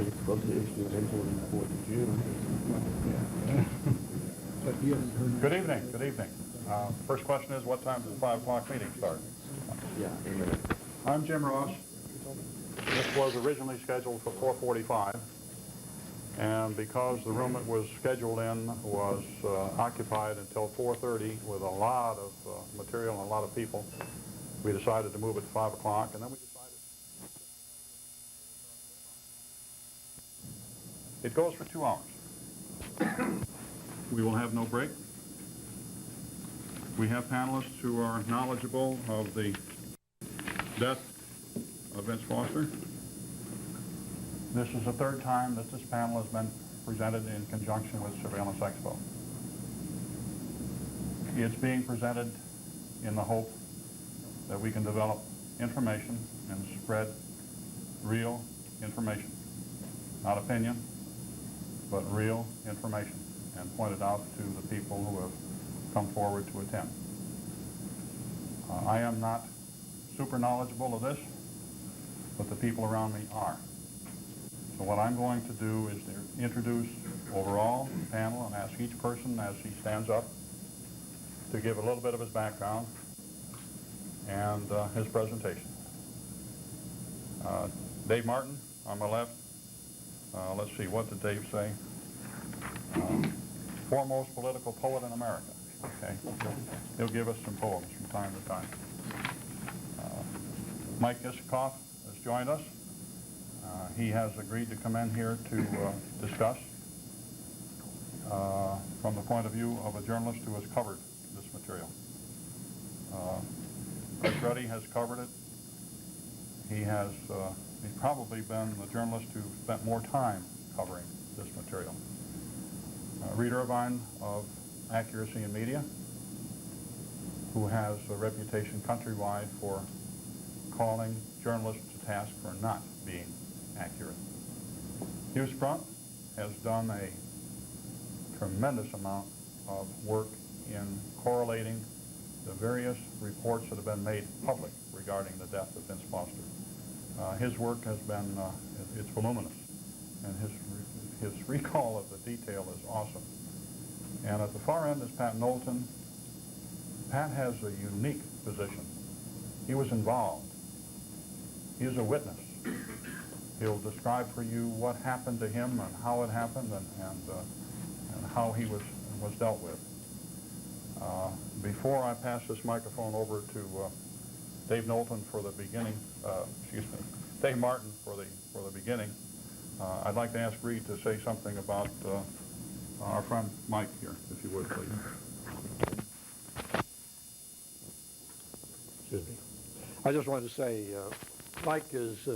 it's supposed to issue eventually in the 4th of June. But you haven't heard. Good evening, good evening. First question is, what time does the 5 o'clock meeting start? Yeah, amen. I'm Jim Ross. This was originally scheduled for 4:45, and because the room it was scheduled in was occupied until 4:30 with a lot of material and a lot of people, we decided to move it to 5 o'clock, and then we decided it goes for 2 hours. We will have no break. We have panelists who are knowledgeable of the death of Vince Foster. This is the 3rd time that this panel has been presented in conjunction with Surveillance Expo. It's being presented in the hope that we can develop information and spread real information. Not opinion, but real information, and point it out to the people who have come forward to attend. I am not super knowledgeable of this, but the people around me are. So what I'm going to do is to introduce overall the panel and ask each person as he stands up to give a little bit of his background and his presentation. Dave Martin on my left. Let's see, what did Dave say? Foremost political poet in America. Okay, he'll give us some poems from time to time. Mike Isikoff has joined us. He has agreed to come in here to discuss from the point of view of a journalist who has covered this material. Ruddy has covered it. He's probably been the journalist who spent more time covering this material. Irvine of Accuracy in Media, who has a reputation countrywide for calling journalists to task for not being accurate. Hugh Sprunt has done a tremendous amount of work in correlating the various reports that have been made public regarding the death of Vince Foster. His work has been, it's voluminous, and his recall of the detail is awesome. And at the far end is Pat Knowlton. Pat has a unique position. He was involved. He is a witness. He'll describe for you what happened to him and how it happened and how he was dealt with. Before I pass this microphone over to Dave Knowlton for the beginning, Dave Martin for the beginning, I'd like to ask Reed to say something about our friend Mike here, if you would, please. Excuse me. I just wanted to say, Mike is,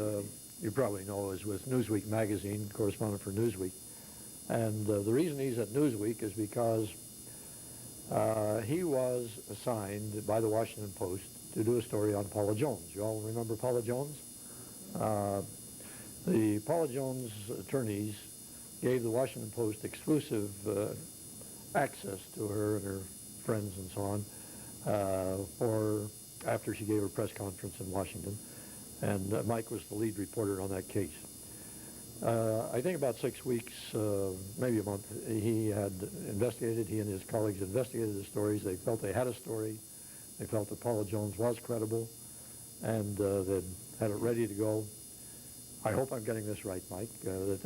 you probably know, is with Newsweek magazine, correspondent for Newsweek. And the reason he's at Newsweek is because he was assigned by the Washington Post to do a story on Paula Jones. You all remember Paula Jones? The Paula Jones attorneys gave the Washington Post exclusive access to her and her friends and so on for after she gave her press conference in Washington. And Mike was the lead reporter on that case. I think about 6 weeks, maybe a month, he had investigated, he and his colleagues investigated the stories. They felt they had a story. They felt that Paula Jones was credible, and they'd had it ready to go. I hope I'm getting this right, Mike, but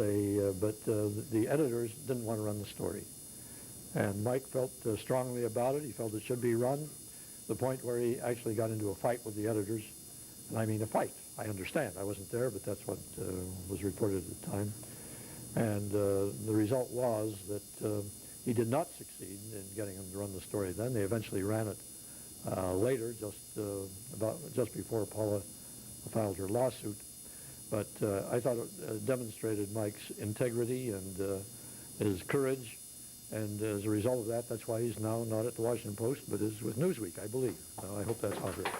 the editors didn't want to run the story. And Mike felt strongly about it. He felt it should be run, the point where he actually got into a fight with the editors. And I mean a fight. I understand. I wasn't there, but that's what was reported at the time. And the result was that he did not succeed in getting him to run the story then. They eventually ran it later, just before Paula filed her lawsuit. But I thought it demonstrated Mike's integrity and his courage. And as a result of that, that's why he's now not at the Washington Post, but is with Newsweek, I believe. I hope that's not right.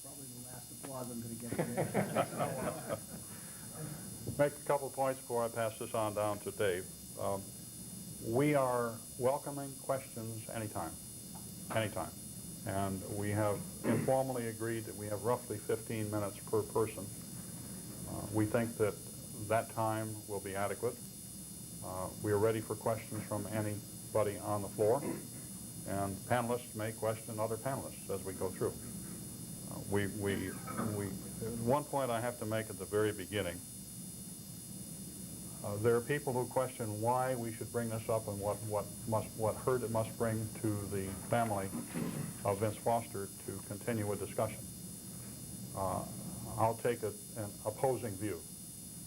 Probably the last applause I'm going to get today. Make a couple of points before I pass this on down to Dave. We are welcoming questions anytime. anytime. And we have informally agreed that we have roughly 15 minutes per person. We think that that time will be adequate. We are ready for questions from anybody on the floor, and panelists may question other panelists as we go through. One point I have to make at the very beginning. There are people who question why we should bring this up and what hurt it must bring to the family of Vince Foster to continue a discussion. I'll take an opposing view.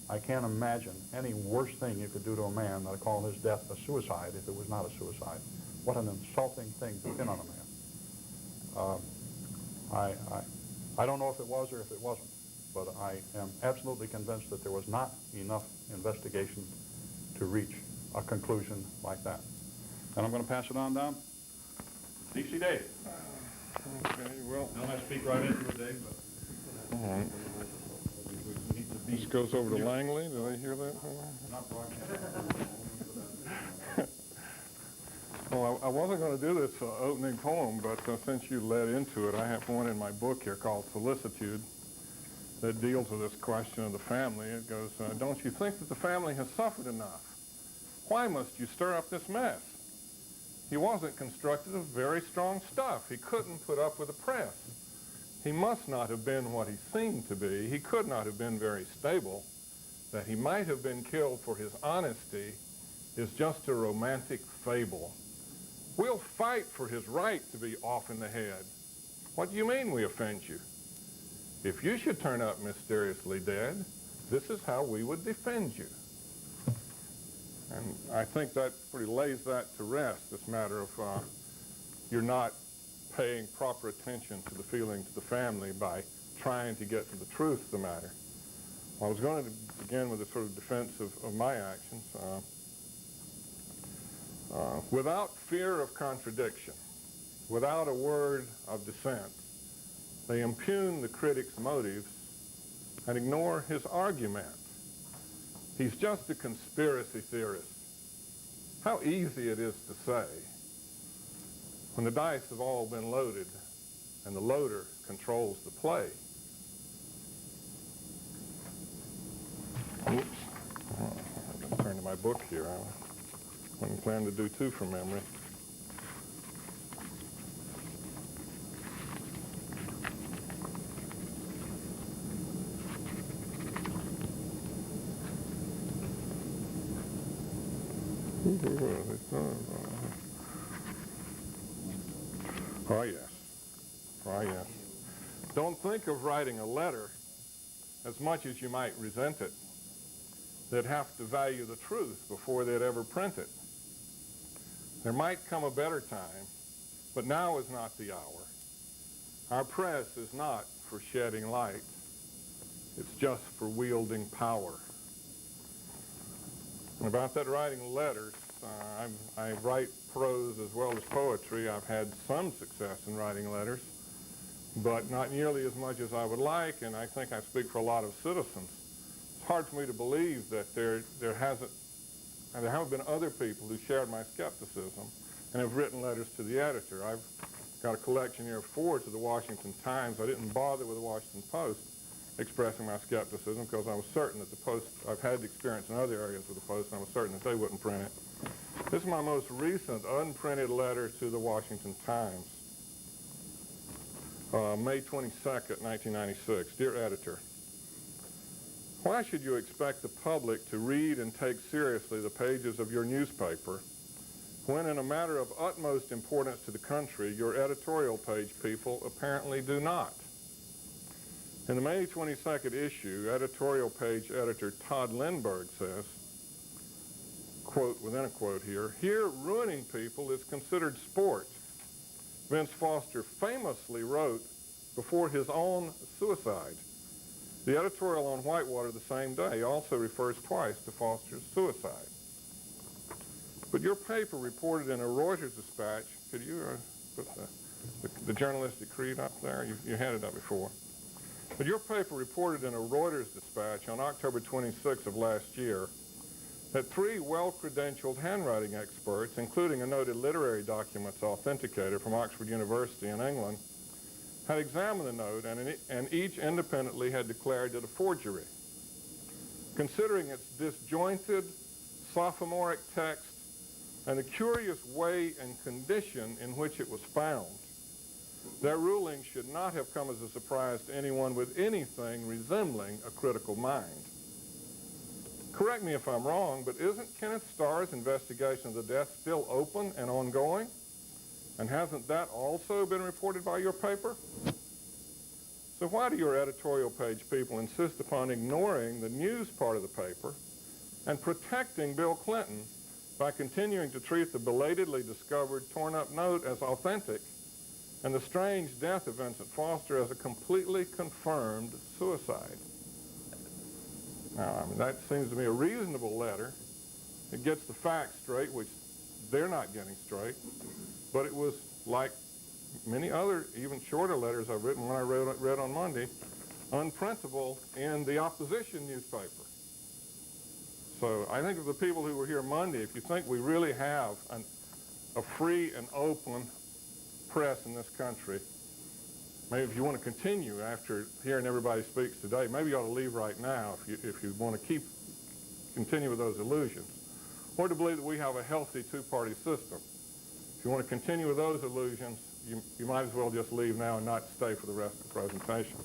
I can't imagine any worse thing you could do to a man than to call his death a suicide if it was not a suicide. What an insulting thing to pin on a man. I don't know if it was or if it wasn't, but I am absolutely convinced that there was not enough investigation to reach a conclusion like that. And I'm going to pass it on down. D.C. Dave. Okay, well, Don't have to speak right into it, Dave, but all right. we need to be... This goes over to Langley. Did I hear that? Not broadcast. Well, I wasn't going to do this opening poem, but since you led into it, I have one in my book here called Solicitude that deals with this question of the family. It goes, don't you think that the family has suffered enough? Why must you stir up this mess? He wasn't constructed of very strong stuff. He couldn't put up with the press. He must not have been what he seemed to be. He could not have been very stable. That he might have been killed for his honesty is just a romantic fable. We'll fight for his right to be off in the head. What do you mean we offend you? If you should turn up mysteriously dead, this is how we would defend you. And I think that pretty lays that to rest, this matter of you're not paying proper attention to the feelings of the family by trying to get to the truth of the matter. I was going to begin with a sort of defense of my actions. Without fear of contradiction, without a word of dissent, they impugn the critic's motives and ignore his argument. He's just a conspiracy theorist. How easy it is to say when the dice have all been loaded and the loader controls the play. Oops. I'm going to turn to my book here. I wasn't planning to do two from memory. Oh, yes. Oh, yes. Don't think of writing a letter as much as you might resent it. They'd have to value the truth before they'd ever print it. There might come a better time, but now is not the hour. Our press is not for shedding light. It's just for wielding power. And about that writing letters, I write prose as well as poetry. I've had some success in writing letters, but not nearly as much as I would like, and I think I speak for a lot of citizens. It's hard for me to believe that there haven't been other people who shared my skepticism and have written letters to the editor. I've got a collection here of 4 to the Washington Times. I didn't bother with the Washington Post expressing my skepticism because I was certain that the Post, I've had experience in other areas with the Post, and I was certain that they wouldn't print it. This is my most recent unprinted letter to the Washington Times. May 22nd, 1996. Dear Editor, why should you expect the public to read and take seriously the pages of your newspaper when, in a matter of utmost importance to the country, your editorial page people apparently do not? In the May 22nd issue, editorial page editor Todd Lindbergh says, quote, within a quote here ruining people is considered sport. Vince Foster famously wrote before his own suicide. The editorial on Whitewater the same day also refers twice to Foster's suicide. But your paper reported in a Reuters dispatch, could you put the journalistic creed up there? You had it up before. But your paper reported in a Reuters dispatch on October 26th of last year that 3 well-credentialed handwriting experts, including a noted literary documents authenticator from Oxford University in England, had examined the note and each independently had declared it a forgery. Considering its disjointed, sophomoric text and the curious way and condition in which it was found, their ruling should not have come as a surprise to anyone with anything resembling a critical mind. Correct me if I'm wrong, but isn't Kenneth Starr's investigation of the death still open and ongoing? And hasn't that also been reported by your paper? So why do your editorial page people insist upon ignoring the news part of the paper and protecting Bill Clinton by continuing to treat the belatedly discovered torn-up note as authentic and the strange death of Vincent Foster as a completely confirmed suicide? Now, I mean, that seems to me a reasonable letter. It gets the facts straight, which they're not getting straight. But it was like many other, even shorter letters I've written when I read on Monday, unprintable in the opposition newspaper. So I think of the people who were here Monday, if you think we really have a free and open press in this country, maybe if you want to continue after hearing everybody speaks today, maybe you ought to leave right now if you want to continue with those illusions. Or to believe that we have a healthy two-party system. If you want to continue with those illusions, you might as well just leave now and not stay for the rest of the presentation.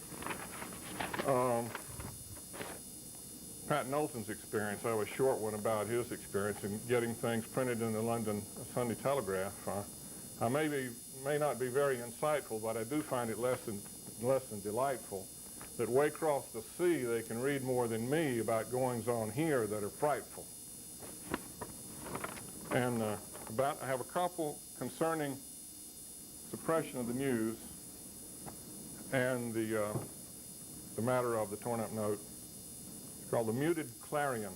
Pat Knowlton's experience, I have a short one about his experience in getting things printed in the London Sunday Telegraph. I may not be very insightful, but I do find it less than delightful that way across the sea they can read more than me about goings-on here that are frightful. And I have a couple concerning suppression of the news and the matter of the torn-up note. It's called the Muted Clarion.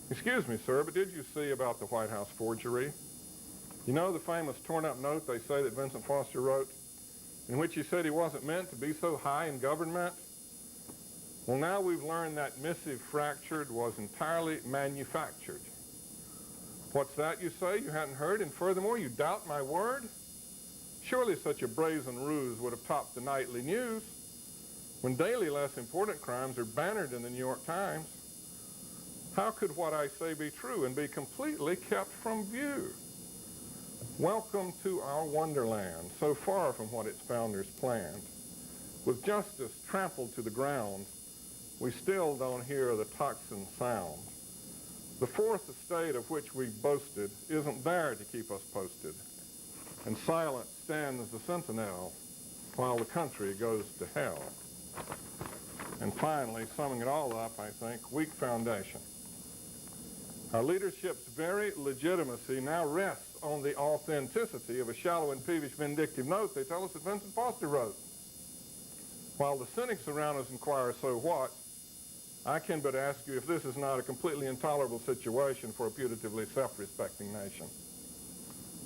Excuse me, sir, but did you see about the White House forgery? You know the famous torn-up note they say that Vincent Foster wrote, in which he said he wasn't meant to be so high in government? Well, now we've learned that missive fractured was entirely manufactured. What's that, you say? You hadn't heard? And furthermore, you doubt my word? Surely such a brazen ruse would have topped the nightly news, when daily less important crimes are bannered in the New York Times. How could what I say be true and be completely kept from view? Welcome to our wonderland, so far from what its founders planned. With justice trampled to the ground, we still don't hear the tocsin sound. The fourth estate of which we boasted isn't there to keep us posted, and silent stands the sentinel while the country goes to hell. And finally, summing it all up, I think, weak foundation. Our leadership's very legitimacy now rests on the authenticity of a shallow and peevish vindictive note they tell us that Vincent Foster wrote. While the cynics around us inquire, so what? I can but ask you if this is not a completely intolerable situation for a putatively self-respecting nation.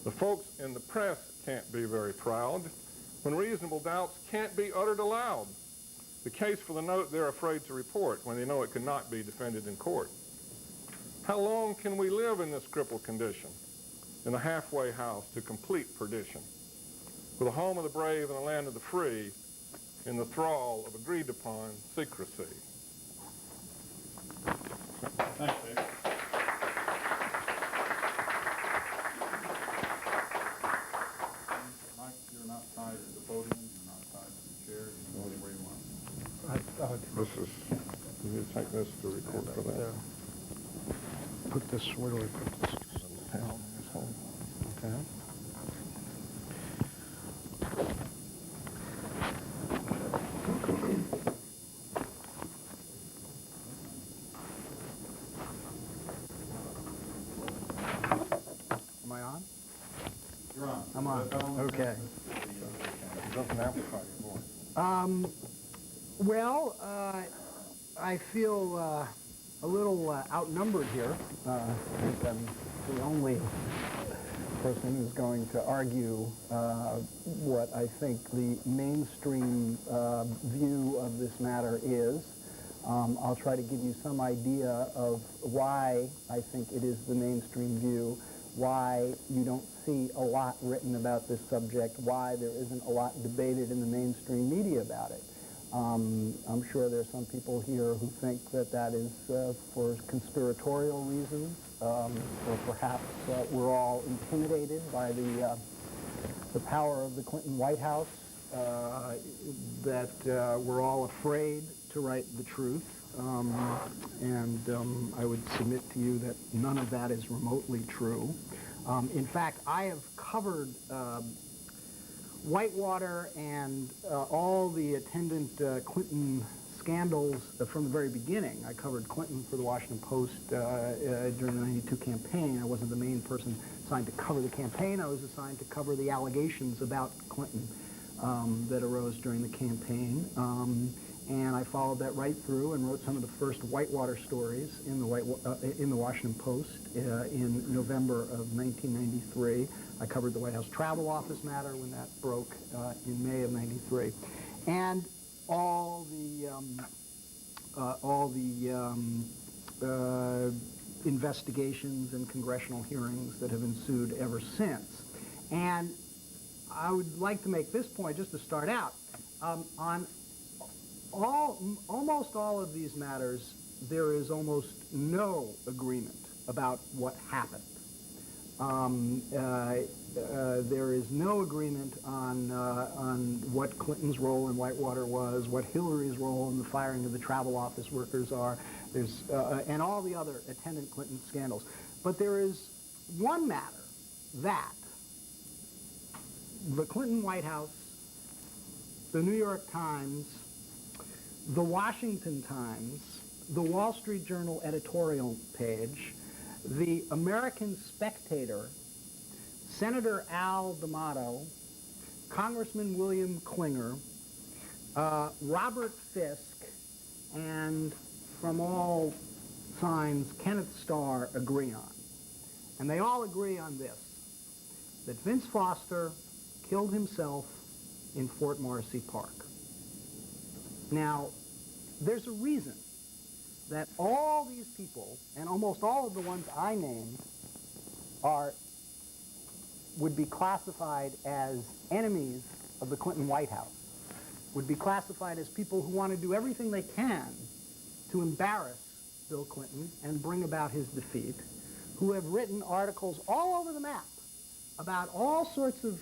The folks in the press can't be very proud when reasonable doubts can't be uttered aloud. The case for the note they're afraid to report when they know it cannot be defended in court. How long can we live in this crippled condition, in a halfway house to complete perdition, with the home of the brave and the land of the free in the thrall of agreed-upon secrecy? Thanks, Dave. Mike, you're not tied to the podium, you're not tied to the chair, you can go anywhere you want. This is, you take this to record for that. Put this, where do I put this? Okay. Am I on? You're on. I'm on, okay. It doesn't amplify your voice. Well, I feel a little outnumbered here. I think I'm the only person who's going to argue what I think the mainstream view of this matter is. I'll try to give you some idea of why I think it is the mainstream view, why you don't see a lot written about this subject, why there isn't a lot debated in the mainstream media about it. I'm sure there are some people here who think that that is for conspiratorial reasons, or perhaps we're all intimidated by the power of the Clinton White House, that we're all afraid to write the truth. I would submit to you that none of that is remotely true. In fact, I have covered Whitewater and all the attendant Clinton scandals from the very beginning. I covered Clinton for the Washington Post during the '92 campaign. I wasn't the main person assigned to cover the campaign. I was assigned to cover the allegations about Clinton that arose during the campaign. And I followed that right through and wrote some of the first Whitewater stories in the Washington Post in November of 1993. I covered the White House Travel Office matter when that broke in May of '93, and all the investigations and congressional hearings that have ensued ever since. And I would like to make this point just to start out. On almost all of these matters, there is almost no agreement about what happened. There is no agreement on what Clinton's role in Whitewater was, what Hillary's role in the firing of the travel office workers are, and all the other attendant Clinton scandals. But there is one matter that the Clinton White House, the New York Times, the Washington Times, the Wall Street Journal editorial page, the American Spectator, Senator Al D'Amato, Congressman William Klinger, Robert Fisk, and from all signs, Kenneth Starr agree on. And they all agree on this, that Vince Foster killed himself in Fort Morrissey Park. Now, there's a reason that all these people, and almost all of the ones I named, would be classified as enemies of the Clinton White House, would be classified as people who want to do everything they can to embarrass Bill Clinton and bring about his defeat, who have written articles all over the map about all sorts of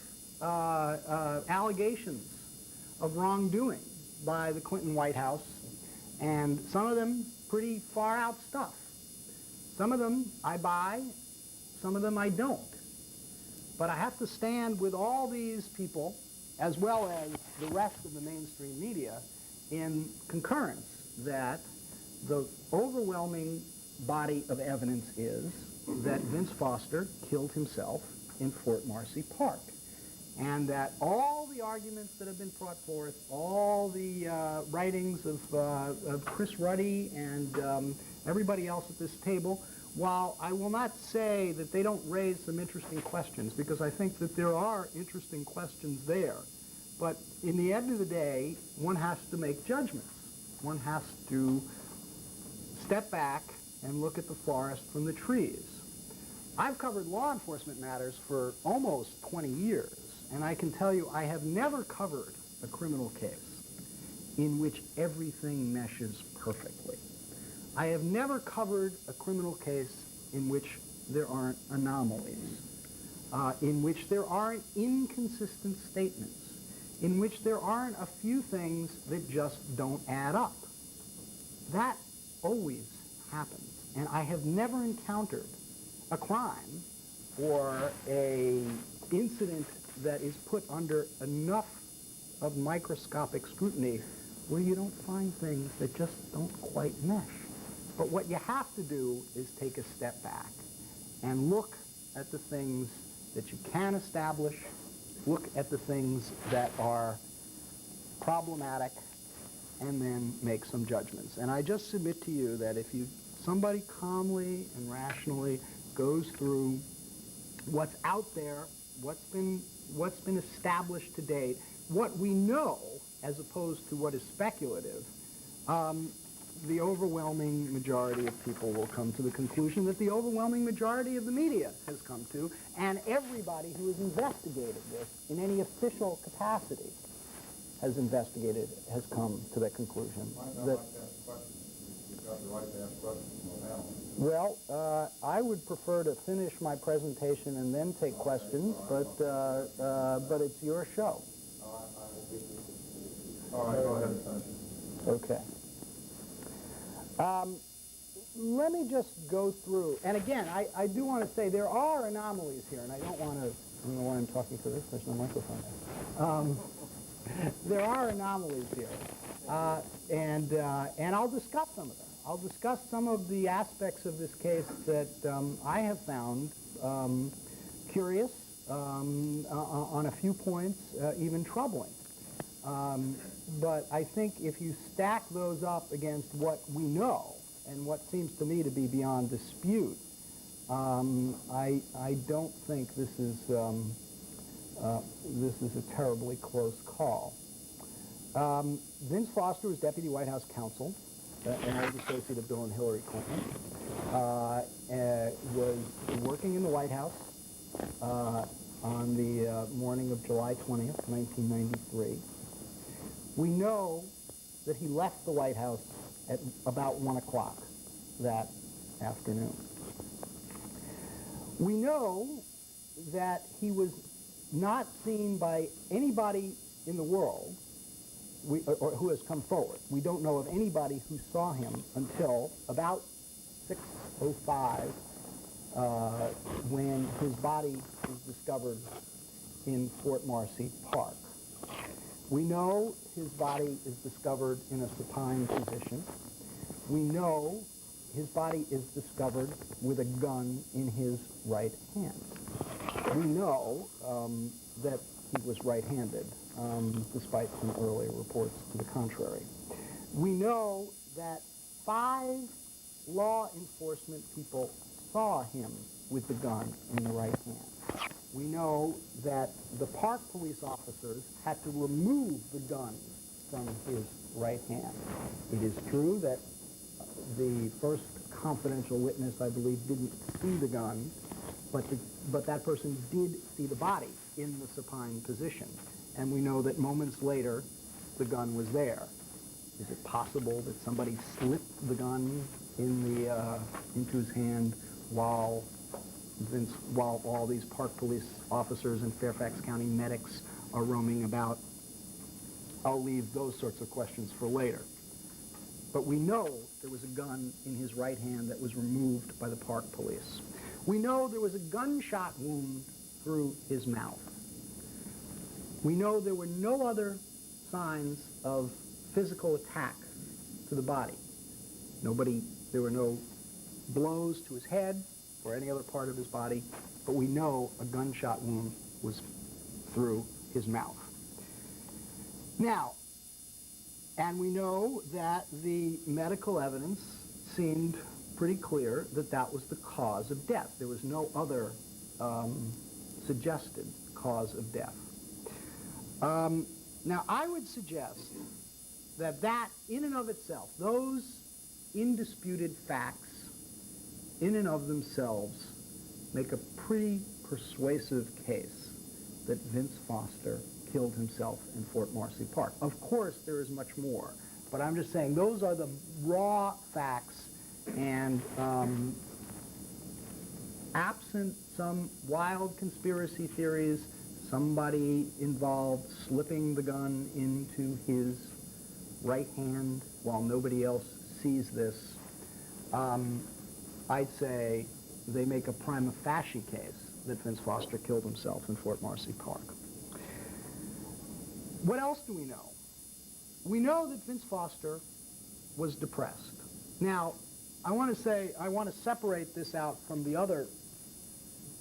allegations of wrongdoing by the Clinton White House, and some of them pretty far out stuff. Some of them I buy, some of them I don't. But I have to stand with all these people, as well as the rest of the mainstream media, in concurrence that the overwhelming body of evidence is that Vince Foster killed himself in Fort Morrissey Park. And that all the arguments that have been brought forth, all the writings of Chris Ruddy and everybody else at this table, while I will not say that they don't raise some interesting questions, because I think that there are interesting questions there, but in the end of the day, one has to make judgments. One has to step back and look at the forest from the trees. I've covered law enforcement matters for almost 20 years. And I can tell you, I have never covered a criminal case in which everything meshes perfectly. I have never covered a criminal case in which there aren't anomalies, in which there aren't inconsistent statements, in which there aren't a few things that just don't add up. That always happens. And I have never encountered a crime or an incident that is put under enough of microscopic scrutiny where you don't find things that just don't quite mesh. But what you have to do is take a step back and look at the things that you can establish, look at the things that are problematic, and then make some judgments. And I just submit to you that if somebody calmly and rationally goes through what's out there, what's been established to date, what we know as opposed to what is speculative, the overwhelming majority of people will come to the conclusion that the overwhelming majority of the media has come to, and everybody who has investigated this in any official capacity has come to that conclusion. Well, I would prefer to finish my presentation and then take questions, but it's your show. All right, go ahead and finish. Okay. Let me just go through, and again, I do want to say there are anomalies here, and I don't know why I'm talking to this, there's no microphone there. There are anomalies here, and I'll discuss some of them. I'll discuss some of the aspects of this case that I have found curious, on a few points, even troubling. But I think if you stack those up against what we know and what seems to me to be beyond dispute, I don't think this is a terribly close call. Vince Foster was Deputy White House Counsel, an old associate of Bill and Hillary Clinton, was working in the White House on the morning of July 20th, 1993. We know that he left the White House at about 1 o'clock that afternoon. We know that he was not seen by anybody in the world or who has come forward. We don't know of anybody who saw him until about 6:05 when his body was discovered in Fort Marcy Park. We know his body is discovered in a supine position. We know his body is discovered with a gun in his right hand. We know that he was right-handed, despite some earlier reports to the contrary. We know that 5 law enforcement people saw him with the gun in the right hand. We know that the park police officers had to remove the gun from his right hand. It is true that the first confidential witness, I believe, didn't see the gun, but that person did see the body in the supine position. And we know that moments later, the gun was there. Is it possible that somebody slipped the gun into his hand while all these park police officers and Fairfax County medics are roaming about? I'll leave those sorts of questions for later. But we know there was a gun in his right hand that was removed by the park police. We know there was a gunshot wound through his mouth. We know there were no other signs of physical attack to the body. There were no blows to his head or any other part of his body, but we know a gunshot wound was through his mouth. Now, and we know that the medical evidence seemed pretty clear that that was the cause of death. There was no other suggested cause of death. Now, I would suggest that in and of itself, those indisputed facts in and of themselves make a pretty persuasive case that Vince Foster killed himself in Fort Marcy Park. Of course, there is much more, but I'm just saying those are the raw facts, and absent some wild conspiracy theories, somebody involved slipping the gun into his right hand while nobody else sees this, I'd say they make a prima facie case that Vince Foster killed himself in Fort Marcy Park. What else do we know? We know that Vince Foster was depressed. Now, I want to separate this out from the other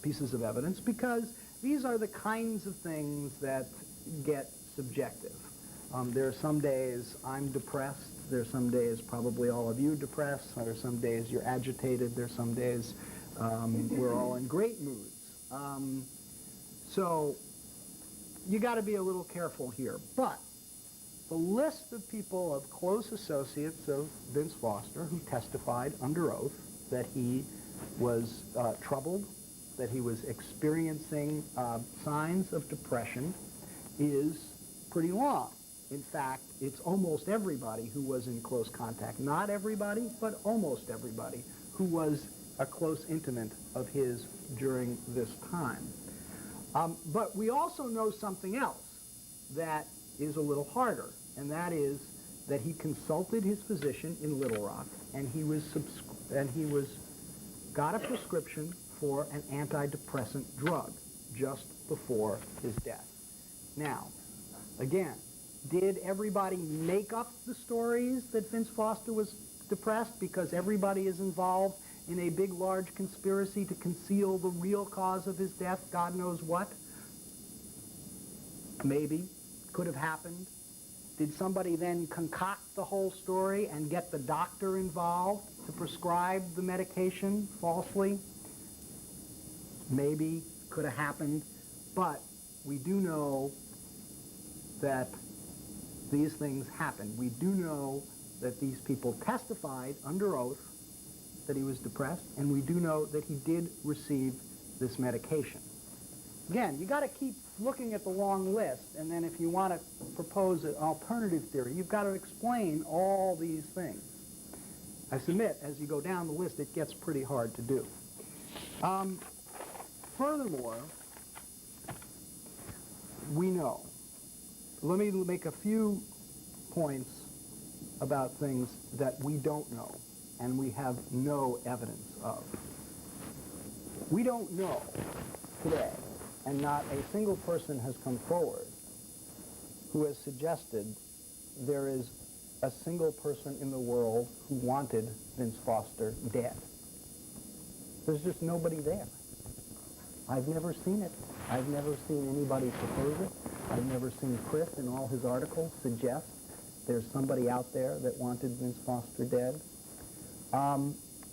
pieces of evidence because these are the kinds of things that get subjective. There are some days I'm depressed. There are some days probably all of you depressed. There are some days you're agitated. There are some days we're all in great moods. So you got to be a little careful here. But the list of people, of close associates of Vince Foster, who testified under oath that he was troubled, that he was experiencing signs of depression, is pretty long. In fact, it's almost everybody who was in close contact. Not everybody, but almost everybody who was a close intimate of his during this time. But we also know something else that is a little harder, and that is that he consulted his physician in Little Rock, and he got a prescription for an antidepressant drug just before his death. Now, again, did everybody make up the stories that Vince Foster was depressed because everybody is involved in a big, large conspiracy to conceal the real cause of his death, God knows what? Maybe. Could have happened. Did somebody then concoct the whole story and get the doctor involved to prescribe the medication falsely? Maybe. Could have happened. But we do know that these things happened. We do know that these people testified under oath that he was depressed, and we do know that he did receive this medication. Again, you got to keep looking at the long list, and then if you want to propose an alternative theory, you've got to explain all these things. I submit, as you go down the list, it gets pretty hard to do. Furthermore, we know. Let me make a few points about things that we don't know and we have no evidence of. We don't know today, and not a single person has come forward who has suggested there is a single person in the world who wanted Vince Foster dead. There's just nobody there. I've never seen it. I've never seen anybody propose it. I've never seen Chris in all his articles suggest there's somebody out there that wanted Vince Foster dead.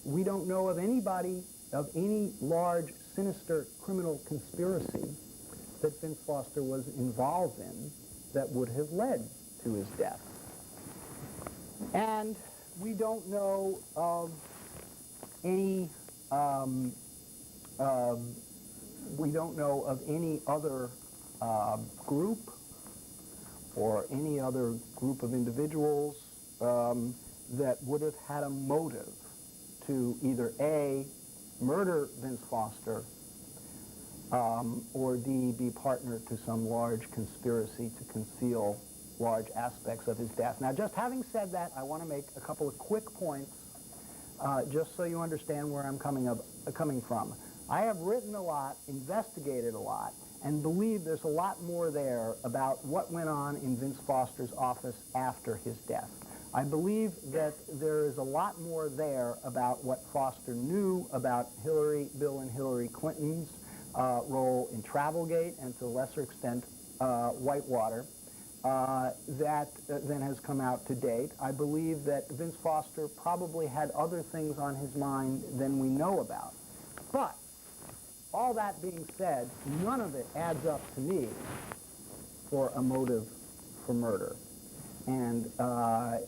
We don't know of anybody, of any large, sinister criminal conspiracy that Vince Foster was involved in that would have led to his death. And we don't know of any other group or any other group of individuals that would have had a motive to either A, murder Vince Foster, or D, be partner to some large conspiracy to conceal large aspects of his death. Now, just having said that, I want to make a couple of quick points just so you understand where I'm coming from. I have written a lot, investigated a lot, and believe there's a lot more there about what went on in Vince Foster's office after his death. I believe that there is a lot more there about what Foster knew about Bill and Hillary Clinton's role in Travelgate and to a lesser extent Whitewater than has come out to date. I believe that Vince Foster probably had other things on his mind than we know about. But all that being said, none of it adds up to me for a motive for murder. And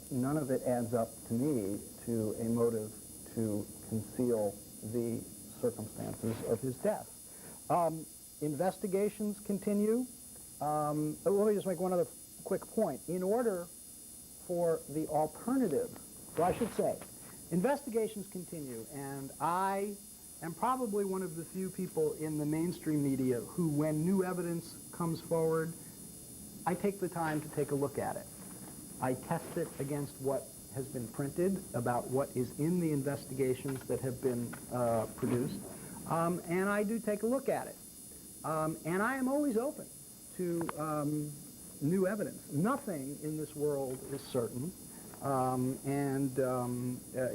none of it adds up to me to a motive to conceal the circumstances of his death. Investigations continue. Let me just make one other quick point. In order for the alternative, well, I should say, investigations continue, and I am probably one of the few people in the mainstream media who, when new evidence comes forward, I take the time to take a look at it. I test it against what has been printed about what is in the investigations that have been produced, and I do take a look at it. And I am always open to new evidence. Nothing in this world is certain,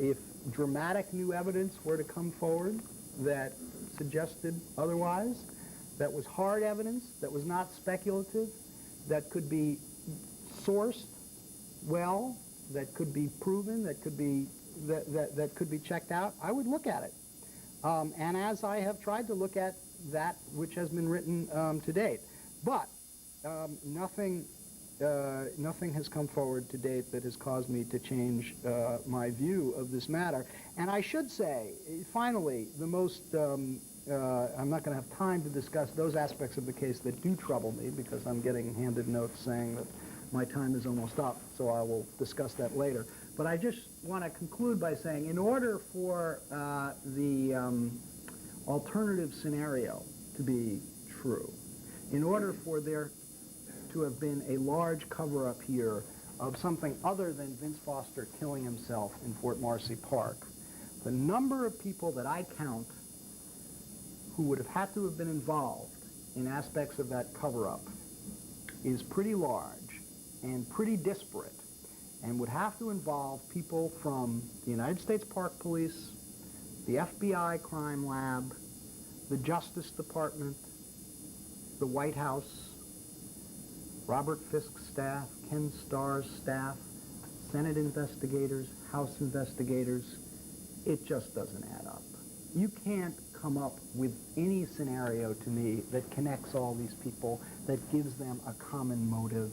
if dramatic new evidence were to come forward that suggested otherwise, that was hard evidence, that was not speculative, that could be sourced well, that could be proven, that could be checked out, I would look at it. And as I have tried to look at that which has been written to date. But nothing nothing has come forward to date that has caused me to change my view of this matter. And I should say, finally, the most, I'm not going to have time to discuss those aspects of the case that do trouble me, because I'm getting handed notes saying that my time is almost up, so I will discuss that later. But I just want to conclude by saying, in order for the alternative scenario to be true, in order for there to have been a large cover-up here of something other than Vince Foster killing himself in Fort Marcy Park, the number of people that I count who would have had to have been involved in aspects of that cover-up is pretty large and pretty disparate, and would have to involve people from the United States Park Police, the FBI Crime Lab, the Justice Department, the White House, Robert Fisk's staff, Ken Starr's staff, Senate investigators, House investigators. It just doesn't add up. You can't come up with any scenario to me that connects all these people, that gives them a common motive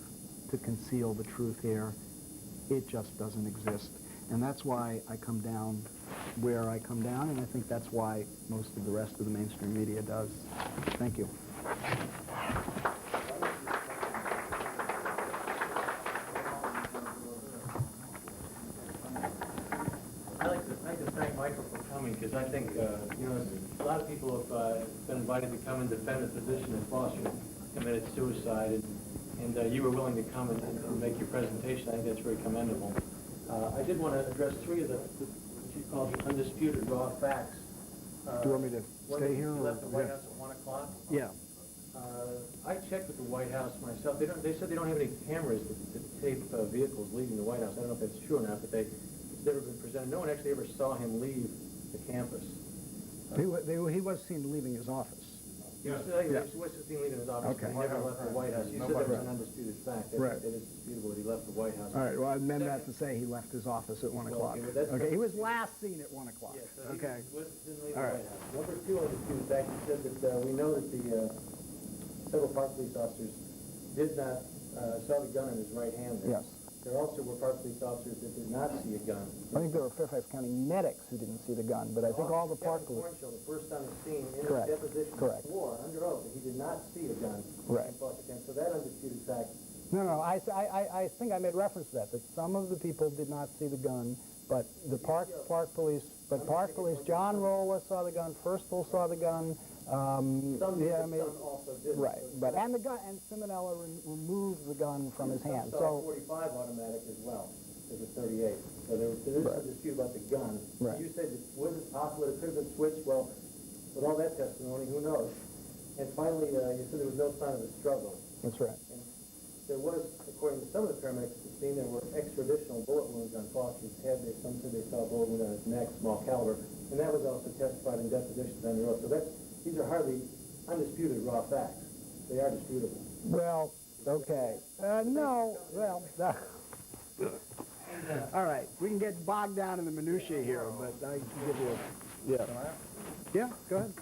to conceal the truth here. It just doesn't exist. And that's why I come down where I come down, and I think that's why most of the rest of the mainstream media does. Thank you. I'd like to thank Michael for coming, because I think, you know, a lot of people have been invited to come and defend the position that Foster committed suicide, and you were willing to come and make your presentation. I think that's very commendable. I did want to address three of the what you call the undisputed raw facts. Do you want me to stay here? You Or? left the White Yeah. House at 1 o'clock? Yeah. I checked with the White House myself. They said they don't have any cameras that tape vehicles leaving the White House. I don't know if that's true or not, but it's never been presented. No one actually ever saw him leave the campus. He was seen leaving his office. He was seen leaving his office, Okay. but he never left the White House. You said that was an undisputed fact. Right. It is disputable that he left the White House. All right, well, I meant that to say he left his office at 1 Well, o'clock. okay, well, that's- Okay, he was last seen at 1 o'clock. Yeah, so Okay. he didn't leave All the right. White House. Number two undisputed fact, he said that we know that the several Park police officers did not saw the gun in his right hand. Yes. There also were Park police officers that did not see a gun. I think there were Fairfax County medics who didn't see the gun, but I think all the Park Captain police... Cornshaw, the first on the scene, in Correct. his deposition, Correct. swore under oath that he did not see a gun. Right. in Foster County. So that undisputed fact. No, I think I made reference to that some of the people did not see the gun, but the Park Police, John Rolla saw the gun, Firstall saw the gun, Some also did. right, but, and the gun, and Simonella removed the gun from his hand, Some saw a 45 automatic as well, as a 38. So there is Right. some dispute about the gun. Right. You said, was it possible it could have been switched? Well, with all that testimony, who knows? And finally, you said there was no sign of a struggle. That's right. And there was, according to some of the paramedics at the scene, there were extra additional bullet wounds on Foster's head. Some said they saw a bullet wound on his neck, small caliber, and that was also testified in depositions under oath. So these are hardly undisputed raw facts. They are disputable. Well, okay. No, well, all right. We can get bogged down in the minutiae here, but I can give you a... Can I ask? Yeah, go ahead.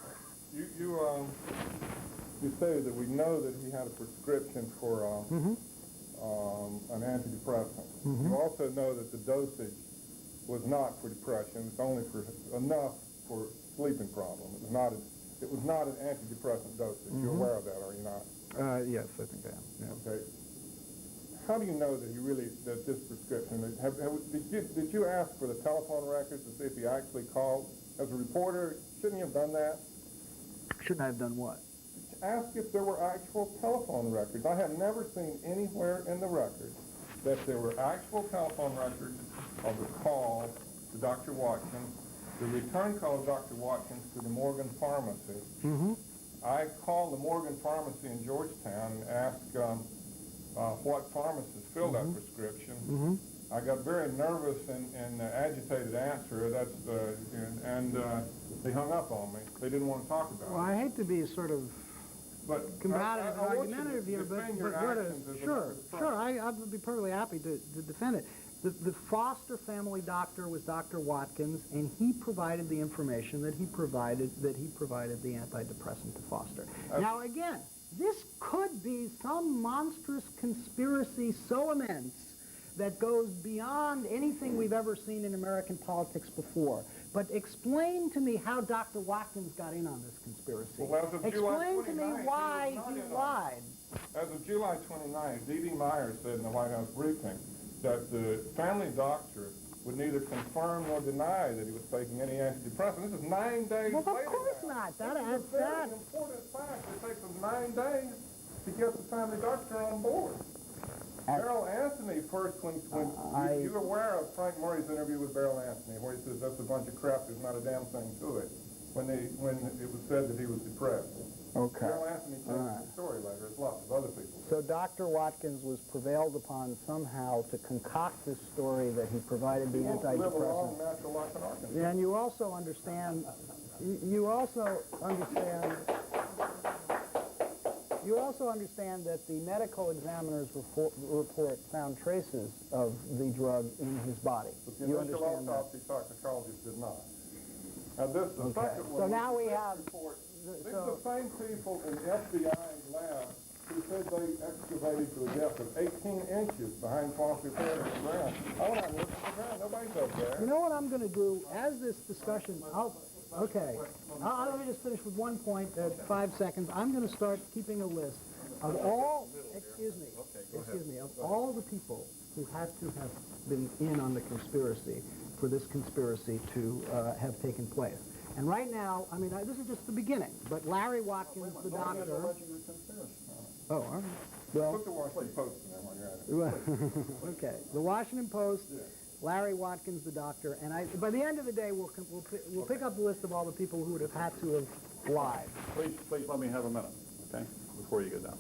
You say that we know that he had a prescription for an antidepressant. You also know that the dosage was not for depression. It's only for enough for sleeping problem. It was not an antidepressant dosage. You're aware of that, are you not? Yes, I think I am. Yeah. Okay. How do you know that this prescription, did you ask for the telephone records to see if he actually called? As a reporter, shouldn't you have done that? Shouldn't I have done what? Ask if there were actual telephone records. I have never seen anywhere in the record that there were actual telephone records of the call to Dr. Watkins, the return call of Dr. Watkins to the Morgan Pharmacy. I called the Morgan Pharmacy in Georgetown and asked what pharmacist filled that prescription. I got very nervous and agitated answer. And they hung up on me. They didn't want to talk about it. Well, I hate to be sort of combative and I want you to argumentative here, but defend your what actions as a sure, matter of fact. I would be perfectly happy to defend it. The Foster family doctor was Dr. Watkins, and he provided the information that he provided the antidepressant to Foster. Now again, this could be some monstrous conspiracy so immense that goes beyond anything we've ever seen in American politics before. But explain to me how Dr. Watkins got in on this conspiracy. Well, as of Explain July to me 29th, why he was not he in on it. lied. As of July 29th, D.D. Myers said in the White House briefing that the family doctor would neither confirm nor deny that he was taking any antidepressant. This is 9 days Well, later of course now. not. This is a very important fact. It takes them 9 days to get the family doctor on board. Beryl Anthony first, you're aware of Frank Murray's interview with Beryl Anthony, where he says that's a bunch of crap, there's not a damn thing to it, when it was said that he was depressed. Okay. Beryl Anthony changed the story later, as lots of other people. So Dr. Watkins was prevailed upon somehow to concoct this story that he provided the He wants to live a long, antidepressant. natural life in Arkansas. And you also understand, that the medical examiner's report found traces of the drug in his body. But the You initial understand that? autopsy toxicologist did not. Now this, the Okay. second one. So now we this have- report, these so- are the same people in the FBI lab who said they excavated to a depth of 18 inches behind Foster Pier in the ground. I went out and looked at the ground. Nobody's up there. You know what I'm going to do as this discussion, let me just finish with one point at 5 seconds. I'm going to start keeping a list of all, of all the people who had to have been in on the conspiracy for this conspiracy to have taken place. And right now, I mean, this is just the beginning, but Larry Watkins, the doctor... Oh, all right. Well, Put the Washington Post in there while you're at it. okay. The Washington Post, Larry Watkins, the doctor, and by the end of the day, we'll pick up the list of all the people who would have had to have lied. Please let me have a minute, okay, before you get down.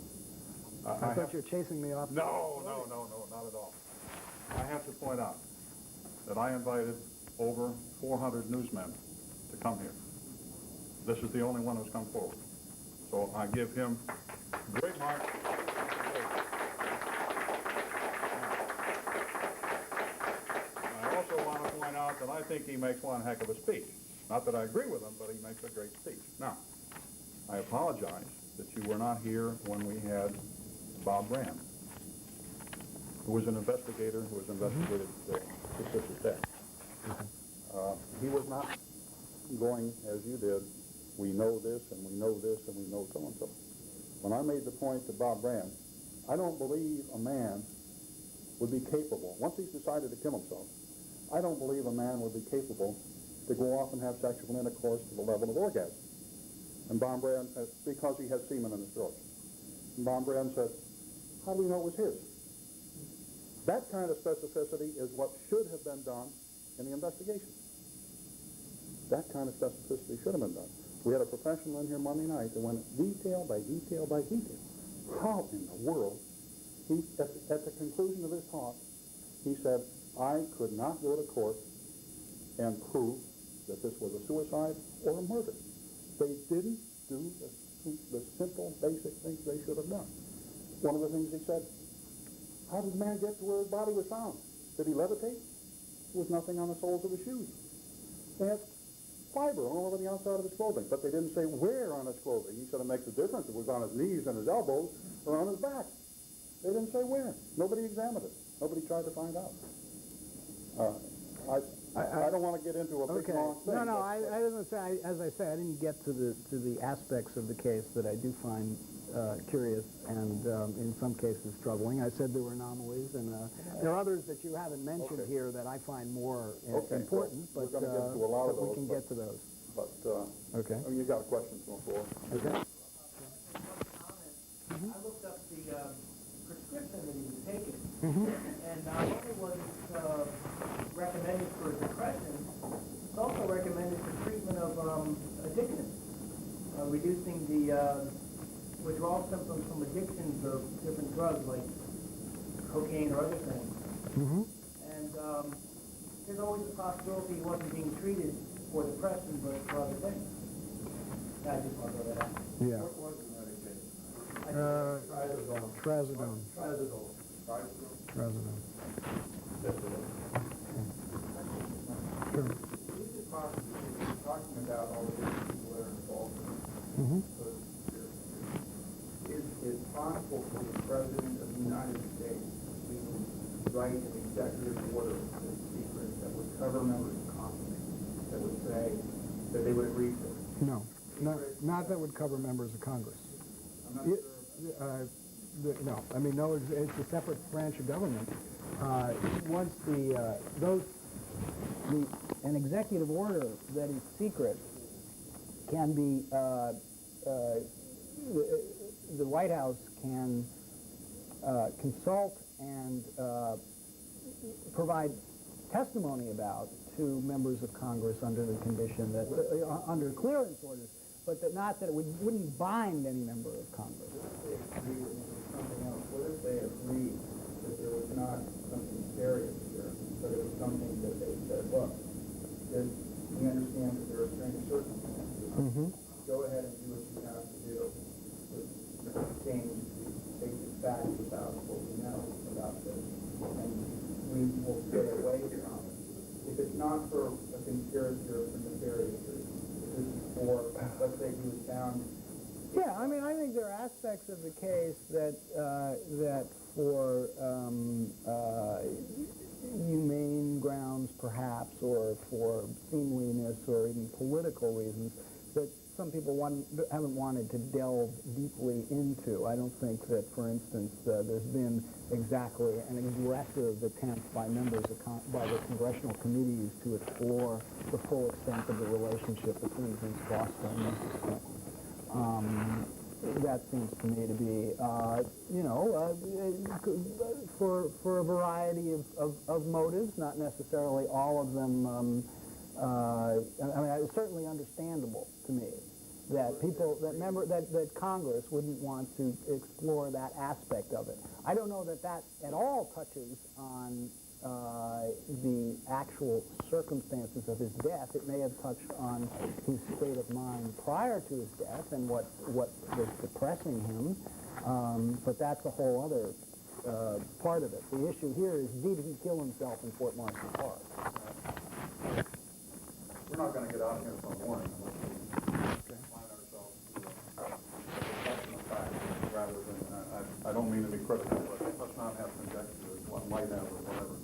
I thought you were chasing me off. No, not at all. I have to point out that I invited over 400 newsmen to come here. This is the only one who's come forward. So I give him great marks. I also want to point out that I think he makes one heck of a speech. Not that I agree with him, but he makes a great speech. Now, I apologize that you were not here when we had Bob Brand, who was an investigator who was investigated his sister's death. He was not going as you did, we know this and we know this and we know so-and-so. When I made the point to Bob Brand, I don't believe a man would be capable, once he's decided to kill himself, I don't believe a man would be capable to go off and have sexual intercourse to the level of orgasm. And Bob Brand, because he had semen in his throat. And Bob Brand said, how do we know it was his? That kind of specificity is what should have been done in the investigation. That kind of specificity should have been done. We had a professional in here Monday night that went detail by detail by detail. How in the world, at the conclusion of his talk, he said, I could not go to court and prove that this was a suicide or a murder. They didn't do the simple, basic things they should have done. One of the things he said, how did the man get to where his body was found? Did he levitate? There was nothing on the soles of his shoes. They had fiber all over the outside of his clothing, but they didn't say where on his clothing. He said it makes a difference if it was on his knees and his elbows or on his back. They didn't say where. Nobody examined it. Nobody tried to find out. I don't want to get into a big long thing. No, I didn't say. As I say, I didn't get to the aspects of the case that I do find curious and in some cases troubling. I said there were anomalies, and there are others that you haven't mentioned here that I find more important. We're But going to get to a lot of those. we can get to those. But Okay. I mean, you got a question from the floor. Okay. I looked up the prescription that he was taking, and not only was it recommended for depression, it's also recommended for treatment of addiction, reducing the withdrawal symptoms from addictions of different drugs like cocaine or other things. And there's always a possibility he wasn't being treated for depression, but for other things. I just want to throw that out. Yeah. What was the medication? Trazodone. Sure. Is it possible, you're talking about all the different people that are involved in this, is possible for the President of the United States to write an executive order that's secret that would cover members of Congress, that would say that they would agree to it? No, not that would cover members of Congress. I'm not It- sure. No, I mean, no, it's a separate branch of government. Once an executive order that is secret can be, the White House can consult and provide testimony about to members of Congress under the condition that, under clearance orders, but that not that it wouldn't bind any member of Congress. They agree that it was something else. What if they agreed that there was not something nefarious here, but it was something that they said, look, we understand that there are strange circumstances. Mm-hmm. Go ahead and do what you have to do to change the basic facts about what we know about this. And we will stay away from it. If it's not for a conspiracy or for nefarious reasons, if this is for, let's say he was found. Yeah, I mean, I think there are aspects of the case that for humane grounds, perhaps, or for seemliness, or even political reasons, that some people haven't wanted to delve deeply into. I don't think that, for instance, there's been exactly an aggressive attempt by members of by the congressional committees to explore the full extent of the relationship between Vince Foster and Mrs. Sprunt. That seems to me to be, for a variety of motives, not necessarily all of them. I mean, it's certainly understandable to me that that Congress wouldn't want to explore that aspect of it. I don't know that at all touches on the actual circumstances of his death. It may have touched on his state of mind prior to his death and what was depressing him, but that's a whole other part of it. The issue here is, did he kill himself in Fort Marcy Park? We're not going to get out here for a morning unless we find ourselves to a of fact rather than, I don't mean to be critical, but let's not have conjecture what might have or whatever.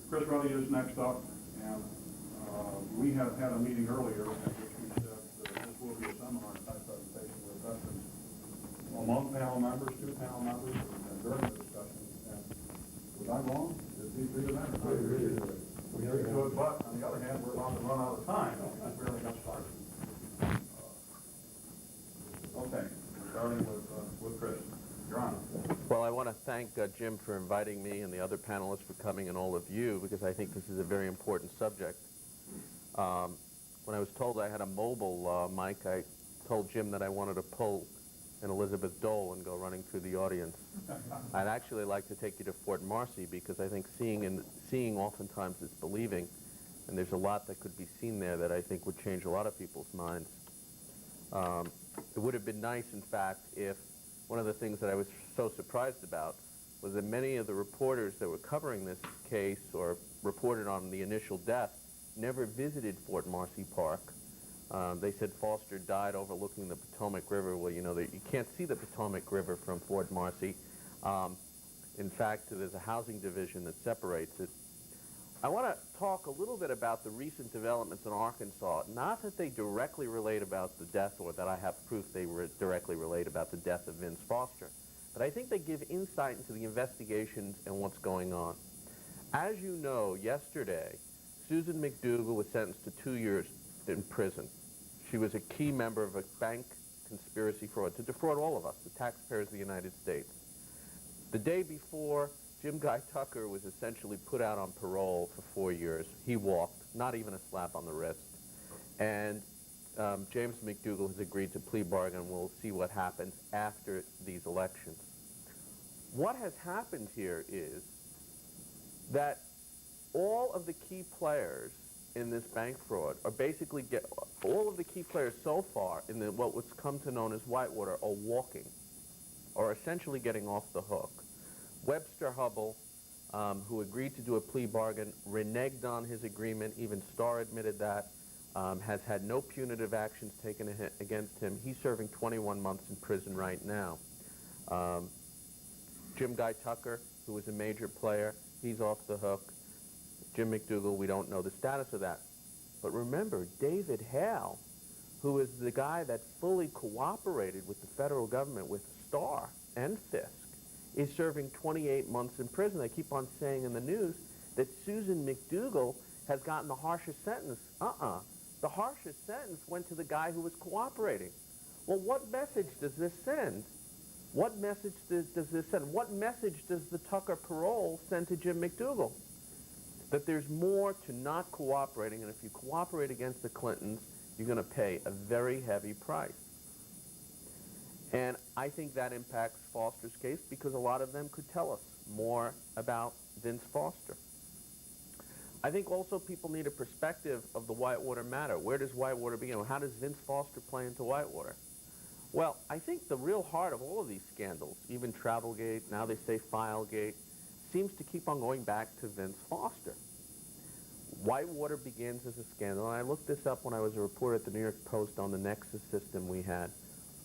Chris Ruddy is next up, and we have had a meeting earlier in which we said that this will be a seminar type presentation with questions among panel members, two panel members, and during the discussion. And was I wrong? Did we agree to that? I agree to it. We agreed to it, but on the other hand, we're about to run out of time. We barely got started. Okay, starting with Chris. You're on. Well, I want to thank Jim for inviting me and the other panelists for coming, and all of you, because I think this is a very important subject. When I was told I had a mobile mic, I told Jim that I wanted to pull an Elizabeth Dole and go running through the audience. I'd actually like to take you to Fort Marcy, because I think seeing oftentimes is believing, and there's a lot that could be seen there that I think would change a lot of people's minds. It would have been nice, in fact, if one of the things that I was so surprised about was that many of the reporters that were covering this case or reported on the initial death never visited Fort Marcy Park. They said Foster died overlooking the Potomac River. Well, you know, you can't see the Potomac River from Fort Marcy. In fact, there's a housing division that separates it. I want to talk a little bit about the recent developments in Arkansas. Not that they directly relate about the death, or that I have proof they directly relate about the death of Vince Foster, but I think they give insight into the investigations and what's going on. As you know, yesterday, Susan McDougal was sentenced to 2 years in prison. She was a key member of a bank conspiracy fraud to defraud all of us, the taxpayers of the United States. The day before, Jim Guy Tucker was essentially put out on parole for 4 years. He walked, not even a slap on the wrist. And James McDougal has agreed to plea bargain. We'll see what happens after these elections. What has happened here is that all of the key players in this bank fraud are basically all of the key players so far in what's come to known as Whitewater are walking, or essentially getting off the hook. Webster Hubble, who agreed to do a plea bargain, reneged on his agreement. Even Starr admitted that. has had no punitive actions taken against him. He's serving 21 months in prison right now. Jim Guy Tucker, who was a major player, he's off the hook. Jim McDougal, we don't know the status of that. But remember, David Hale, who is the guy that fully cooperated with the federal government, with Starr and Fisk, is serving 28 months in prison. They keep on saying in the news that Susan McDougal has gotten the harshest sentence. The harshest sentence went to the guy who was cooperating. Well, what message does this send? What message does this send? What message does the Tucker parole send to Jim McDougal? That there's more to not cooperating, and if you cooperate against the Clintons, you're going to pay a very heavy price. And I think that impacts Foster's case because a lot of them could tell us more about Vince Foster. I think also people need a perspective of the Whitewater matter. Where does Whitewater begin? How does Vince Foster play into Whitewater? Well, I think the real heart of all of these scandals, even Travelgate, now they say Filegate, seems to keep on going back to Vince Foster. Whitewater begins as a scandal, and I looked this up when I was a reporter at the New York Post on the Nexus system we had.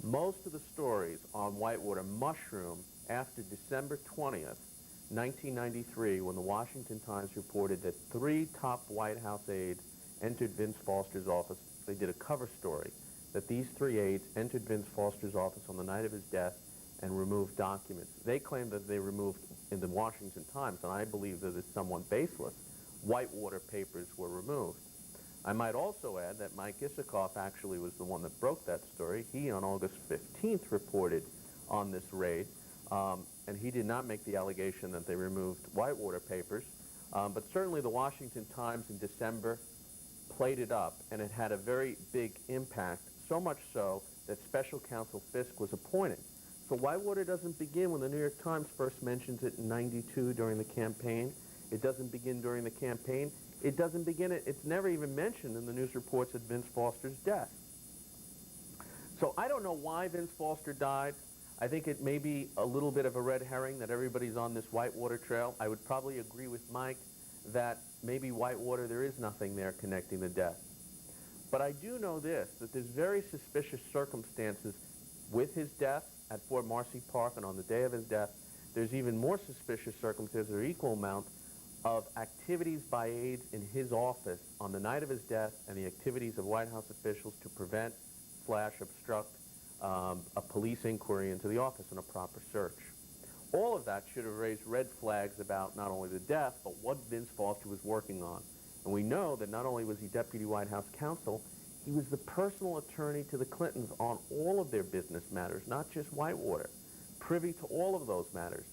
Most of the stories on Whitewater mushroom after December 20th, 1993, when the Washington Times reported that 3 top White House aides entered Vince Foster's office. They did a cover story that these 3 aides entered Vince Foster's office on the night of his death and removed documents. They claim that they removed, in the Washington Times, and I believe that it's somewhat baseless, Whitewater papers were removed. I might also add that Mike Isikoff actually was the one that broke that story. He, on August 15th, reported on this raid, and he did not make the allegation that they removed Whitewater papers, but certainly the Washington Times in December played it up, and it had a very big impact, so much so that Special Counsel Fisk was appointed. So Whitewater doesn't begin when the New York Times first mentions it in '92 during the campaign. It doesn't begin during the campaign. It doesn't begin, it's never even mentioned in the news reports at Vince Foster's death. So I don't know why Vince Foster died. I think it may be a little bit of a red herring that everybody's on this Whitewater trail. I would probably agree with Mike that maybe Whitewater, there is nothing there connecting the death. But I do know this, that there's very suspicious circumstances with his death at Fort Marcy Park, and on the day of his death, there's even more suspicious circumstances, or equal amount, of activities by aides in his office on the night of his death and the activities of White House officials to prevent / obstruct a police inquiry into the office and a proper search. All of that should have raised red flags about not only the death, but what Vince Foster was working on. And we know that not only was he Deputy White House Counsel, he was the personal attorney to the Clintons on all of their business matters, not just Whitewater, privy to all of those matters.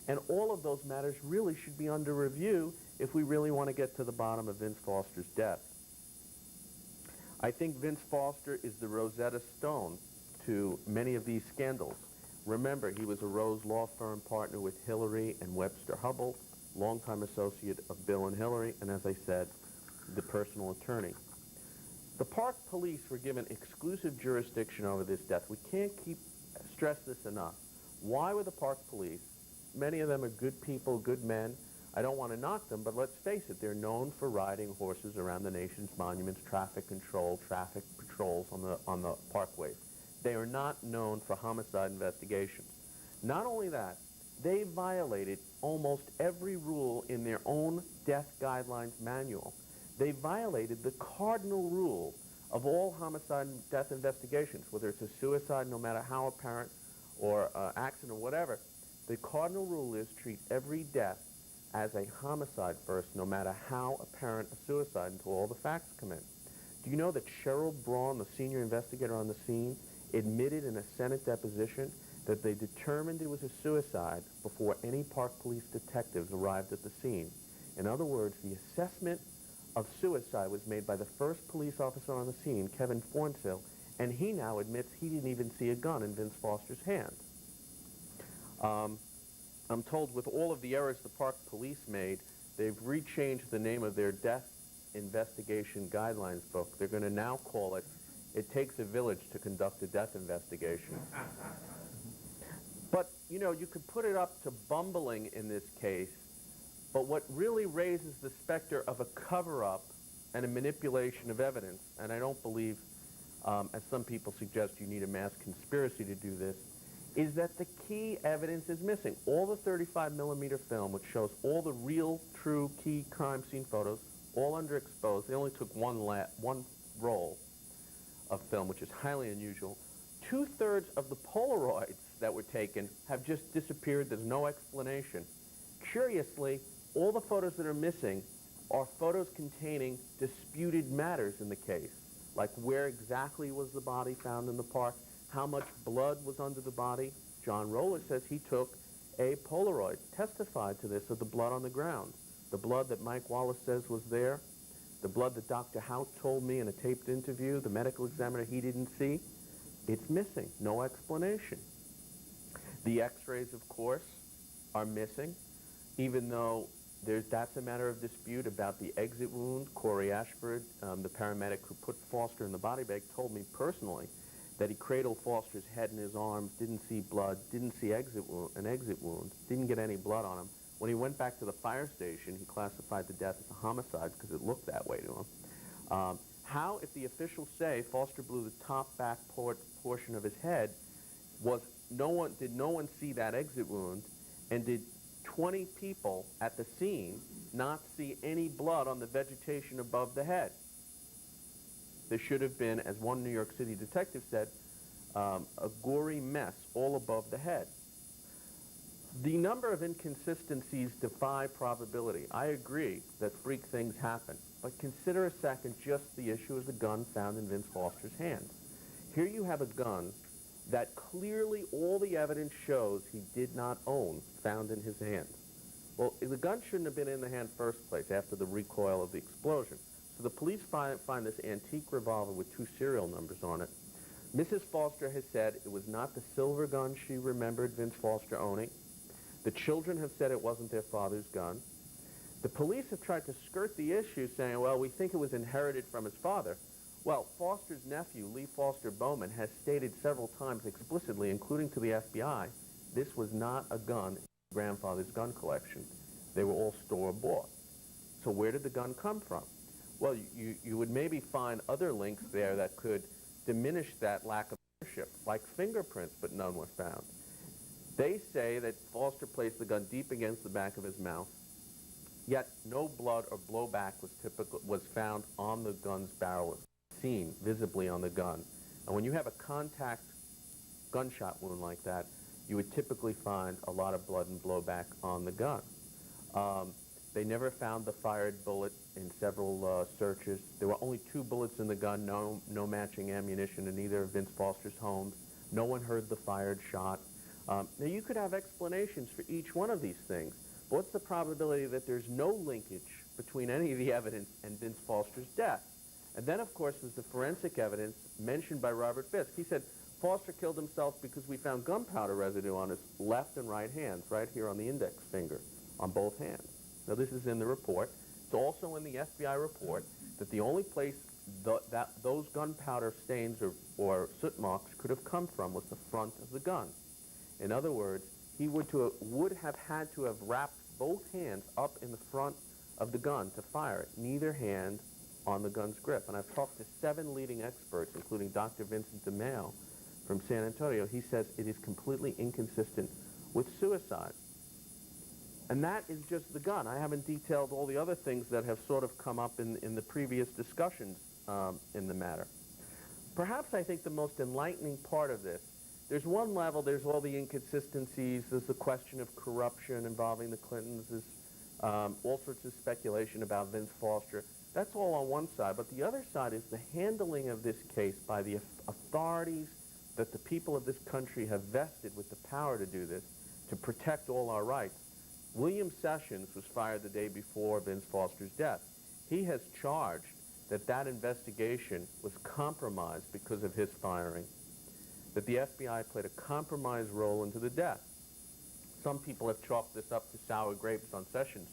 And all of those matters really should be under review if we really want to get to the bottom of Vince Foster's death. I think Vince Foster is the Rosetta Stone to many of these scandals. Remember, he was a Rose Law Firm partner with Hillary and Webster Hubbell, longtime associate of Bill and Hillary, and as I said, the personal attorney. The Park Police were given exclusive jurisdiction over this death. We can't stress this enough. Why were the Park Police? Many of them are good people, good men. I don't want to knock them, but let's face it, they're known for riding horses around the nation's monuments, traffic control, traffic patrols on the parkways. They are not known for homicide investigations. Not only that, they violated almost every rule in their own death guidelines manual. They violated the cardinal rule of all homicide and death investigations, whether it's a suicide, no matter how apparent, or accident or whatever. The cardinal rule is treat every death as a homicide first, no matter how apparent a suicide, until all the facts come in. Do you know that Cheryl Braun, the senior investigator on the scene, admitted in a Senate deposition that they determined it was a suicide before any Park Police detectives arrived at the scene? In other words, the assessment of suicide was made by the first police officer on the scene, Kevin Fornsill, and he now admits he didn't even see a gun in Vince Foster's hand. I'm told with all of the errors the Park Police made, they've rechanged the name of their death investigation guidelines book. They're going to now call it, "It Takes a Village to Conduct a Death Investigation." But, you know, you could put it up to bumbling in this case, but what really raises the specter of a cover-up and a manipulation of evidence, and I don't believe, as some people suggest, you need a mass conspiracy to do this, is that the key evidence is missing. All the 35mm film, which shows all the real, true, key crime scene photos, all underexposed. They only took one roll of film, which is highly unusual. 2/3 of the Polaroids that were taken have just disappeared. There's no explanation. Curiously, all the photos that are missing are photos containing disputed matters in the case, like where exactly was the body found in the park, how much blood was under the body. John Roller says he took a Polaroid, testified to this, of the blood on the ground. The blood that Mike Wallace says was there, the blood that Dr. Hout told me in a taped interview, the medical examiner he didn't see, it's missing. No explanation. The x-rays, of course, are missing, even though that's a matter of dispute about the exit wound. Corey Ashford, the paramedic who put Foster in the body bag, told me personally that he cradled Foster's head in his arms, didn't see blood, didn't see an exit wound, didn't get any blood on him. When he went back to the fire station, he classified the death as a homicide because it looked that way to him. How, if the officials say Foster blew the top back portion of his head, did no one see that exit wound, and did 20 people at the scene not see any blood on the vegetation above the head? There should have been, as one New York City detective said, a gory mess all above the head. The number of inconsistencies defy probability. I agree that freak things happen, but consider a second just the issue of the gun found in Vince Foster's hand. Here you have a gun that clearly all the evidence shows he did not own, found in his hand. Well, the gun shouldn't have been in the hand first place after the recoil of the explosion. So the police find this antique revolver with 2 serial numbers on it. Mrs. Foster has said it was not the silver gun she remembered Vince Foster owning. The children have said it wasn't their father's gun. The police have tried to skirt the issue, saying, well, we think it was inherited from his father. Well, Foster's nephew, Lee Foster Bowman, has stated several times explicitly, including to the FBI, this was not a gun in his grandfather's gun collection. They were all store-bought. So where did the gun come from? Well, you would maybe find other links there that could diminish that lack of ownership, like fingerprints, but none were found. They say that Foster placed the gun deep against the back of his mouth, yet no blood or blowback was found on the gun's barrel, seen visibly on the gun. And when you have a contact gunshot wound like that, you would typically find a lot of blood and blowback on the gun. They never found the fired bullet in several searches. There were only 2 bullets in the gun, no matching ammunition in either of Vince Foster's homes. No one heard the fired shot. Now, you could have explanations for each one of these things, but what's the probability that there's no linkage between any of the evidence and Vince Foster's death? And then, of course, there's the forensic evidence mentioned by Robert Fisk. He said, Foster killed himself because we found gunpowder residue on his left and right hands, right here on the index finger, on both hands. Now, this is in the report. It's also in the FBI report that the only place that those gunpowder stains or soot marks could have come from was the front of the gun. In other words, he would have had to have wrapped both hands up in the front of the gun to fire it, neither hand on the gun's grip. And I've talked to 7 leading experts, including Dr. Vincent DeMeo from San Antonio. He says it is completely inconsistent with suicide. And that is just the gun. I haven't detailed all the other things that have sort of come up in the previous discussions in the matter. Perhaps I think the most enlightening part of this, there's one level, there's all the inconsistencies, there's the question of corruption involving the Clintons, there's all sorts of speculation about Vince Foster. That's all on one side, but the other side is the handling of this case by the authorities that the people of this country have vested with the power to do this, to protect all our rights. William Sessions was fired the day before Vince Foster's death. He has charged that that investigation was compromised because of his firing, that the FBI played a compromised role into the death. Some people have chalked this up to sour grapes on Sessions,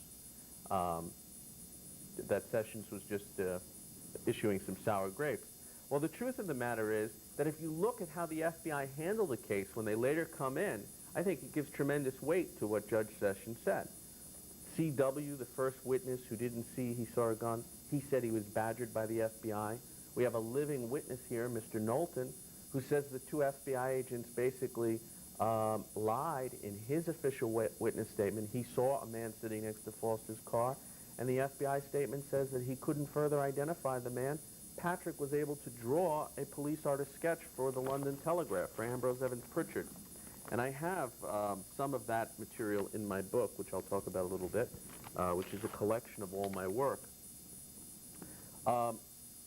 that Sessions was just issuing some sour grapes. Well, the truth of the matter is that if you look at how the FBI handled the case when they later come in, I think it gives tremendous weight to what Judge Sessions said. C.W., the first witness who didn't see he saw a gun, He said he was badgered by the FBI. We have a living witness here, Mr. Knowlton, who says the two FBI agents basically lied in his official witness statement. He saw a man sitting next to Foster's car, and the FBI statement says that he couldn't further identify the man. Patrick was able to draw a police artist sketch for the London Telegraph, for Ambrose Evans Pritchard. And I have some of that material in my book, which I'll talk about a little bit, which is a collection of all my work.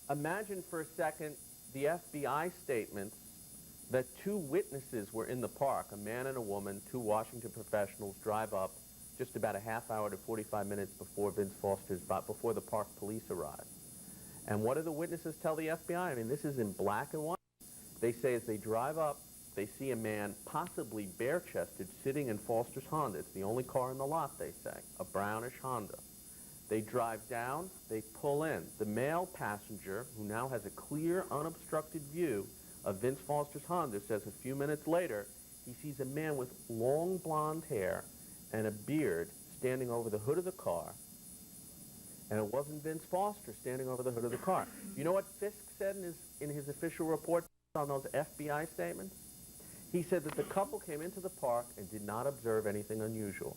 Imagine for a second the FBI statements that two witnesses were in the park, a man and a woman, two Washington professionals drive up just about a half hour to 45 minutes before before the park police arrive. And what do the witnesses tell the FBI? I mean, this is in black and white. They say as they drive up, they see a man, possibly bare-chested, sitting in Foster's Honda. It's the only car in the lot, they say, a brownish Honda. They drive down, they pull in. The male passenger, who now has a clear, unobstructed view of Vince Foster's Honda, says a few minutes later, he sees a man with long blonde hair and a beard standing over the hood of the car. And it wasn't Vince Foster standing over the hood of the car. You know what Fisk said in his official report on those FBI statements? He said that the couple came into the park and did not observe anything unusual.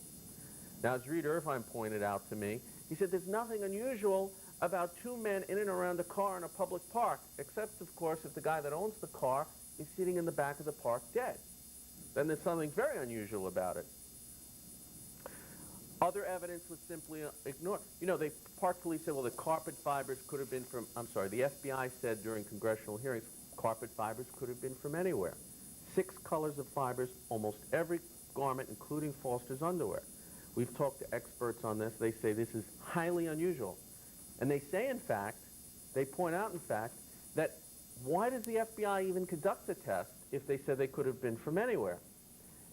Now, as Reed Irvine pointed out to me, he said there's nothing unusual about two men in and around a car in a public park, except, of course, if the guy that owns the car is sitting in the back of the park dead. Then there's something very unusual about it. Other evidence was simply ignored. You know, the park police said, well, the carpet fibers could have been from, the FBI said during congressional hearings, carpet fibers could have been from anywhere. 6 colors of fibers, almost every garment, including Foster's underwear. We've talked to experts on this. They say this is highly unusual. And they say, in fact, they point out, in fact, that why does the FBI even conduct the test if they said they could have been from anywhere?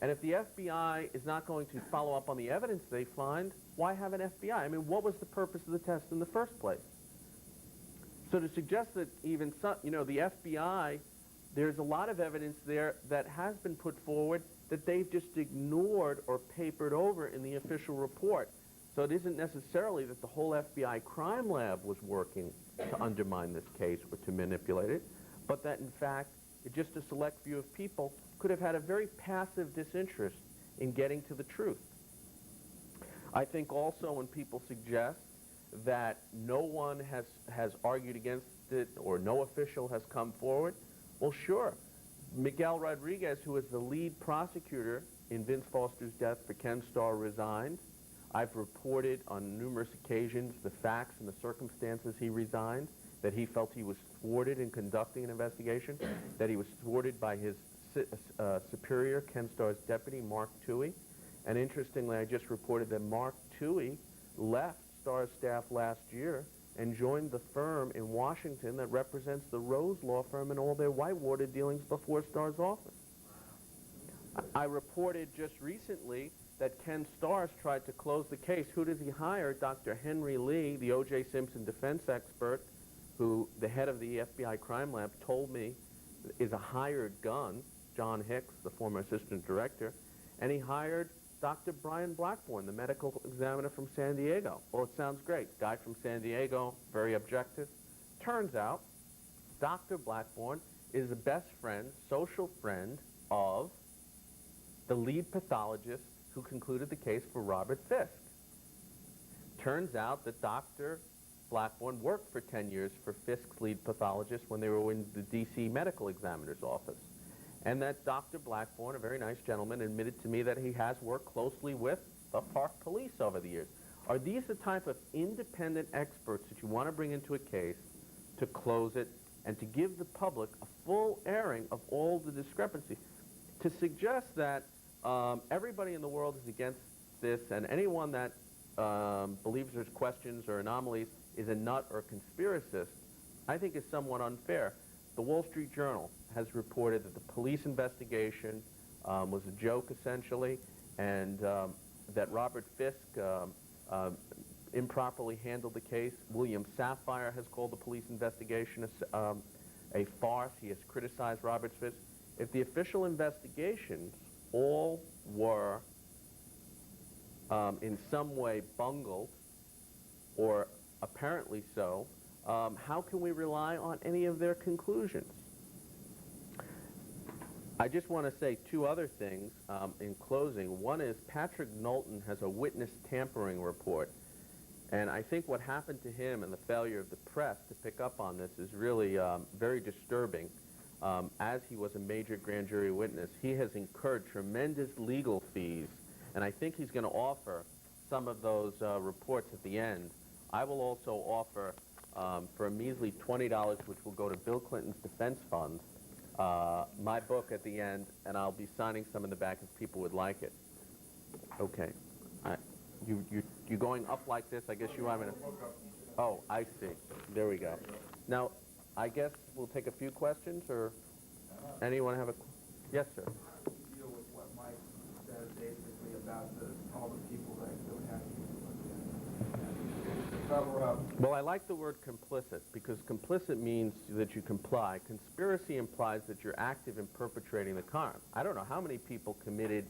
And if the FBI is not going to follow up on the evidence they find, why have an FBI? I mean, what was the purpose of the test in the first place? So to suggest that even some, the FBI, there's a lot of evidence there that has been put forward that they've just ignored or papered over in the official report. So it isn't necessarily that the whole FBI crime lab was working to undermine this case or to manipulate it, but that in fact, just a select few of people could have had a very passive disinterest in getting to the truth. I think also when people suggest that no one has argued against it or no official has come forward, well, sure. Miguel Rodriguez, who was the lead prosecutor in Vince Foster's death for Ken Starr, resigned. I've reported on numerous occasions the facts and the circumstances he resigned, that he felt he was thwarted in conducting an investigation, that he was thwarted by his superior, Ken Starr's deputy, Mark Toohey. And interestingly, I just reported that Mark Toohey left Starr's staff last year and joined the firm in Washington that represents the Rose law firm and all their whitewater dealings before Starr's office. I reported just recently that Ken Starr's tried to close the case. Who does he hire? Dr. Henry Lee, the O.J. Simpson defense expert, who the head of the FBI crime lab told me is a hired gun, John Hicks, the former assistant director, and he hired Dr. Brian Blackburn, the medical examiner from San Diego. Well, it sounds great. Guy from San Diego, very objective. Turns out, Dr. Blackburn is the best friend, social friend of the lead pathologist who concluded the case for Robert Fisk. Turns out that Dr. Blackburn worked for 10 years for Fisk's lead pathologist when they were in the D.C. medical examiner's office. And that Dr. Blackburn, a very nice gentleman, admitted to me that he has worked closely with the park police over the years. Are these the type of independent experts that you want to bring into a case to close it and to give the public a full airing of all the discrepancies? To suggest that everybody in the world is against this and anyone that believes there's questions or anomalies is a nut or conspiracist, I think is somewhat unfair. The Wall Street Journal has reported that the police investigation was a joke, essentially, and that Robert Fisk improperly handled the case. William Safire has called the police investigation a farce. He has criticized Robert Fisk. If the official investigations all were in some way bungled or apparently so, how can we rely on any of their conclusions? I just want to say two other things in closing. One is Patrick Knowlton has a witness tampering report. And I think what happened to him and the failure of the press to pick up on this is really very disturbing. As he was a major grand jury witness, he has incurred tremendous legal fees, and I think he's going to offer some of those reports at the end. I will also offer, for a measly $20, which will go to Bill Clinton's defense fund, my book at the end, and I'll be signing some in the back if people would like it. Okay. You going up like this? I guess you want me to... Oh, I see. There we go. Now, I guess we'll take a few questions, or anyone have a... Yes, sir. Deal with what Mike said basically about all the people that don't have to cover up. Well, I like the word complicit, because complicit means that you comply. Conspiracy implies that you're active in perpetrating the crime. I don't know how many people committed,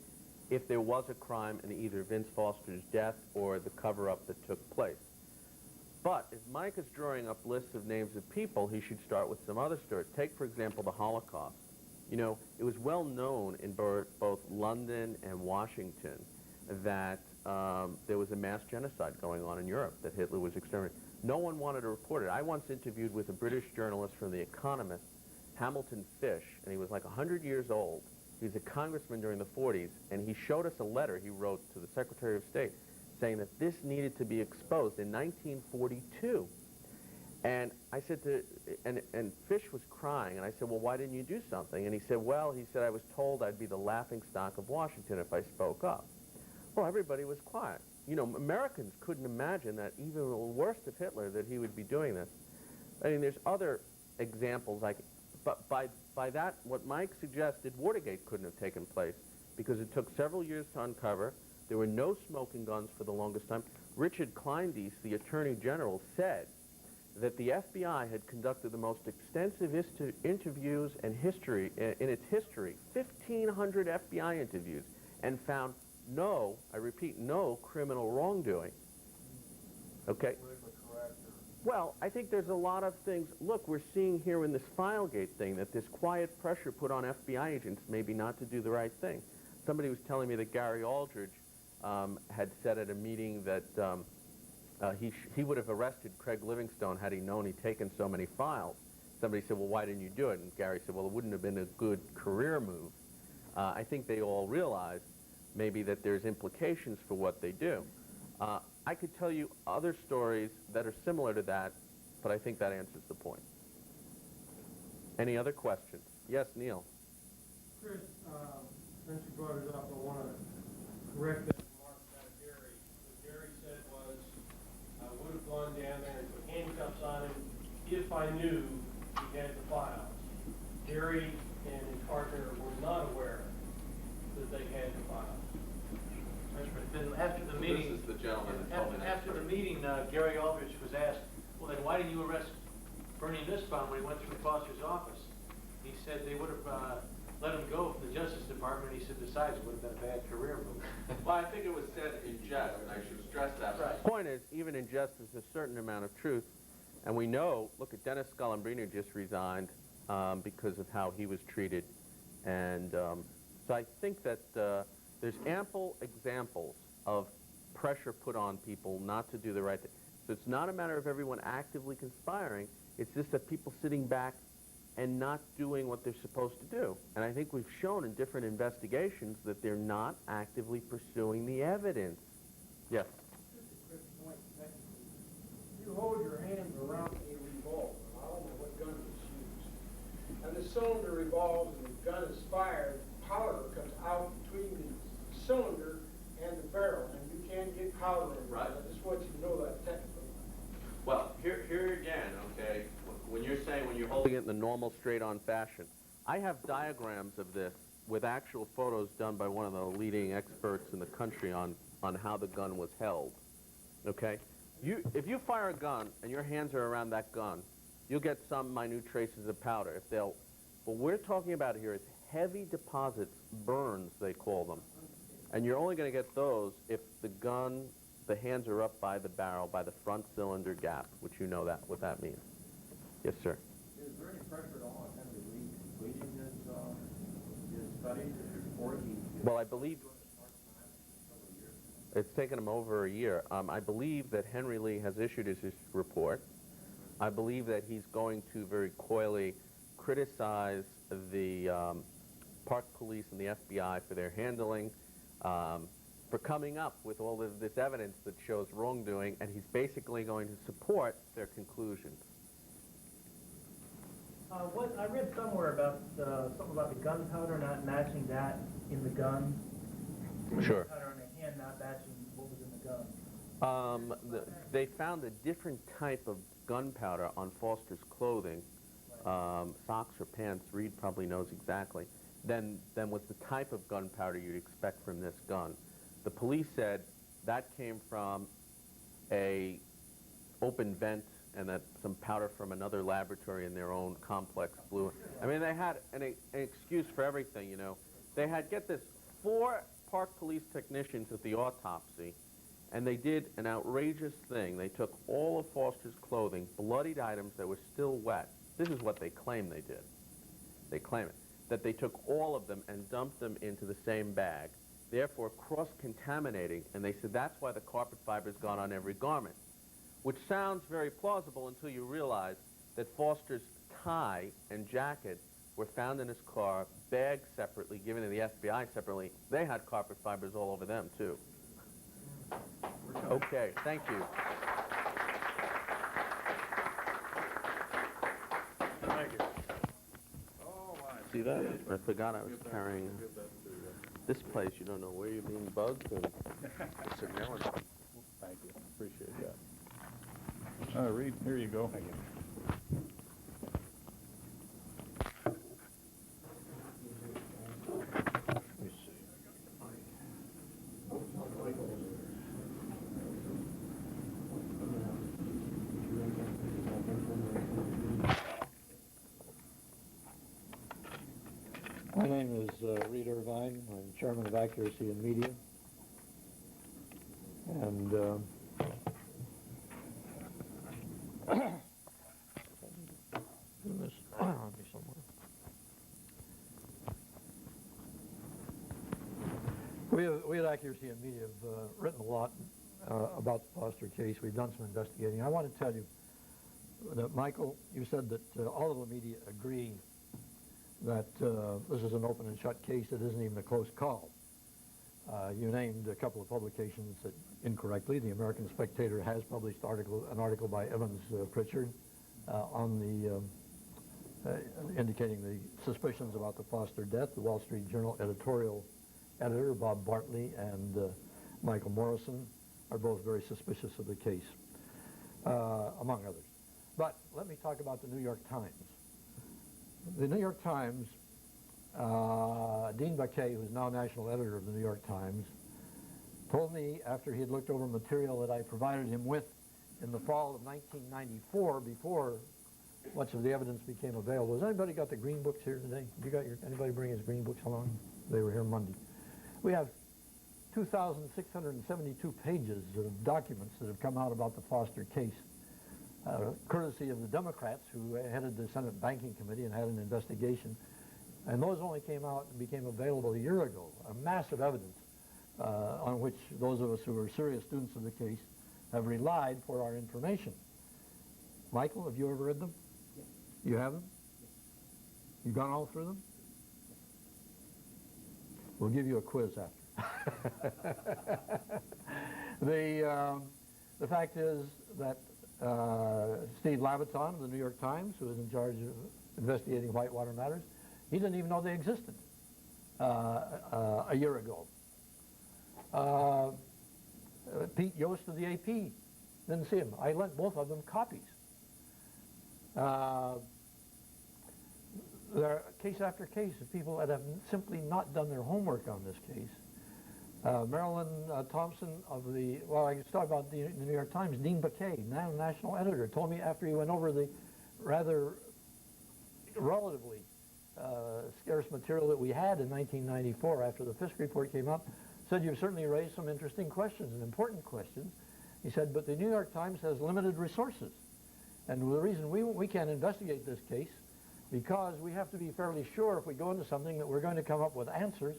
if there was a crime, in either Vince Foster's death or the cover-up that took place. But if Mike is drawing up lists of names of people, he should start with some other stories. Take, for example, the Holocaust. You know, it was well known in both London and Washington that there was a mass genocide going on in Europe, that Hitler was exterminating. No one wanted to report it. I once interviewed with a British journalist from The Economist, Hamilton Fish, and he was like 100 years old. He was a congressman during the 40s, and he showed us a letter he wrote to the Secretary of State saying that this needed to be exposed in 1942. And I said to, and Fish was crying, and I said, well, why didn't you do something? And he said, well, he said, I was told I'd be the laughingstock of Washington if I spoke up. Well, everybody was quiet. You know, Americans couldn't imagine that even the worst of Hitler, that he would be doing this. I mean, there's other examples, like, but by that, what Mike suggested, Watergate couldn't have taken place because it took several years to uncover. There were no smoking guns for the longest time. Richard Kleindienst, the Attorney General, said that the FBI had conducted the most extensive interviews in its history, 1,500 FBI interviews, and found no, I repeat, no criminal wrongdoing. Okay? Well, I think there's a lot of things. Look, we're seeing here in this Filegate thing that this quiet pressure put on FBI agents maybe not to do the right thing. Somebody was telling me that Gary Aldridge had said at a meeting that he would have arrested Craig Livingstone had he known he'd taken so many files. Somebody said, well, why didn't you do it? And Gary said, well, it wouldn't have been a good career move. I think they all realize maybe that there's implications for what they do. I could tell you other stories that are similar to that, but I think that answers the point. Any other questions? Yes, Neil. Chris, since you brought it up, I want to correct that remark about Gary. What Gary said was, I would have gone down there and put handcuffs on him if I knew he had the files. Gary and his partner were not aware that they had the files. Then after the meeting, This is the gentleman that told me that after the meeting, Gary Aldridge was asked, well, then why didn't you arrest Bernie Nussbaum when he went through Foster's office? He said they would have let him go from the Justice Department. He said, besides, it would have been a bad career move. Well, I think it was said in jest, and I should stress that. Right. The point is, even in jest, there's a certain amount of truth. And we know, look at Dennis Scalabrini just resigned because of how he was treated. And so I think that there's ample examples of pressure put on people not to do the right thing. So it's not a matter of everyone actively conspiring. It's just that people sitting back and not doing what they're supposed to do. And I think we've shown in different investigations that they're not actively pursuing the evidence. Yes? Just a quick point, technically. You hold your hands around a revolver. I don't know what gun is used. And the cylinder revolves and the gun is fired. Powder comes out between the cylinder and the barrel, and you can't get powder in. Right. I just want you to know that technically. Well, here again, okay, when you're saying when you're holding it in the normal straight-on fashion, I have diagrams of this with actual photos done by one of the leading experts in the country on how the gun was held, okay? If you fire a gun and your hands are around that gun, you'll get some minute traces of powder. What we're talking about here is heavy deposits, burns, they call them. And you're only going to get those if the gun the hands are up by the barrel, by the front cylinder gap, which you know what that means. Yes, sir. Is there any pressure at all on Henry Lee completing his studies, his report? Well, I believe it's taken him over a year. I believe that Henry Lee has issued his report. I believe that he's going to very coyly criticize the Park Police and the FBI for their handling, for coming up with all of this evidence that shows wrongdoing, and he's basically going to support their conclusions. What I read somewhere about something about the gunpowder not matching that in the gun. Sure. Gunpowder in the hand not matching what was in the gun. They found a different type of gunpowder on Foster's clothing, socks or pants, Reed probably knows exactly, than was the type of gunpowder you'd expect from this gun. The police said that came from a open vent and that some powder from another laboratory in their own complex blew. I mean, they had an excuse for everything, you know. They had, get this, 4 Park Police technicians at the autopsy, and they did an outrageous thing. They took all of Foster's clothing, bloodied items that were still wet. This is what they claim they did. They claim it, that they took all of them and dumped them into the same bag, therefore cross-contaminating, and they said that's why the carpet fibers got on every garment, which sounds very plausible until you realize that Foster's tie and jacket were found in his car, bagged separately, given to the FBI separately. They had carpet fibers all over them, too. Okay, thank you. Thank you. See that? I forgot I was carrying this place. You don't know where you're being bugged. And it's a melon. Thank you. Appreciate that. Reed, here you go. Thank you. My name is Reed Irvine. I'm chairman of Accuracy in Media. And do this I'll be somewhere. We at Accuracy in Media have written a lot about the Foster case. We've done some investigating. I want to tell you that, Michael, you said that all of the media agree that this is an open and shut case. It isn't even a close call. You named a couple of publications that incorrectly. The American Spectator has published an article by Evans Pritchard on the indicating the suspicions about the Foster death. The Wall Street Journal editorial editor, Bob Bartley, and Michael Morrison are both very suspicious of the case, among others. But let me talk about the New York Times. The New York Times, Dean Baquet, who's now national editor of the New York Times, told me after he had looked over material that I provided him with in the fall of 1994, before much of the evidence became available. Has anybody got the green books here today? Anybody bring his green books along? They were here Monday. We have 2,672 pages of documents that have come out about the Foster case, courtesy of the Democrats who headed the Senate Banking Committee and had an investigation. And those only came out and became available a year ago. A massive evidence on which those of us who are serious students of the case have relied for our information. Michael, have you ever read them? Yes. You have them? Yes. You've gone all through them? We'll give you a quiz after. The fact is that Steve Labaton of the New York Times, who is in charge of investigating Whitewater matters, he didn't even know they existed a year ago. Pete Yost of the AP, didn't see him. I lent both of them copies. There are case after case of people that have simply not done their homework on this case. Marilyn Thompson of the, well, I can talk about the New York Times, Dean Baquet, now national editor, told me after he went over the rather relatively scarce material that we had in 1994 after the Fisk report came up, said, you've certainly raised some interesting questions and important questions. He said, but the New York Times has limited resources. And the reason we can't investigate this case, because we have to be fairly sure if we go into something that we're going to come up with answers.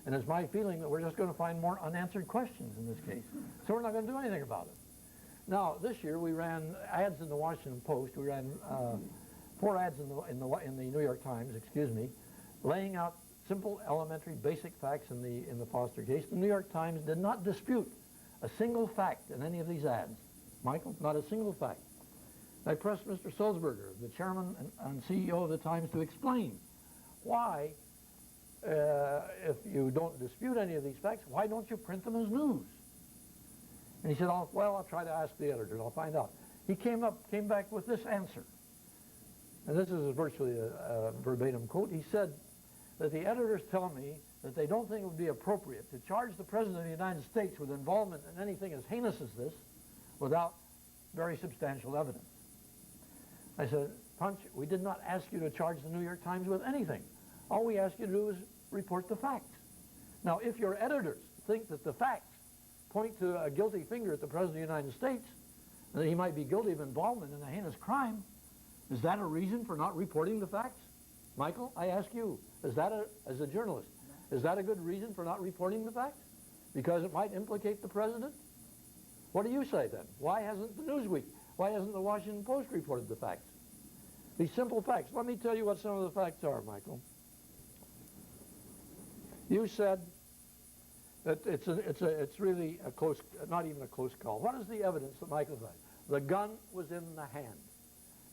And it's my feeling that we're just going to find more unanswered questions in this case. So we're not going to do anything about it. Now, this year we ran ads in the Washington Post. We ran 4 ads in the New York Times, excuse me, laying out simple, elementary, basic facts in the Foster case. The New York Times did not dispute a single fact in any of these ads. Michael, not a single fact. I pressed Mr. Sulzberger, the chairman and CEO of the Times, to explain why, if you don't dispute any of these facts, why don't you print them as news? And he said, oh, well, I'll try to ask the editors. I'll find out. He came back with this answer. And this is virtually a verbatim quote. He said that the editors tell me that they don't think it would be appropriate to charge the President of the United States with involvement in anything as heinous as this without very substantial evidence. I said, Punch, we did not ask you to charge the New York Times with anything. All we asked you to do is report the facts. Now, if your editors think that the facts point to a guilty finger at the President of the United States, and that he might be guilty of involvement in a heinous crime, is that a reason for not reporting the facts? Michael, I ask you, as a journalist, is that a good reason for not reporting the facts? Because it might implicate the President? What do you say then? Why hasn't the Newsweek, why hasn't the Washington Post reported the facts? These simple facts. Let me tell you what some of the facts are, Michael. You said that it's really a close, not even a close call. What is the evidence that Michael said? The gun was in the hand.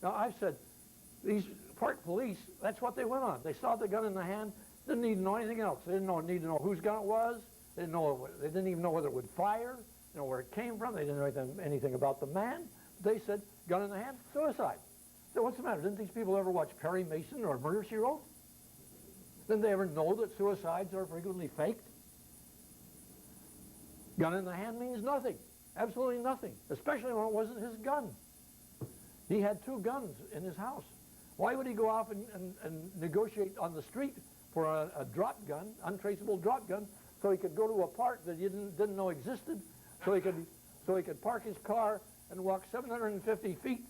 Now, I've said, these Park police, that's what they went on. They saw the gun in the hand, didn't need to know anything else. They didn't need to know whose gun it was. They didn't even know whether it would fire, where it came from. They didn't know anything about the man. They said, gun in the hand, suicide. So what's the matter? Didn't these people ever watch Perry Mason or Murder, She Wrote? Didn't they ever know that suicides are frequently faked? Gun in the hand means nothing, absolutely nothing, especially when it wasn't his gun. He had 2 guns in his house. Why would he go off and negotiate on the street for a drop gun, untraceable drop gun, so he could go to a park that he didn't know existed, so he could park his car and walk 750 feet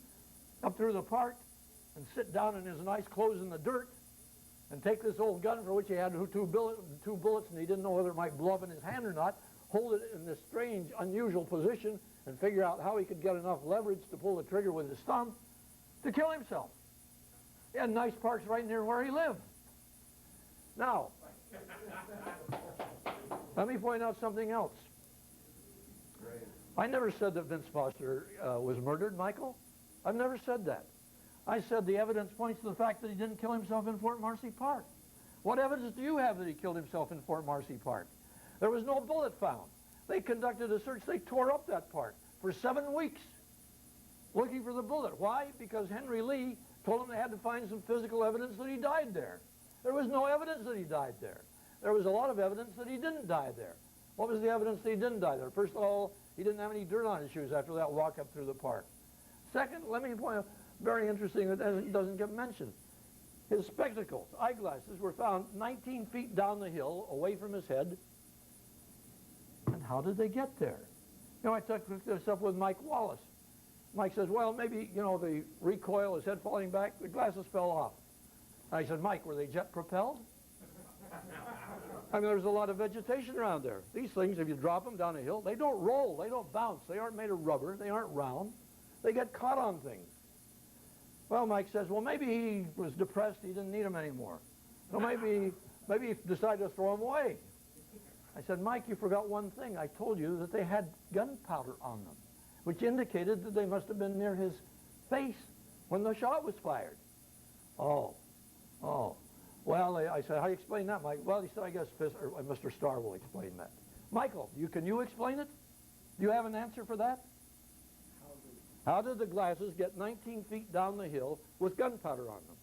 up through the park and sit down in his nice clothes in the dirt and take this old gun for which he had 2 bullets and he didn't know whether it might blow up in his hand or not, hold it in this strange, unusual position and figure out how he could get enough leverage to pull the trigger with his thumb to kill himself. He had nice parks right near where he lived. Now, let me point out something else. I never said that Vince Foster was murdered, Michael. I've never said that. I said the evidence points to the fact that he didn't kill himself in Fort Marcy Park. What evidence do you have that he killed himself in Fort Marcy Park? There was no bullet found. They conducted a search. They tore up that park for 7 weeks looking for the bullet. Why? Because Henry Lee told them they had to find some physical evidence that he died there. There was no evidence that he died there. There was a lot of evidence that he didn't die there. What was the evidence that he didn't die there? First of all, he didn't have any dirt on his shoes after that walk up through the park. Second, let me point out, very interesting, that doesn't get mentioned. His spectacles, eyeglasses, were found 19 feet down the hill, away from his head. And how did they get there? I took this up with Mike Wallace. Mike says, well, maybe, the recoil, his head falling back, the glasses fell off. I said, Mike, were they jet propelled? I mean, there's a lot of vegetation around there. These things, if you drop them down a hill, they don't roll, they don't bounce. They aren't made of rubber, they aren't round. They get caught on things. Well, Mike says, well, maybe he was depressed, he didn't need them anymore. So maybe he decided to throw them away. I said, Mike, you forgot one thing. I told you that they had gunpowder on them, which indicated that they must have been near his face when the shot was fired. Oh. Well, I said, how do you explain that, Mike? Well, he said, I guess Mr. Starr will explain that. Michael, can you explain it? Do you have an answer for that? How did the glasses get 19 feet down the hill with gunpowder on them?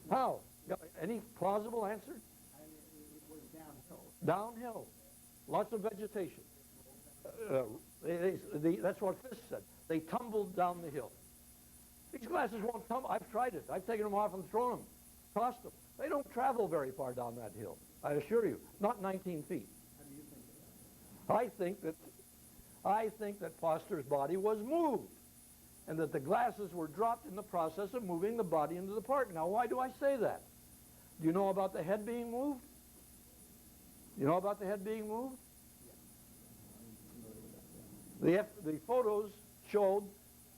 How? Any plausible answer? It was downhill. Downhill. Lots of vegetation. That's what Fisk said. They tumbled down the hill. These glasses won't tumble. I've tried it. I've taken them off and thrown them, tossed them. They don't travel very far down that hill, I assure you. Not 19 feet. I think that Foster's body was moved, and that the glasses were dropped in the process of moving the body into the park. Now, why do I say that? Do you know about the head being moved? You know about the head being moved? The photos showed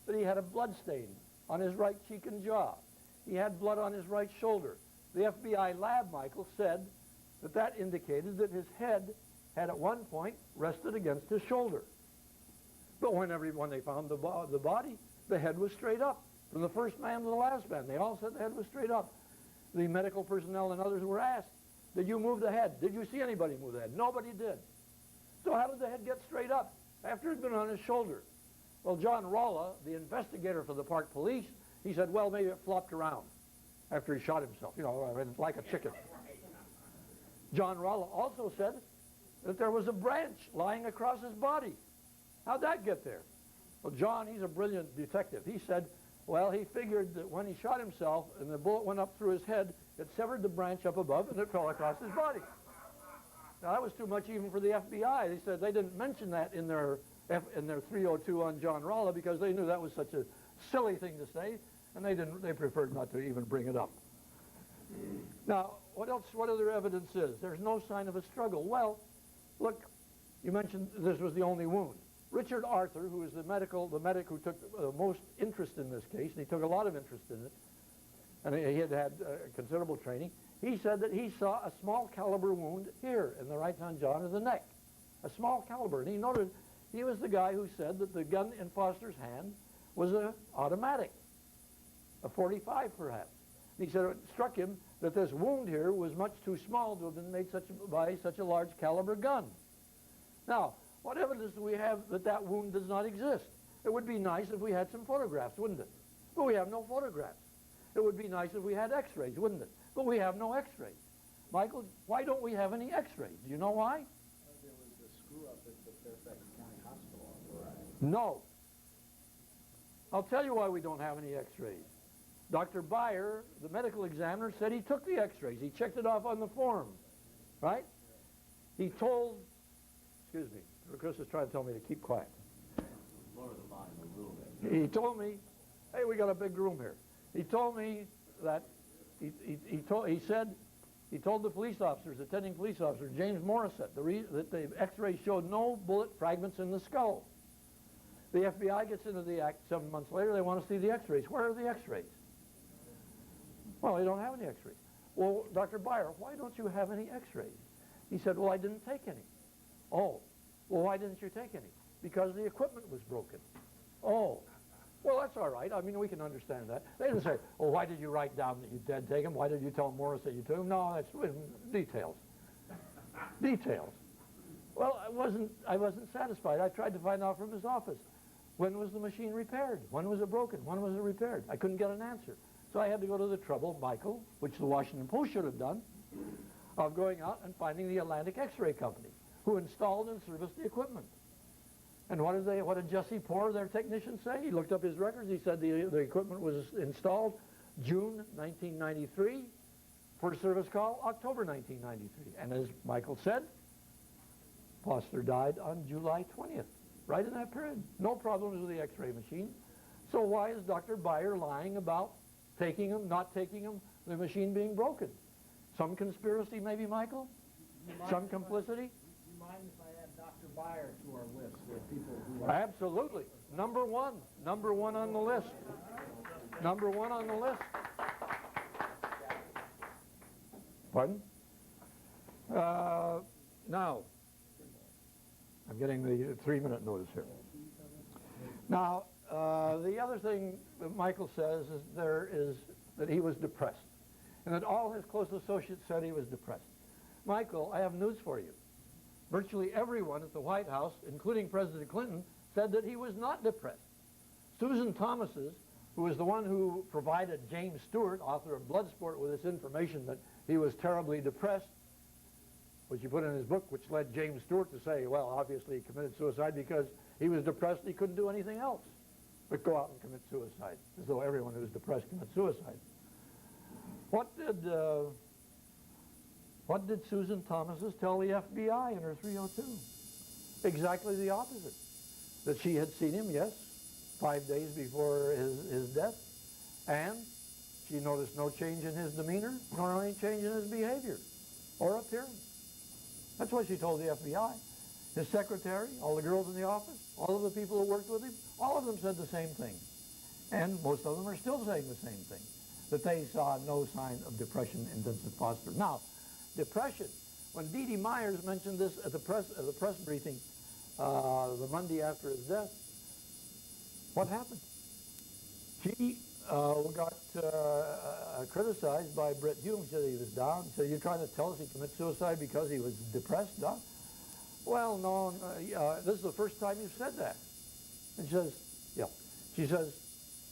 that he had a blood stain on his right cheek and jaw. He had blood on his right shoulder. The FBI lab, Michael, said that that indicated that his head had at one point rested against his shoulder. But when they found the body, the head was straight up. From the first man to the last man, they all said the head was straight up. The medical personnel and others were asked, did you move the head? Did you see anybody move the head? Nobody did. So how did the head get straight up after it had been on his shoulder? Well, John Rolla, the investigator for the park police, he said, well, maybe it flopped around after he shot himself, you know, like a chicken. John Rolla also said that there was a branch lying across his body. How'd that get there? Well, John, he's a brilliant detective. He said, well, he figured that when he shot himself and the bullet went up through his head, it severed the branch up above and it fell across his body. Now, that was too much even for the FBI. They said they didn't mention that in their 302 on John Rolla because they knew that was such a silly thing to say, and they preferred not to even bring it up. Now, what other evidence is? There's no sign of a struggle. Well, look, you mentioned this was the only wound. Richard Arthur, who was the medic who took the most interest in this case, and he took a lot of interest in it, and he had considerable training, he said that he saw a small caliber wound here in the right-hand jaw of the neck, a small caliber. And he noted, he was the guy who said that the gun in Foster's hand was an automatic, a .45 perhaps. And he said it struck him that this wound here was much too small to have been made by such a large caliber gun. Now, what evidence do we have that that wound does not exist? It would be nice if we had some photographs, wouldn't it? But we have no photographs. It would be nice if we had x-rays, wouldn't it? But we have no x-rays. Michael, why don't we have any x-rays? Do you know why? There was a screw-up at the Fairfax County Hospital. Right. No. I'll tell you why we don't have any x-rays. Dr. Beyer, the medical examiner, said he took the x-rays. He checked it off on the form, right? He told, excuse me, Chris is trying to tell me to keep quiet. Lower the volume a little bit. He told me, hey, we got a big room here. He told me that, he told the police officers, attending police officer, James Morissette, that the x-rays showed no bullet fragments in the skull. The FBI gets into the act 7 months later, they want to see the x-rays. Where are the x-rays? Well, they don't have any x-rays. Well, Dr. Beyer, why don't you have any x-rays? He said, well, I didn't take any. Oh, well, why didn't you take any? Because the equipment was broken. Oh, well, that's all right. I mean, we can understand that. They didn't say, well, why did you write down that you did take them? Why did you tell Morris that you took them? No, that's details. Details. Well, I wasn't satisfied. I tried to find out from his office. When was the machine repaired? When was it broken? When was it repaired? I couldn't get an answer. So I had to go to the trouble, Michael, which the Washington Post should have done, of going out and finding the Atlantic X-ray Company, who installed and serviced the equipment. And what did Jesse Poor, their technician, say? He looked up his records. He said the equipment was installed June 1993, first service call October 1993. And as Michael said, Foster died on July 20th, right in that period. No problems with the X-ray machine. So why is Dr. Beyer lying about taking them, not taking them, the machine being broken? Some conspiracy maybe, Michael? Some complicity? Do you mind if I add Dr. Beyer to our list of people who are... Absolutely. Number one on the list. Number one on the list. Pardon? Now, I'm getting the 3-minute notice here. Now, the other thing that Michael says is that he was depressed, and that all his close associates said he was depressed. Michael, I have news for you. Virtually everyone at the White House, including President Clinton, said that he was not depressed. Susan Thomases, who was the one who provided James Stewart, author of Bloodsport, with this information that he was terribly depressed, which he put in his book, which led James Stewart to say, well, obviously he committed suicide because he was depressed and he couldn't do anything else but go out and commit suicide, as though everyone who was depressed commits suicide. What did Susan Thomases tell the FBI in her 302? Exactly the opposite. That she had seen him, yes, 5 days before his death, and she noticed no change in his demeanor, nor any change in his behavior or appearance. That's what she told the FBI. His secretary, all the girls in the office, all of the people who worked with him, all of them said the same thing. And most of them are still saying the same thing, that they saw no sign of depression in Vincent Foster. Now, depression, when Dee Dee Myers mentioned this at the press briefing the Monday after his death, what happened? She got criticized by Brett Hume. Said he was down. He said, "You're trying to tell us he committed suicide because he was depressed, huh?" Well, no, this is the first time you've said that. And she says, yeah. She says,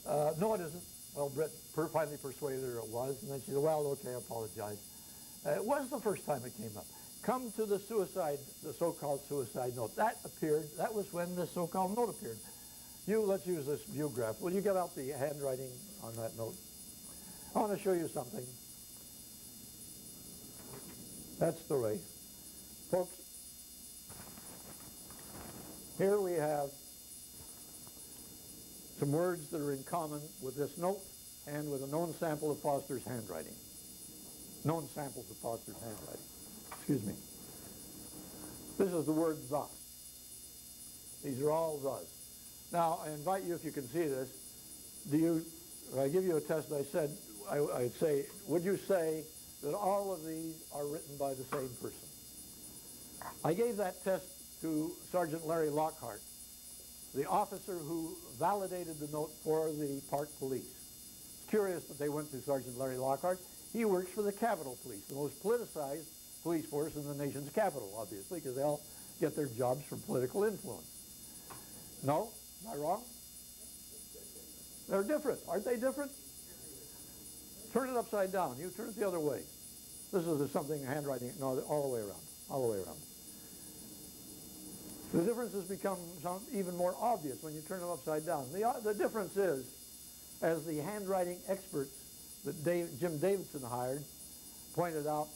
no, it isn't. Well, Brett finally persuaded her it was. And then she said, well, okay, I apologize. It was the first time it came up. Come to the suicide, the so-called suicide note. That appeared, that was when the so-called note appeared. Let's use this viewgraph. Will you get out the handwriting on that note? I want to show you something. That's the way. Folks, here we have some words that are in common with this note and with a known sample of Foster's handwriting. Known samples of Foster's handwriting. Excuse me. This is the word thus. These are all thus. Now, I invite you, if you can see this, if I give you a test, I'd say, would you say that all of these are written by the same person? I gave that test to Sergeant Larry Lockhart, the officer who validated the note for the Park Police. It's curious that they went to Sergeant Larry Lockhart. He works for the Capitol Police, the most politicized police force in the nation's capital, obviously, because they all get their jobs from political influence. No? Am I wrong? They're different. Aren't they different? Turn it upside down. You turn it the other way. This is something handwriting. No, all the way around. All the way around. The differences become even more obvious when you turn them upside down. The difference is, as the handwriting experts that Jim Davidson hired pointed out,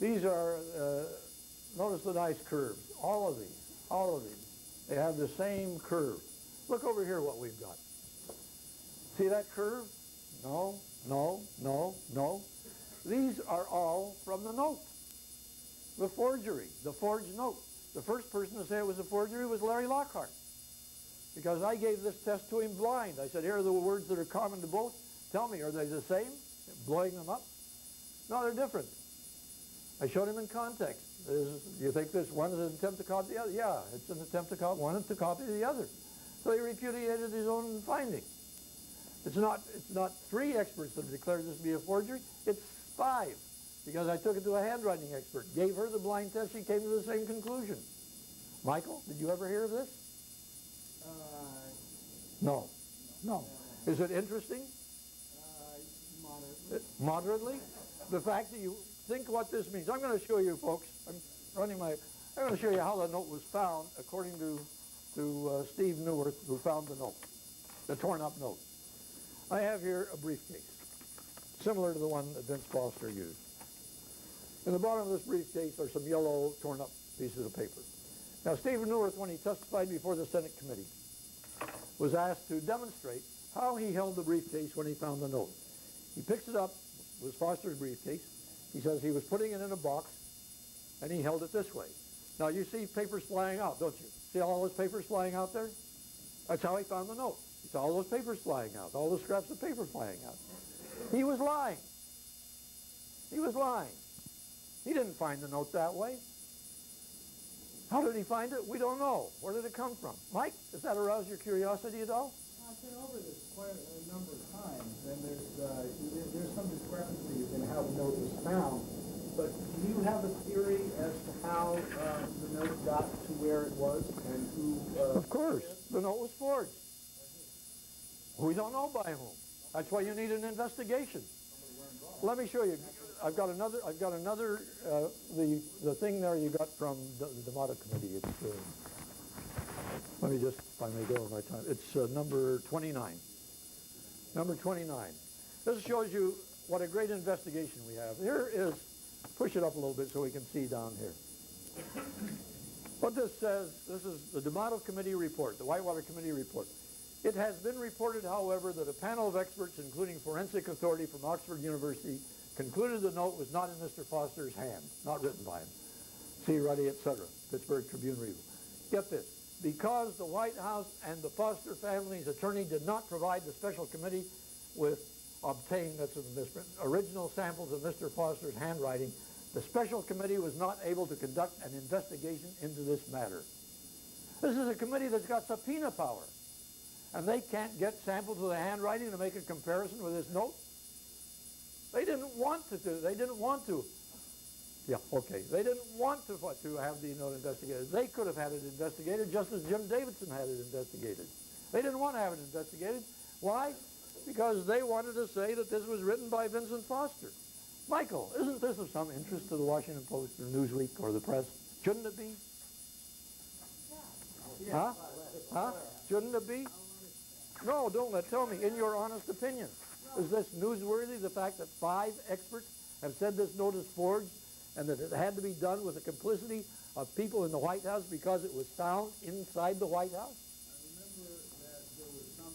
these are, notice the nice curves. All of these. They have the same curve. Look over here what we've got. See that curve? No, no, no, no. These are all from the note. The forgery, the forged note. The first person to say it was a forgery was Larry Lockhart, because I gave this test to him blind. I said, here are the words that are common to both. Tell me, are they the same? Blowing them up? No, they're different. I showed him in context. You think this one is an attempt to copy the other? Yeah, it's an attempt to copy one to copy the other. So he repudiated his own finding. It's not 3 experts that have declared this to be a forgery. It's 5. Because I took it to a handwriting expert, gave her the blind test, she came to the same conclusion. Michael, did you ever hear of this? No. No. Is it interesting? Moderately. The fact that you think what this means. I'm going to show you, folks. I'm going to show you how the note was found, according to Steve Neuwirth, who found the note, the torn-up note. I have here a briefcase, similar to the one that Vince Foster used. In the bottom of this briefcase are some yellow, torn-up pieces of paper. Now, Stephen Neuwirth, when he testified before the Senate committee, was asked to demonstrate how he held the briefcase when he found the note. He picks it up, it was Foster's briefcase. He says he was putting it in a box, and he held it this way. Now, you see papers flying out, don't you? See all those papers flying out there? That's how he found the note. He saw all those papers flying out, all those scraps of paper flying out. He was lying. He was lying. He didn't find the note that way. How did he find it? We don't know. Where did it come from? Mike, does that arouse your curiosity at all? I've been over this quite a number of times, and there's some discrepancies in how the note was found. But do you have a theory as to how the note got to where it was and who? Of course, the note was forged. We don't know by whom. That's why you need an investigation. Let me show you. I've got another. The thing there you got from the D'Amato committee. It's let me just, if I may go over my time. It's number 29. Number 29. This shows you what a great investigation we have. Here is. Push it up a little bit so we can see down here. What this says, this is the D'Amato Committee report, the Whitewater Committee report. It has been reported, however, that a panel of experts, including forensic authority from Oxford University, concluded the note was not in Mr. Foster's hand, not written by him. See Ruddy, etc. Pittsburgh Tribune Review. Get this. Because the White House and the Foster family's attorney did not provide the special committee with obtained, that's a misprint, original samples of Mr. Foster's handwriting, the special committee was not able to conduct an investigation into this matter. This is a committee that's got subpoena power, and they can't get samples of the handwriting to make a comparison with this note. They didn't want to do. They didn't want to. Yeah, okay. They didn't want to have the note investigated. They could have had it investigated just as Jim Davidson had it investigated. They didn't want to have it investigated. Why? Because they wanted to say that this was written by Vincent Foster. Michael, isn't this of some interest to the Washington Post or Newsweek or the press? Shouldn't it be? Huh? Huh? Shouldn't it be? No, don't let. Tell me, in your honest opinion, is this newsworthy, the fact that 5 experts have said this note is forged and that it had to be done with the complicity of people in the White House because it was found inside the White House? I remember that there was some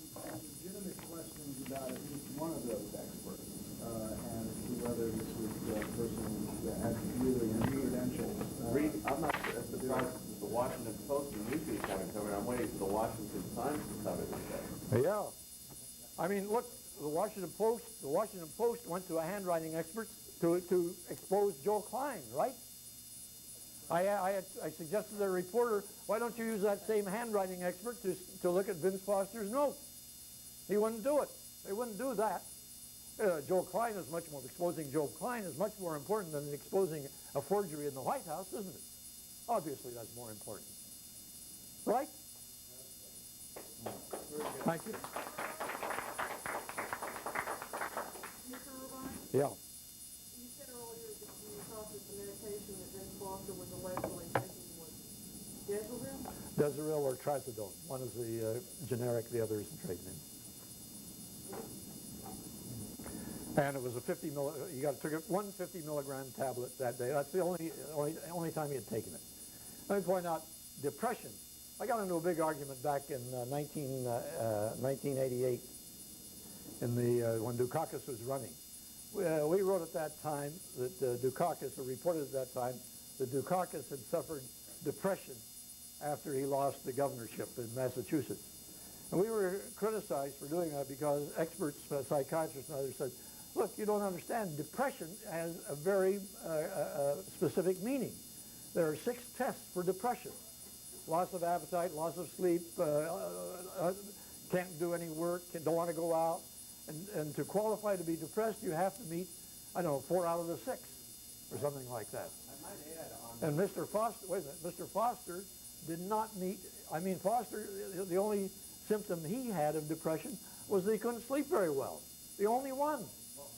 legitimate questions about at least one of those experts as to whether this was a person who had really any credentials. I'm not surprised that the Washington Post and Newsweek haven't covered. I'm waiting for the Washington Times to cover this. Yeah. I mean, look, the Washington Post went to a handwriting expert to expose Joe Klein, right? I suggested to the reporter, why don't you use that same handwriting expert to look at Vince Foster's note? He wouldn't do it. They wouldn't do that. Exposing Joe Klein is much more important than exposing a forgery in the White House, isn't it? Obviously, that's more important. Right? Thank you. Mr. Irvine, Yeah. you said earlier that you thought that the medication that Vince Foster was allegedly taking was Desiril? Desiril or trazodone. One is the generic, the other is the trade name. And it was a 50 took one 50 milligram tablet that day. That's the only time he had taken it. Let me point out depression. I got into a big argument back in 1988 when Dukakis was running. We wrote at that time that Dukakis, or reported at that time, that Dukakis had suffered depression after he lost the governorship in Massachusetts. And we were criticized for doing that because experts, psychiatrists and others said, look, you don't understand. Depression has a very specific meaning. There are 6 tests for depression. Loss of appetite, loss of sleep, can't do any work, don't want to go out. And to qualify to be depressed, you have to meet, 4 out of the 6 or something like that. I might add on. And Mr. Foster, Mr. Foster did not meet, Foster, the only symptom he had of depression was that he couldn't sleep very well. The only one.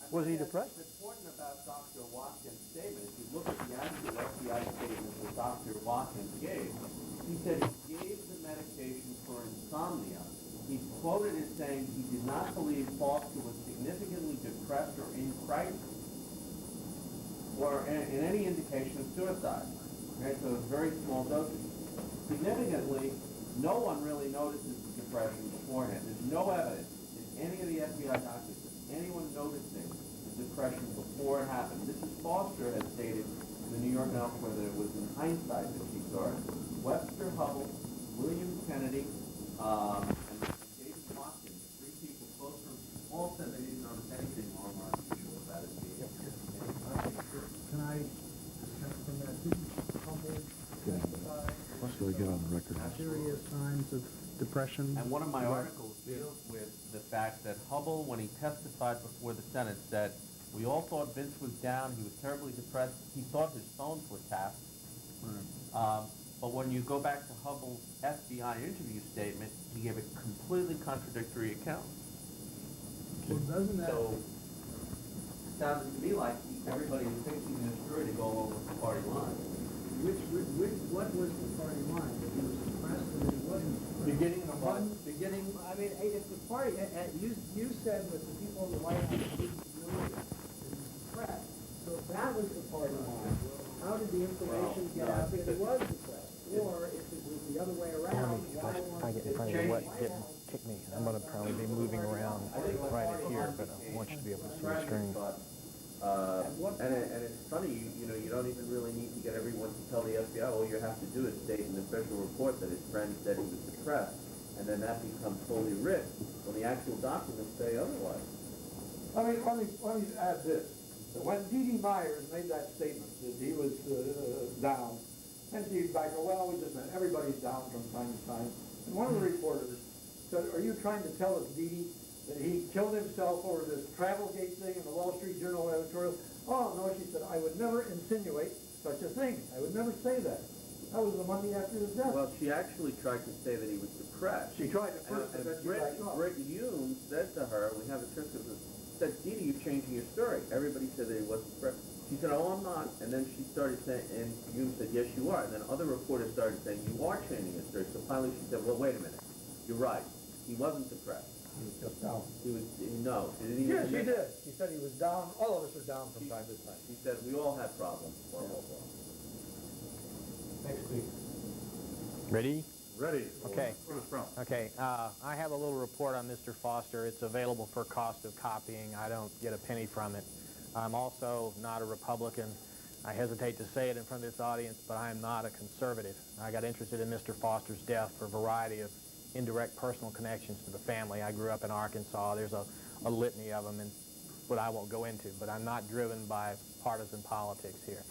Was he depressed? What's important about Dr. Watkins' statement, if you look at the actual FBI statement that Dr. Watkins gave, he said he gave the medication for insomnia. He's quoted as saying he did not believe Foster was significantly depressed or in crisis, or in any indication of suicide. Okay, so it's very small dosage. Significantly, no one really notices the depression beforehand. There's no evidence in any of the FBI documents of anyone noticing the depression before it happened. Mrs. Foster has stated in the New York and elsewhere that it was in hindsight that she saw it. Webster Hubble, William Kennedy, and David Watkins, 3 people close to him, all said they didn't notice anything more unusual about his behavior. Can I discuss from that? Didn't Hubble testify? Let's go get on the record. Serious signs of depression? And one of my articles deals with the fact that Hubble, when he testified before the Senate, said, we all thought Vince was down, he was terribly depressed, he thought his phones were tapped. But when you go back to Hubble's FBI interview statement, he gave a completely contradictory account. Well, doesn't that... So, it sounded to me like everybody was fixing this jury to go over the party line. What was the party line? That he was depressed and that he wasn't depressed? I mean, if the party, you said that the people in the White House didn't know that he was depressed. So if that was the party line, how did the information get out that he was depressed? Or the FBI, all you have to do is state in the official report that his friend said he was depressed, and then that becomes fully written, when the actual documents say otherwise. Let me add this. When D.D. Myers made that statement that he was down, and Steve Baker, well, we just met, everybody's down from time to time. And one of the reporters said, are you trying to tell us, D.D., that he killed himself over this Travelgate thing in the Wall Street Journal editorial? Oh, no, she said, I would never insinuate such a thing. I would never say that. That was the Monday after his death. Well, she actually tried to say that he was depressed. She tried at first, but then she backed off. Britt Hume said to her, we have a transcript of this, said, Dee, you're changing your story. Everybody said that he wasn't depressed. She said, oh, I'm not. And then she started saying, and Hume said, yes, you are. And then other reporters started saying, you are changing your story. So finally she said, well, wait a minute. You're right. He wasn't depressed. He was just down. No. Did he Yes, she did. She said he was down. All of us are down from time to time. She said, we all have problems. Blah, blah, blah. Next, please. Ready? Ready. Okay. Where's from? Okay, I have a little report on Mr. Foster. It's available for cost of copying. I don't get a penny from it. I'm also not a Republican. I hesitate to say it in front of this audience, but I am not a conservative. I got interested in Mr. Foster's death for a variety of indirect personal connections to the family. I grew up in Arkansas. There's a litany of them, and what I won't go into, but I'm not driven by partisan politics here.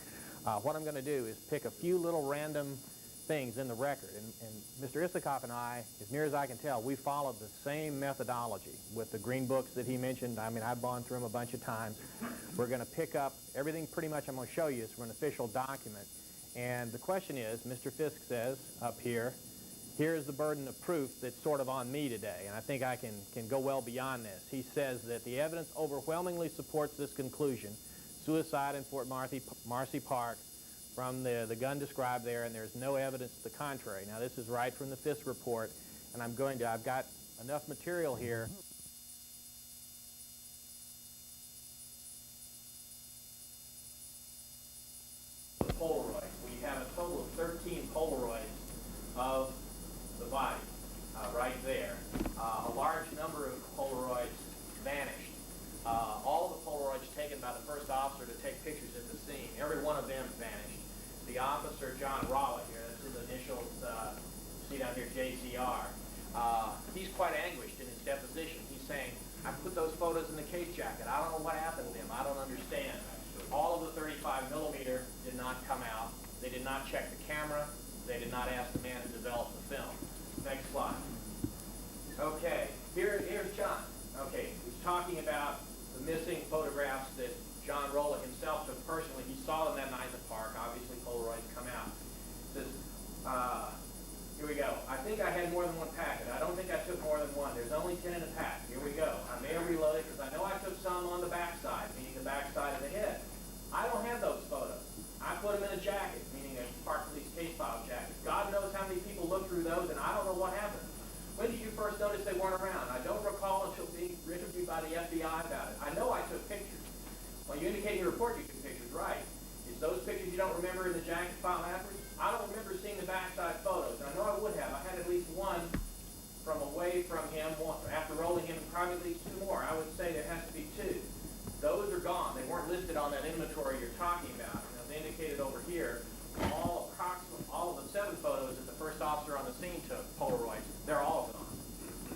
What I'm going to do is pick a few little random things in the record, and Mr. Isikoff and I, as near as I can tell, we followed the same methodology with the green books that he mentioned. I mean, I've gone through them a bunch of times. We're going to pick up everything pretty much I'm going to show you is from an official document, and the question is, Mr. Fisk says up here, here's the burden of proof that's sort of on me today, and I think I can go well beyond this. He says that the evidence overwhelmingly supports this conclusion, suicide in Fort Marcy Park, from the gun described there, and there's no evidence to the contrary. Now, this is right from the Fisk report, and I've got enough material here. Polaroids. We have a total of 13 Polaroids of the body right there. A large number of Polaroids vanished. All the Polaroids taken by the first officer to take pictures at the scene, every one of them vanished. The officer, John Raleigh here, that's his initials, see down here, JCR. He's quite anguished in his deposition. He's saying, I put those photos in the case jacket. I don't know what happened to them. I don't understand. All of the 35 millimeter did not come out. They did not check the camera. They did not ask the man who developed the film. Next slide. Okay, here's John. Okay, he's talking about the missing photographs that John Rowley himself took personally. He saw them that night in the park. Obviously, Polaroids come out. It says, here we go. I think I had more than one packet. I don't think I took more than one. There's only 10 in a pack. Here we go. I may have reloaded because I know I took some on the backside, meaning the backside of the head. I don't have those photos. I put them in a jacket, meaning a Park Police case file jacket. God knows how many people looked through those, and I don't know what happened. When did you first notice they weren't around? I don't recall until being interviewed by the FBI about it. I know I took pictures. Well, you indicate in your report you took pictures, right? Is those pictures you don't remember in the jacket file afterwards? I don't remember seeing the backside photos. I know I would have. I had at least one from away from him. After rolling him, probably at least two more. I would say there has to be two. Those are gone. They weren't listed on that inventory you're talking about. As indicated over here, all of the 7 photos that the first officer on the scene took, Polaroids, they're all gone.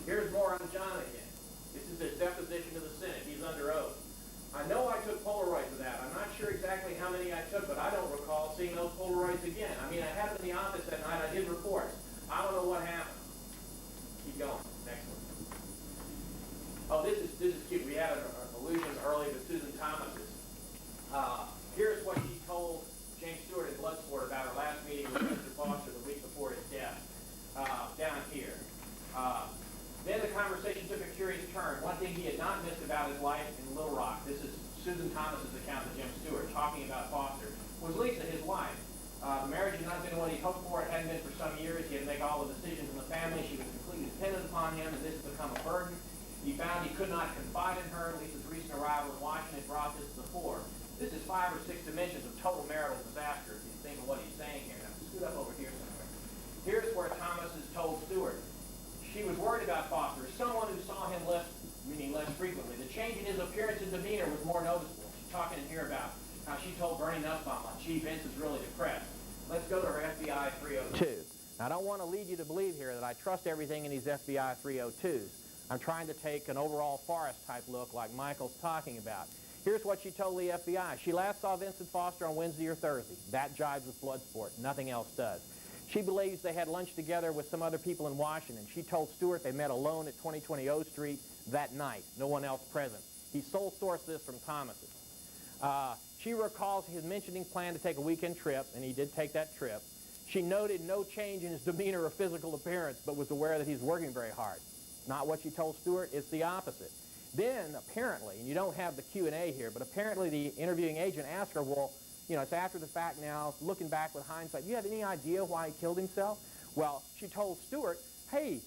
Here's more on John again. This is his deposition to the Senate. He's under oath. I know I took Polaroids of that. I'm not sure exactly how many I took, but I don't recall seeing those Polaroids again. I mean, I had them in the office that night. I did reports. I don't know what happened. Keep going. Next one. Oh, this is cute. We had an allusion earlier to Susan Thomas's. Here's what she told James Stewart in Bloodsport about her last meeting with Mr. Foster the week before his death. Down here. Then the conversation took a curious turn. One thing he had not missed about his life in Little Rock, this is Susan Thomas's account of Jim Stewart, talking about Foster, was Lisa, his wife. The marriage had not been what he hoped for. It hadn't been for some years. He had to make all the decisions in the family. She was completely dependent upon him, and this had become a burden. He found he could not confide in her. Lisa's recent arrival in Washington brought this to the fore. This is 5 or 6 dimensions of total marital disaster, if you think of what he's saying here. Now, scoot up over here somewhere. Here's where Thomas has told Stewart. She was worried about Foster. As someone who saw him less frequently, the change in his appearance and demeanor was more noticeable. She's talking in here about how she told Bernie Nussbaum, gee, Vince is really depressed. Let's go to or FBI 302? Now, I don't want to lead you to believe here that I trust everything in these FBI 302s. I'm trying to take an overall forest type look like Michael's talking about. Here's what she told the FBI. She last saw Vincent Foster on Wednesday or Thursday. That jives with Bloodsport. Nothing else does. She believes they had lunch together with some other people in Washington. She told Stewart they met alone at 2020 O Street that night. No one else present. He sole sourced this from Thomas's. She recalls his mentioning plan to take a weekend trip, and he did take that trip. She noted no change in his demeanor or physical appearance, but was aware that he's working very hard. Not what she told Stewart, it's the opposite. Then, apparently, and you don't have the Q&A here, but apparently the interviewing agent asked her, well, you know, it's after the fact now, looking back with hindsight, do you have any idea why he killed himself? Well, she told Stewart, hey,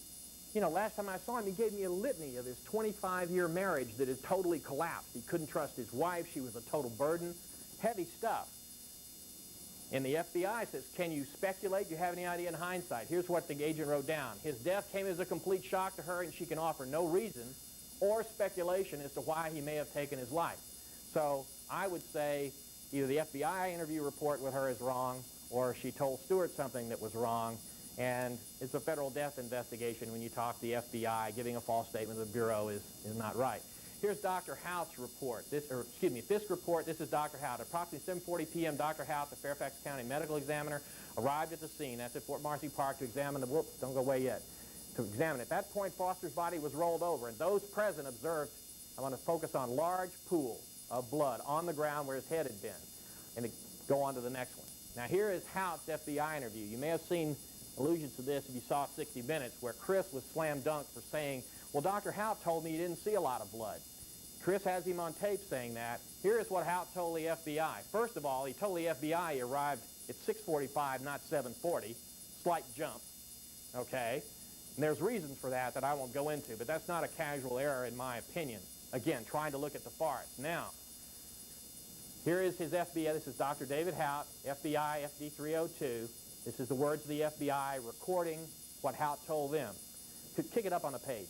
you know, last time I saw him, he gave me a litany of his 25-year marriage that had totally collapsed. He couldn't trust his wife. She was a total burden. Heavy stuff. And the FBI says, can you speculate? Do you have any idea in hindsight? Here's what the agent wrote down. His death came as a complete shock to her, and she can offer no reason or speculation as to why he may have taken his life. So I would say either the FBI interview report with her is wrong, or she told Stewart something that was wrong, and it's a federal death investigation. When you talk to the FBI, giving a false statement to the Bureau is not right. Here's Dr. Hout's report. Fisk report. This is Dr. Hout. Approximately 7:40 p.m., Dr. Hout, the Fairfax County medical examiner, arrived at the scene. That's at Fort Marcy Park to examine the, whoops, don't go away yet, to examine it. At that point, Foster's body was rolled over, and those present observed, I want to focus on large pool of blood on the ground where his head had been. And go on to the next one. Now, here is Hout's FBI interview. You may have seen allusions to this if you saw 60 Minutes, where Chris was slam dunked for saying, well, Dr. Hout told me he didn't see a lot of blood. Chris has him on tape saying that. Here is what Hout told the FBI. First of all, he told the FBI he arrived at 6:45, not 7:40. Slight jump, okay? And there's reasons for that I won't go into, but that's not a casual error in my opinion. Again, trying to look at the forest. Now, here is his FBI. This is Dr. David Hout, FBI FD 302. This is the words of the FBI recording what Hout told them. Kick it up on the page.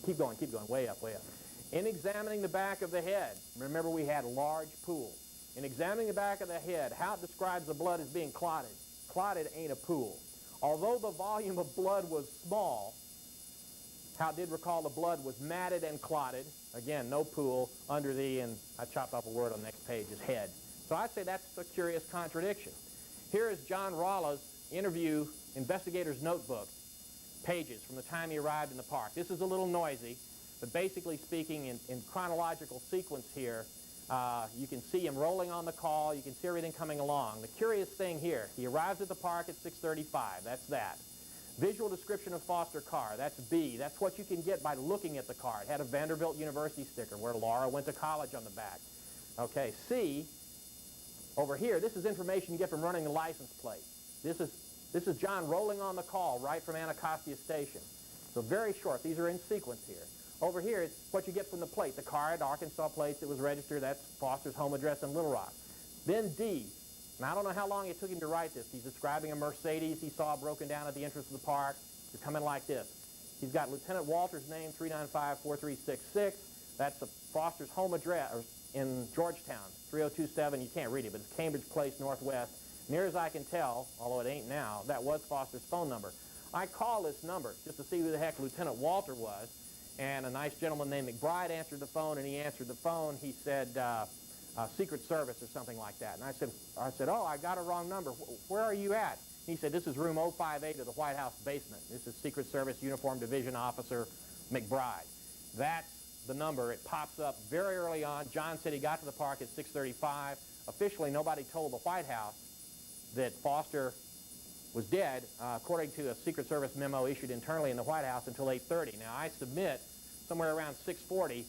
Keep going, way up, way up. In examining the back of the head, remember we had a large pool. In examining the back of the head, Hout describes the blood as being clotted. Clotted ain't a pool. Although the volume of blood was small, Hout did recall the blood was matted and clotted. Again, no pool under the, and I chopped off a word on the next page, his head. So I'd say that's a curious contradiction. Here is John Rolla's interview, investigator's notebook, pages from the time he arrived in the park. This is a little noisy, but basically speaking in chronological sequence here, you can see him rolling on the call. You can see everything coming along. The curious thing here, he arrives at the park at 6:35. That's that. Visual description of Foster car. That's B. That's what you can get by looking at the car. It had a Vanderbilt University sticker where Laura went to college on the back. Okay, C, over here, this is information you get from running the license plate. This is John rolling on the call right from Anacostia Station. So very short. These are in sequence here. Over here, it's what you get from the plate. The car had Arkansas plates that was registered. That's Foster's home address in Little Rock. Then D. Now, I don't know how long it took him to write this. He's describing a Mercedes he saw broken down at the entrance of the park. It's coming like this. He's got Lieutenant Walter's name, 395-4366. That's Foster's home address in Georgetown, 3027. You can't read it, but it's Cambridge Place, Northwest. Near as I can tell, although it ain't now, that was Foster's phone number. I call this number just to see who the heck Lieutenant Walter was, and a nice gentleman named McBride answered the phone, and he answered the phone. He said, Secret Service or something like that. And I said, oh, I got a wrong number. Where are you at? He said, this is room 058 of the White House basement. This is Secret Service Uniform Division Officer McBride. That's the number. It pops up very early on. John said he got to the park at 6:35. Officially, nobody told the White House that Foster was dead, according to a Secret Service memo issued internally in the White House, until 8:30. Now, I submit somewhere around 6:40,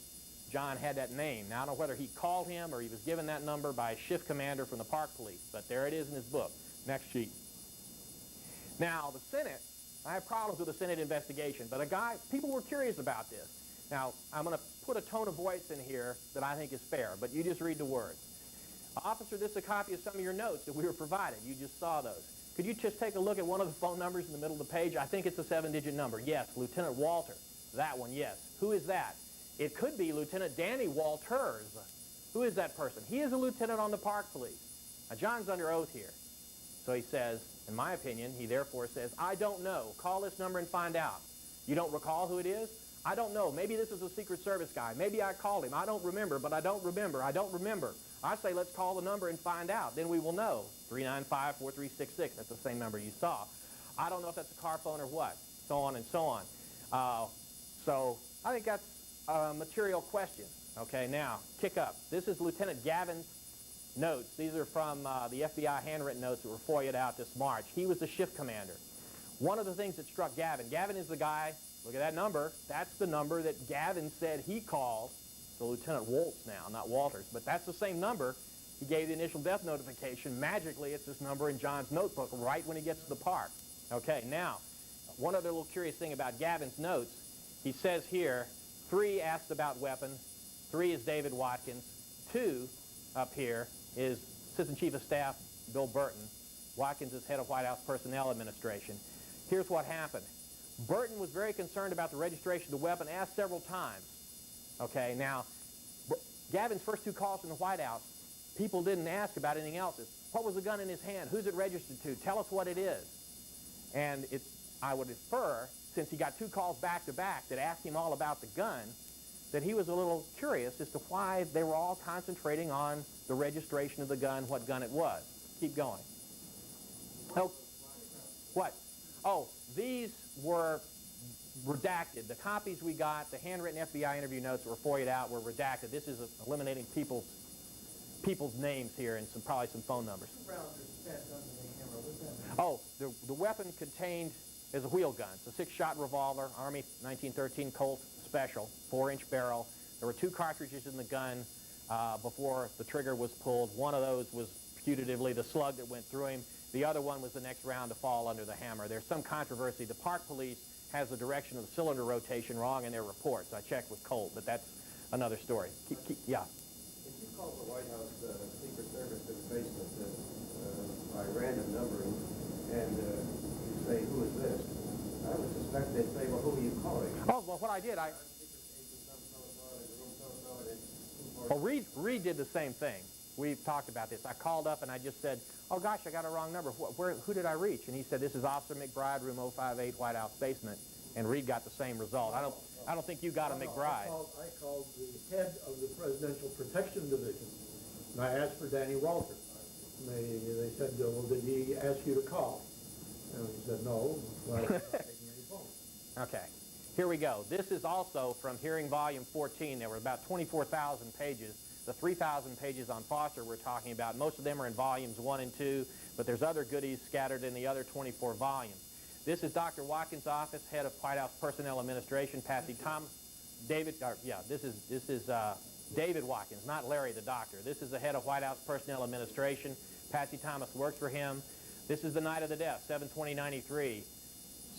John had that name. Now, I don't know whether he called him or he was given that number by a shift commander from the park police, but there it is in his book. Next sheet. Now, the Senate, I have problems with the Senate investigation, but people were curious about this. Now, I'm going to put a tone of voice in here that I think is fair, but you just read the words. Officer, this is a copy of some of your notes that we were provided. You just saw those. Could you just take a look at one of the phone numbers in the middle of the page? I think it's a 7-digit number. Yes, Lieutenant Walter. That one, yes. Who is that? It could be Lieutenant Danny Walters. Who is that person? He is a lieutenant on the park police. Now, John's under oath here. So he says, in my opinion, he therefore says, I don't know. Call this number and find out. You don't recall who it is? I don't know. Maybe this is a Secret Service guy. Maybe I called him. I don't remember, but I don't remember. I don't remember. I say let's call the number and find out. Then we will know. 395-4366. That's the same number you saw. I don't know if that's a car phone or what. So on and so on. So I think that's a material question. Okay, now, kick up. This is Lieutenant Gavin's notes. These are from the FBI handwritten notes that were FOIA'd out this March. He was the shift commander. One of the things that struck Gavin is the guy, look at that number, that's the number that Gavin said he called, so Lieutenant Waltz now, not Walters, but that's the same number he gave the initial death notification. Magically, it's this number in John's notebook right when he gets to the park. Okay, now, one other little curious thing about Gavin's notes, he says here, 3 asked about weapons, 3 is David Watkins, 2 up here is Assistant Chief of Staff Bill Burton. Watkins is head of White House Personnel Administration. Here's what happened. Burton was very concerned about the registration of the weapon, asked several times. Okay, now, Gavin's first 2 calls from the White House, people didn't ask about anything else. It's, what was the gun in his hand? Who's it registered to? Tell us what it is. And I would infer, since he got 2 calls back to back that asked him all about the gun, that he was a little curious as to why they were all concentrating on the registration of the gun, what gun it was. Keep going. Oh, what? Oh, these were redacted. The copies we got, the handwritten FBI interview notes that were FOIA'd out were redacted. This is eliminating people's names here and probably some phone numbers. Oh, the weapon contained is a wheel gun. It's a 6-shot revolver, Army 1913 Colt Special, 4-inch barrel. There were 2 cartridges in the gun before the trigger was pulled. One of those was putatively the slug that went through him. The other one was the next round to fall under the hammer. There's some controversy. The Park Police has the direction of the cylinder rotation wrong in their reports. I checked with Colt, but that's another story. Yeah. If you call the White House Secret Service to the basement by random numbering and you say, who is this? I would suspect they'd say, well, who are you calling? Oh, well, what I did, Well, Reed did the same thing. We've talked about this. I called up and I just said, oh gosh, I got a wrong number. Who did I reach? And he said, this is Officer McBride, room 058, White House basement. And Reed got the same result. I don't think you got a McBride. I called the head of the Presidential Protection Division, and I asked for Danny Walter. And they said, well, did he ask you to call? And he said, no. Well, I'm not taking any phone. Okay. Here we go. This is also from Hearing Volume 14. There were about 24,000 pages. The 3,000 pages on Foster we're talking about, most of them are in Volumes 1 and 2, but there's other goodies scattered in the other 24 volumes. This is Dr. Watkins' office, head of White House Personnel Administration, Patsy Thomas. This is David Watkins, not Larry the doctor. This is the head of White House Personnel Administration. Patsy Thomas works for him. This is the night of the death, 7/20/93,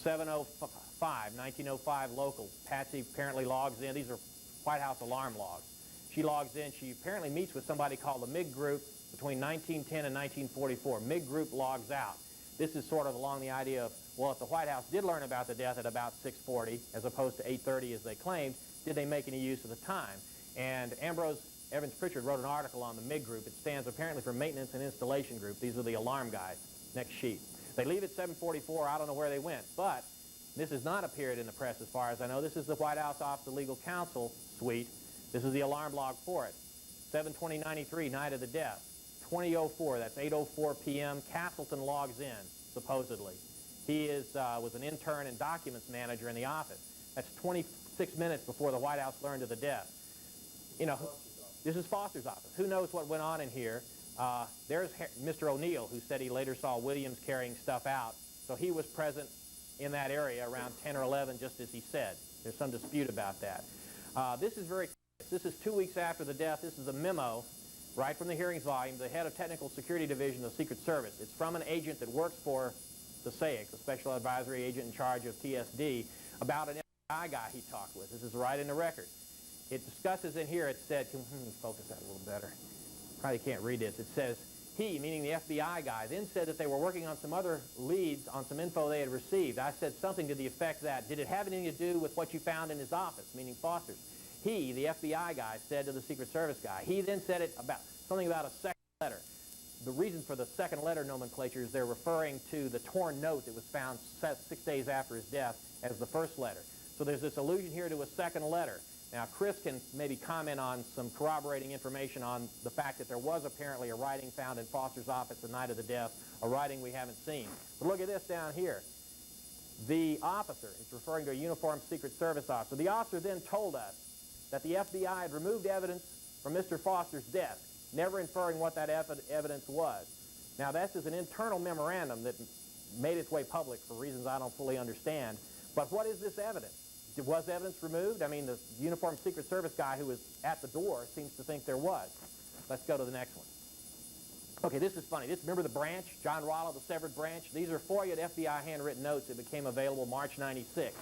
7:05, local. Patsy apparently logs in. These are White House alarm logs. She logs in. She apparently meets with somebody called the MIG Group between 1910 and 1944. MIG Group logs out. This is sort of along the idea of, well, if the White House did learn about the death at about 6:40 as opposed to 8:30 as they claimed, did they make any use of the time? And Ambrose Evans Pritchard wrote an article on the MIG Group. It stands apparently for Maintenance and Installation Group. These are the alarm guys. Next sheet. They leave at 7:44. I don't know where they went, but this has not appeared in the press as far as I know. This is the White House Office of Legal Counsel suite. This is the alarm log for it. 7/20/93, night of the death. 20:04, that's 8:04 p.m. Castleton logs in, supposedly. He was an intern and documents manager in the office. That's 26 minutes before the White House learned of the death. You know, this is Foster's office. Who knows what went on in here? There's Mr. O'Neill, who said he later saw Williams carrying stuff out. So he was present in that area around 10 or 11, just as he said. There's some dispute about that. This is 2 weeks after the death. This is a memo right from the hearings volume, the head of Technical Security Division of the Secret Service. It's from an agent that works for the SAIC, the Special Advisory Agent in charge of TSD, about an FBI guy he talked with. This is right in the record. It discusses in here, it said, can we focus that a little better? Probably can't read this. It says, he, meaning the FBI guy, then said that they were working on some other leads on some info they had received. I said something to the effect that, did it have anything to do with what you found in his office, meaning Foster's? He, the FBI guy, said to the Secret Service guy. He then said something about a second letter. the reason for the second letter nomenclature is they're referring to the torn note that was found 6 days after his death as the first letter. So there's this allusion here to a second letter. Now, Chris can maybe comment on some corroborating information on the fact that there was apparently a writing found in Foster's office the night of the death, a writing we haven't seen. But look at this down here. The officer is referring to a uniformed Secret Service officer. The officer then told us that the FBI had removed evidence from Mr. Foster's desk, never inferring what that evidence was. Now, this is an internal memorandum that made its way public for reasons I don't fully understand. But what is this evidence? Was evidence removed? I mean, the uniformed Secret Service guy who was at the door seems to think there was. Let's go to the next one. Okay, this is funny. Remember the branch, John Rollo, the severed branch? These are FOIA FBI handwritten notes that became available March 96.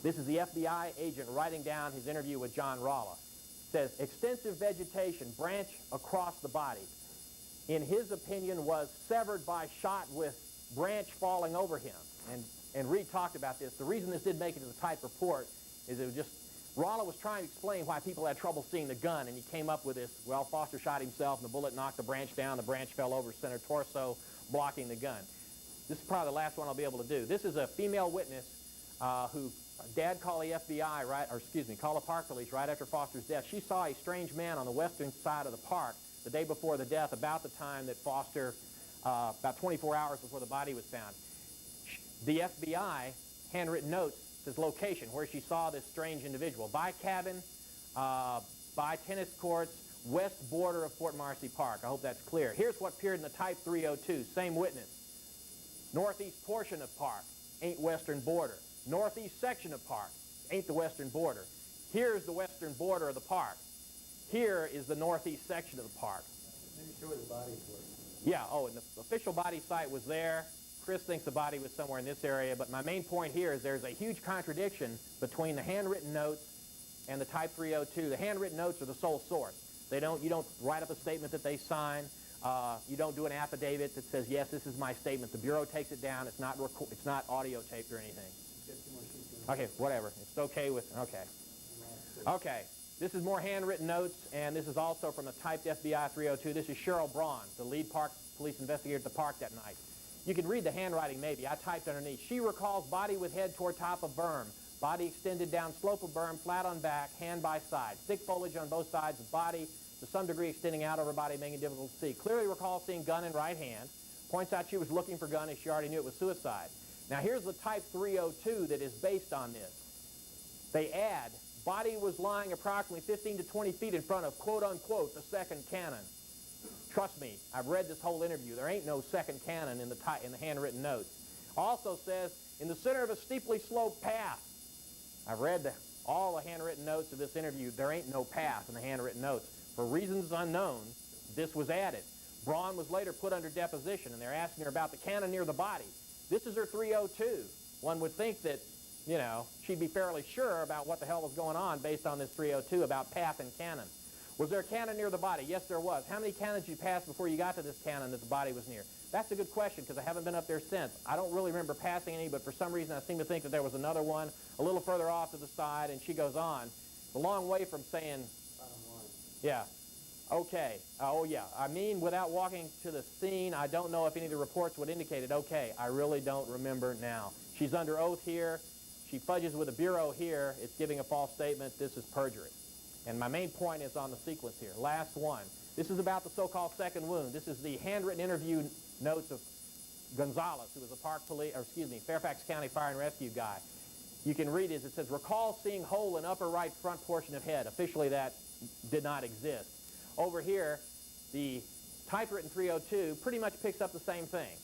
This is the FBI agent writing down his interview with John Rollo. It says, extensive vegetation, branch across the body. In his opinion, was severed by shot with branch falling over him. And Reed talked about this. The reason this didn't make it to the type report is it was just, Rollo was trying to explain why people had trouble seeing the gun, and he came up with this, well, Foster shot himself, and the bullet knocked the branch down, the branch fell over center torso, blocking the gun. This is probably the last one I'll be able to do. This is a female witness who Dad called the FBI, called the park police right after Foster's death. She saw a strange man on the western side of the park the day before the death, about the time that Foster, about 24 hours before the body was found. The FBI handwritten notes says location, where she saw this strange individual. By cabin, by tennis courts, west border of Fort Marcy Park. I hope that's clear. Here's what appeared in the Type 302, same witness. Northeast portion of park, ain't western border. Northeast section of park, ain't the western border. Here's the western border of the park. Here is the northeast section of the park. Maybe show where the bodies were. Yeah, oh, and the official body site was there. Chris thinks the body was somewhere in this area, but my main point here is there's a huge contradiction between the handwritten notes and the Type 302. The handwritten notes are the sole source. You don't write up a statement that they sign. You don't do an affidavit that says, yes, this is my statement. The Bureau takes it down. It's not audio taped or anything. Okay, whatever. It's okay with, okay. Okay, this is more handwritten notes, and this is also from a typed FBI 302. This is Cheryl Braun, the lead park police investigator at the park that night. You can read the handwriting maybe. I typed underneath. She recalls body with head toward top of berm. Body extended down slope of berm, flat on back, hand by side. Thick foliage on both sides of body, to some degree extending out over body, making it difficult to see. Clearly recalls seeing gun in right hand. Points out she was looking for gun as she already knew it was suicide. Now here's the Type 302 that is based on this. They add, body was lying approximately 15 to 20 feet in front of, quote unquote, the second cannon. Trust me, I've read this whole interview. There ain't no second cannon in the handwritten notes. Also says, in the center of a steeply sloped path. I've read all the handwritten notes of this interview. There ain't no path in the handwritten notes. For reasons unknown, this was added. Braun was later put under deposition, and they're asking her about the cannon near the body. This is her 302. One would think that, you know, she'd be fairly sure about what the hell was going on based on this 302 about path and cannon. Was there a cannon near the body? Yes, there was. How many cannons did you pass before you got to this cannon that the body was near? That's a good question, because I haven't been up there since. I don't really remember passing any, but for some reason I seem to think that there was another one a little further off to the side, and she goes on. A long way from saying, yeah, okay, oh yeah. I mean, without walking to the scene, I don't know if any of the reports would indicate it. Okay, I really don't remember now. She's under oath here. She fudges with the Bureau here. It's giving a false statement. This is perjury. And my main point is on the sequence here. Last one. This is about the so-called second wound. This is the handwritten interview notes of Gonzalez, who was a Fairfax County Fire and Rescue guy. You can read it. It says, recall seeing hole in upper right front portion of head. Officially, that did not exist. Over here, the typewritten 302 pretty much picks up the same thing.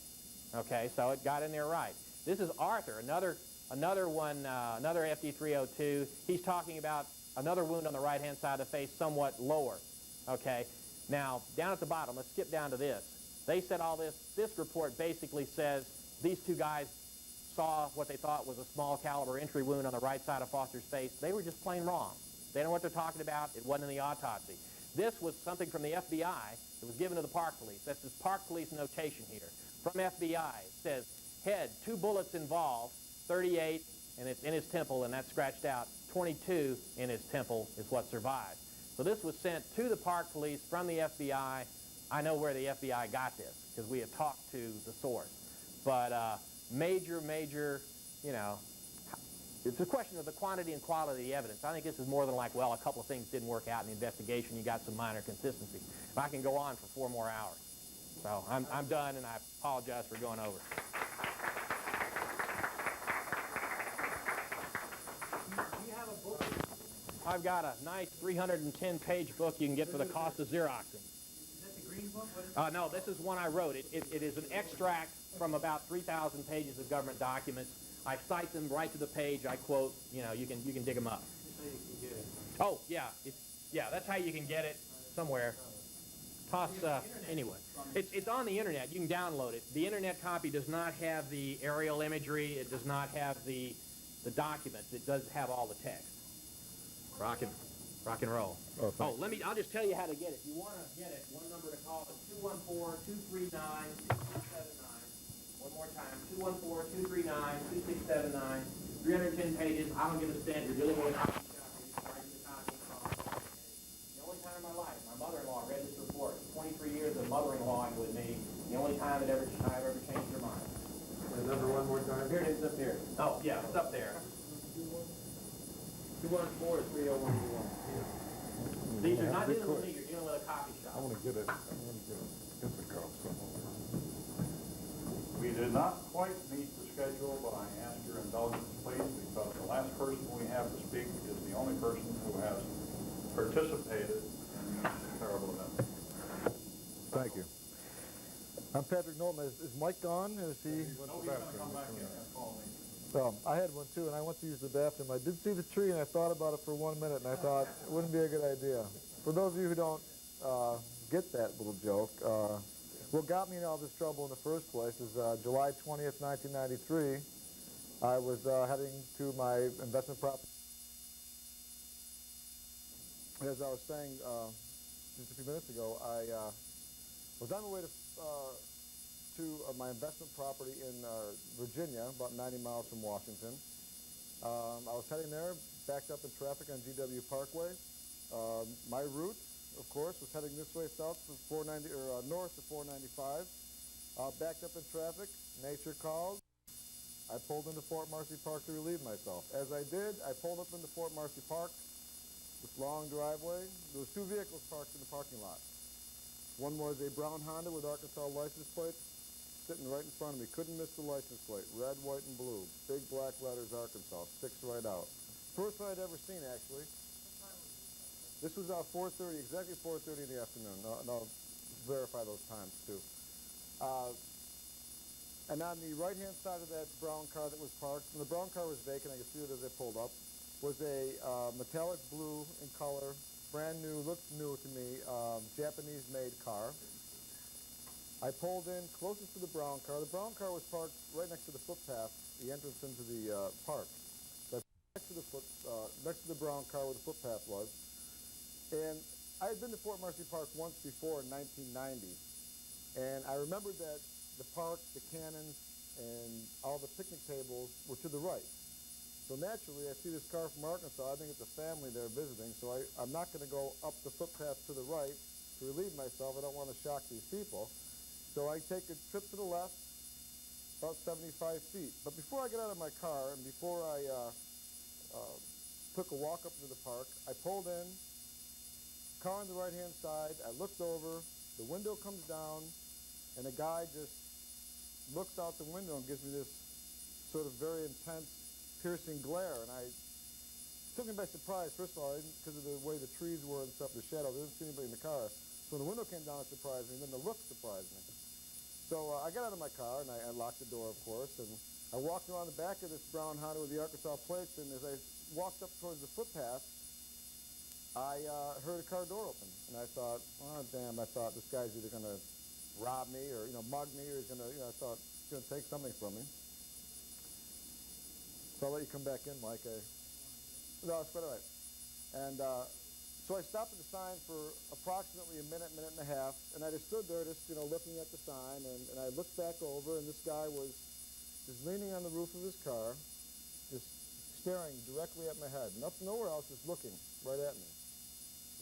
Okay, so it got in there right. This is Arthur, another FD 302. He's talking about another wound on the right-hand side of the face, somewhat lower. Okay, now down at the bottom, let's skip down to this. They said all this. This report basically says these two guys saw what they thought was a small caliber entry wound on the right side of Foster's face. They were just plain wrong. They don't know what they're talking about. It wasn't in the autopsy. This was something from the FBI that was given to the park police. That's this park police notation here. From FBI, it says, head, 2 bullets involved, 38, and it's in his temple, and that's scratched out. 22 in his temple is what survived. So this was sent to the park police from the FBI. I know where the FBI got this because we have talked to the source. But major, you know, it's a question of the quantity and quality of the evidence. I think this is more than like, well, a couple of things didn't work out in the investigation. You got some minor consistencies. I can go on for 4 more hours. So I'm done, and I apologize for going over. Do you have a book? I've got a nice 310-page book you can get for the cost of Xeroxing. Is that the green book? What is it? No, this is one I wrote. It is an extract from about 3,000 pages of government documents. I cite them right to the page. I quote. You know, you can dig them up. Just so you can get it. Oh yeah, that's how you can get it somewhere. Toss anyway. It's on the internet. You can download it. The internet copy does not have the aerial imagery. It does not have the documents. It does have all the text. Rock and roll. Oh, I'll just tell you how to get it. If you want to get it, one number to call is 214-239-2679. One more time, 214-239-2679. 310 pages. I don't give a cent. You're dealing with a copy shop. You're just writing the copy from. The only time in my life, my mother-in-law read this report. 23 years of mothering-lawing with me. The only time that I've ever changed her mind. The number one more time. Here it is up here. Oh, yeah, it's up there. 214-301-21. These are not dealing with me. You're dealing with a copy shop. I want to get it. Isikoff somewhere. We did not quite meet the schedule, but I ask your indulgence, please, because the last person we have to speak is the only person who has participated in this terrible event. Thank you. I'm Patrick Knowlton. Is Mike gone? Is he? No, he's going to come back in and call me. Well, I had one too, and I went to use the bathroom. I did see the tree, and I thought about it for 1 minute, and I thought it wouldn't be a good idea. For those of you who don't get that little joke, what got me in all this trouble in the first place is July 20th, 1993. I was heading to my investment property. As I was saying just a few minutes ago, I was on my way to my investment property in Virginia, about 90 miles from Washington. I was heading there, backed up in traffic on GW Parkway. My route, of course, was heading this way south to 490 or north to 495. Backed up in traffic. Nature called. I pulled into Fort Marcy Park to relieve myself. As I did, I pulled up into Fort Marcy Park. This long driveway. There was 2 vehicles parked in the parking lot. One was a brown Honda with Arkansas license plates sitting right in front of me. Couldn't miss the license plate. Red, white, and blue. Big black letters, Arkansas. Sticks right out. First one I'd ever seen, actually. This was 4:30, exactly 4:30 in the afternoon. I'll verify those times, too. And on the right-hand side of that brown car that was parked, when the brown car was vacant, I could see it as I pulled up, was a metallic blue in color, brand new, looked new to me, Japanese-made car. I pulled in closest to the brown car. The brown car was parked right next to the footpath, the entrance into the park. That's next to the brown car where the footpath was. And I had been to Fort Marcy Park once before in 1990, and I remembered that the park, the cannons, and all the picnic tables were to the right. So naturally, I see this car from Arkansas. I think it's a family there visiting, so I'm not going to go up the footpath to the right to relieve myself. I don't want to shock these people. So I take a trip to the left, about 75 feet. But before I get out of my car and before I took a walk up to the park, I pulled in, car on the right-hand side. I looked over, the window comes down, and a guy just looks out the window and gives me this sort of very intense, piercing glare. And it took me by surprise. First of all, because of the way the trees were and stuff, the shadow, I didn't see anybody in the car. So when the window came down, it surprised me, and then the look surprised me. So I got out of my car, and I locked the door, of course, and I walked around the back of this brown Honda with the Arkansas plates, and as I walked up towards the footpath, I heard a car door open, and I thought, oh, damn, I thought this guy's either going to rob me or, mug me, or he's going to, I thought he's going to take something from me. So I'll let you come back in, Mike. No, it's quite all right. And so I stopped at the sign for approximately a minute, minute and a half, and I just stood there just, looking at the sign, and I looked back over, and this guy was just leaning on the roof of his car, just staring directly at my head. Nowhere else, just looking right at me.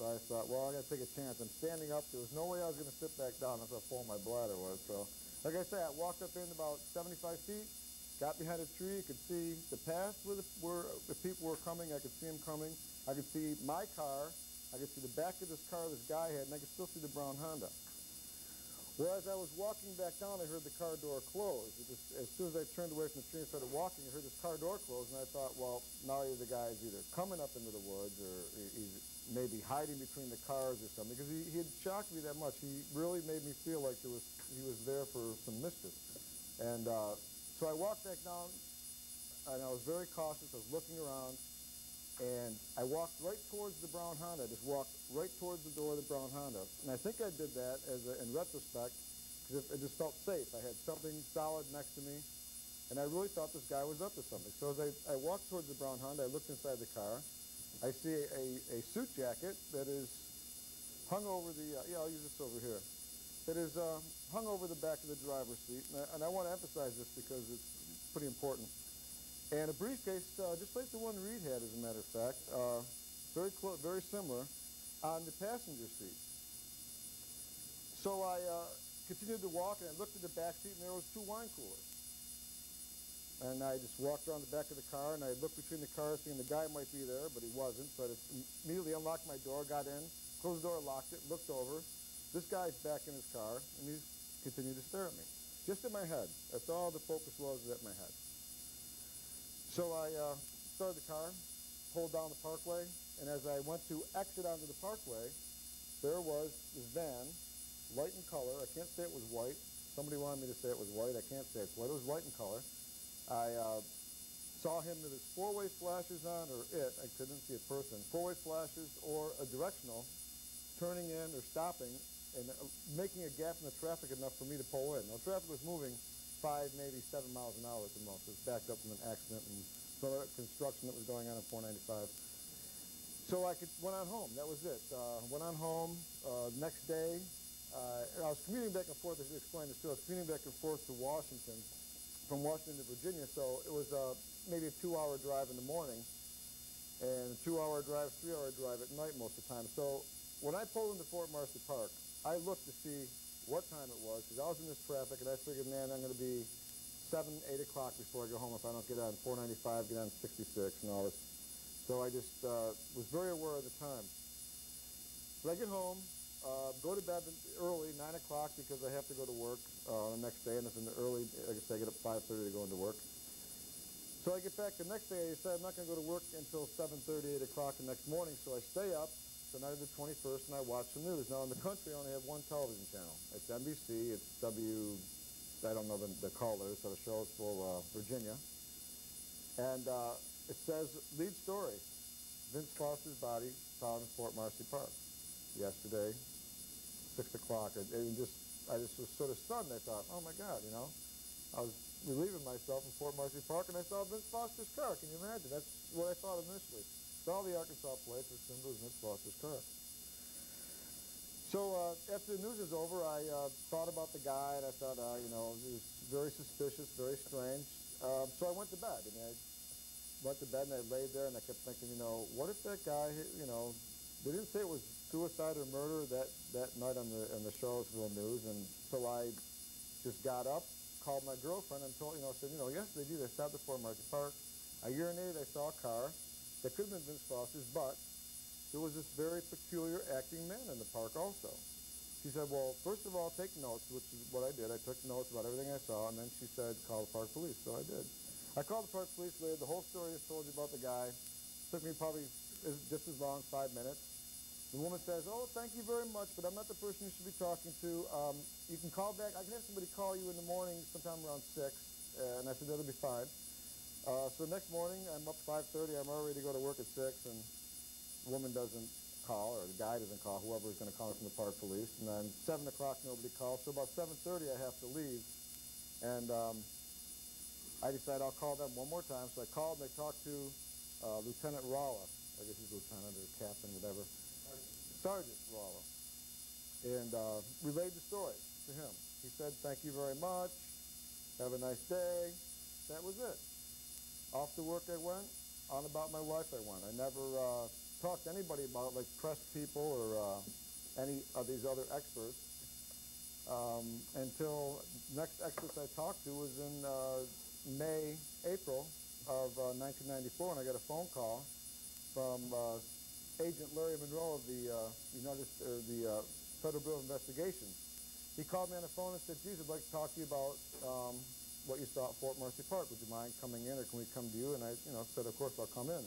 So I thought, well, I got to take a chance. I'm standing up. There was no way I was going to sit back down. That's how full my bladder was. So, like I said, I walked up in about 75 feet, got behind a tree. You could see the path where the people were coming. I could see them coming. I could see my car. I could see the back of this car this guy had, and I could still see the brown Honda. Well, as I was walking back down, I heard the car door close. As soon as I turned away from the tree and started walking, I heard this car door close, and I thought, well, now the guy is either coming up into the woods or he's maybe hiding between the cars or something, because he had shocked me that much. He really made me feel like he was there for some mischief. And so I walked back down, and I was very cautious. I was looking around, and I walked right towards the brown Honda. I just walked right towards the door of the brown Honda. And I think I did that in retrospect because it just felt safe. I had something solid next to me, and I really thought this guy was up to something. So as I walked towards the brown Honda, I looked inside the car. I see a suit jacket that is hung over the, I'll use this over here. It is hung over the back of the driver's seat. And I want to emphasize this because it's pretty important. And a briefcase, just like the one Reed had, as a matter of fact, very similar, on the passenger seat. So I continued to walk, and I looked at the back seat, and there was 2 wine coolers. And I just walked around the back of the car, and I looked between the cars, thinking the guy might be there, but he wasn't. So I just immediately unlocked my door, got in, closed the door, locked it, looked over. This guy's back in his car, and he's continued to stare at me. Just in my head. That's all the focus was at my head. So I started the car, pulled down the parkway, and as I went to exit onto the parkway, there was this van, light in color. I can't say it was white. Somebody wanted me to say it was white. I can't say it's white. It was light in color. I saw him with his 4-way flashers on, or I couldn't see a person, 4-way flashers or a directional, turning in or stopping and making a gap in the traffic enough for me to pull in. Now, traffic was moving 5, maybe 7 miles an hour at the most. It was backed up from an accident and some other construction that was going on 495. So I went on home. That was it. Went on home. Next day, I was commuting back and forth. I should explain this too. I was commuting back and forth to Washington, from Washington to Virginia. So it was maybe a 2-hour drive in the morning and a 2-hour drive, 3-hour drive at night most of the time. So when I pulled into Fort Marcy Park, I looked to see what time it was, because I was in this traffic, and I figured, man, I'm going to be 7, 8 o'clock before I go home if I don't get on 495, get on 66 and all this. So I just was very aware of the time. But I get home, go to bed early, 9 o'clock, because I have to go to work the next day, and it's in the early, like I say, I get up 5:30 to go into work. So I get back the next day, I said I'm not going to go to work until 7:30, 8 o'clock the next morning, so I stay up the night of the 21st, and I watch the news. Now, in the country, I only have one television channel. It's NBC, it's I don't know the callers, so the show is for Virginia. And it says, lead story, Vince Foster's body found in Fort Marcy Park yesterday, 6 o'clock. I just was sort of stunned. I thought, oh my God, I was relieving myself in Fort Marcy Park, and I saw Vince Foster's car. Can you imagine? That's what I thought initially. Saw the Arkansas plate, assumed it was Vince Foster's car. So after the news was over, I thought about the guy, and I thought, it was very suspicious, very strange. So I went to bed, and I went to bed, and I laid there, and I kept thinking, what if that guy, they didn't say it was suicide or murder that night on the Charlottesville news, and so I just got up, called my girlfriend, and told, I said, yesterday, I stopped at Fort Marcy Park. I urinated, I saw a car. That could have been Vince Foster's, but there was this very peculiar acting man in the park also. She said, well, first of all, take notes, which is what I did. I took notes about everything I saw, and then she said, call the park police, so I did. I called the park police, laid the whole story I told you about the guy. Took me probably just as long, 5 minutes. The woman says, oh, thank you very much, but I'm not the person you should be talking to. You can call back. I can have somebody call you in the morning sometime around 6, and I said, that'll be fine. So the next morning, I'm up 5:30. I'm all ready to go to work at 6, and the woman doesn't call, or the guy doesn't call, whoever is going to call from the park police. And then 7 o'clock, nobody calls. So about 7:30, I have to leave. And I decided I'll call them one more time. So I called, and I talked to Lieutenant Rolla. I guess he's lieutenant or captain, whatever. Sergeant Rolla. And relayed the story to him. He said, thank you very much. Have a nice day. That was it. Off to work I went. On about my life I went. I never talk to anybody about it, like press people or any of these other experts, until next expert I talked to was in April of 1994, and I got a phone call from Agent Larry Monroe of the Federal Bureau of Investigations. He called me on the phone and said, geez, I'd like to talk to you about what you saw at Fort Marcy Park. Would you mind coming in, or can we come to you? And I said, of course, I'll come in.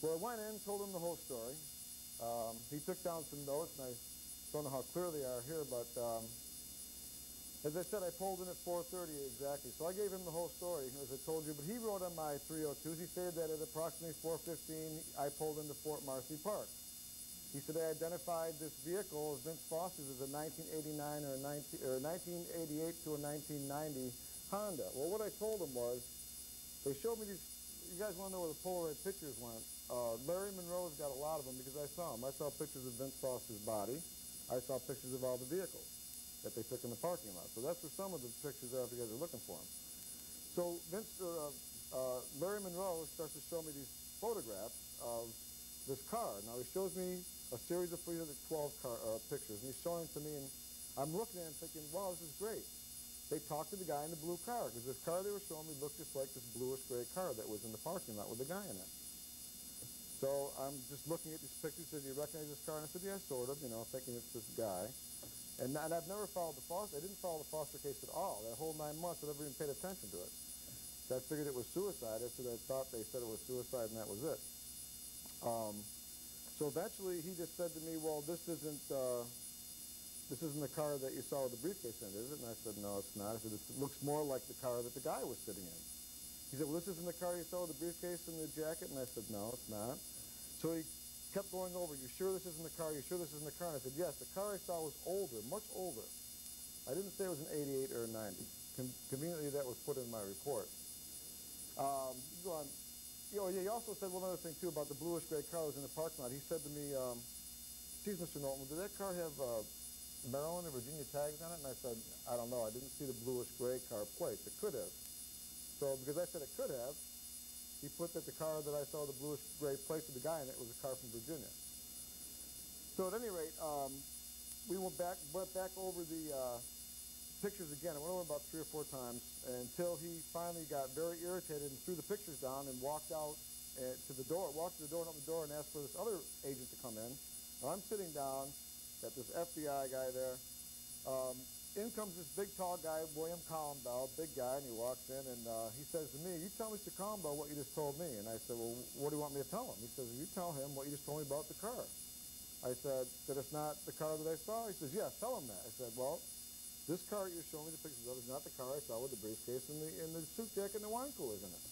Well, I went in, told him the whole story. He took down some notes, and I don't know how clear they are here, but as I said, I pulled in at 4:30 exactly. So I gave him the whole story, as I told you, but he wrote on my 302s, he said that at approximately 4:15, I pulled into Fort Marcy Park. He said I identified this vehicle as Vince Foster's as a 1989 or 1988 to a 1990 Honda. Well, what I told him was, they showed me these, you guys want to know where the Polaroid pictures went? Larry Monroe's got a lot of them because I saw them. I saw pictures of Vince Foster's body. I saw pictures of all the vehicles that they took in the parking lot. So that's where some of the pictures are if you guys are looking for them. So Larry Monroe starts to show me these photographs of this car. Now he shows me a series of 312 pictures, and he's showing them to me, and I'm looking at it and thinking, wow, this is great. They talked to the guy in the blue car, because this car they were showing me looked just like this bluish gray car that was in the parking lot with the guy in it. So I'm just looking at these pictures, said, do you recognize this car? And I said, yeah, sort of, thinking it's this guy. And I've never followed the Foster. I didn't follow the Foster case at all. That whole 9 months, I never even paid attention to it. So I figured it was suicide. I thought they said it was suicide, and that was it. So eventually, he just said to me, well, this isn't the car that you saw with the briefcase in, is it? And I said, no, it's not. I said, it looks more like the car that the guy was sitting in. He said, well, this isn't the car you saw with the briefcase and the jacket? And I said, no, it's not. So he kept going over, you sure this isn't the car? You sure this isn't the car? And I said, yes, the car I saw was older, much older. I didn't say it was an 88 or a 90. Conveniently, that was put in my report. Go on. He also said one other thing, too, about the bluish gray car that was in the parking lot. He said to me, geez, Mr. Knowlton, did that car have Maryland or Virginia tags on it? And I said, I don't know. I didn't see the bluish gray car plates. It could have. So because I said it could have, he put that the car that I saw the bluish gray plates with the guy in it was a car from Virginia. So at any rate, we went back over the pictures again. I went over about 3 or 4 times until he finally got very irritated and threw the pictures down and walked out to the door, and opened the door and asked for this other agent to come in. Now I'm sitting down, got this FBI guy there. In comes this big, tall guy, William Columbo, big guy, and he walks in, and he says to me, you tell Mr. Columbo what you just told me. And I said, well, what do you want me to tell him? He says, you tell him what you just told me about the car. I said, that it's not the car that I saw? He says, yes, tell him that. I said, well, this car you're showing me the pictures of is not the car I saw with the briefcase and the suit jacket and the wine coolers in it.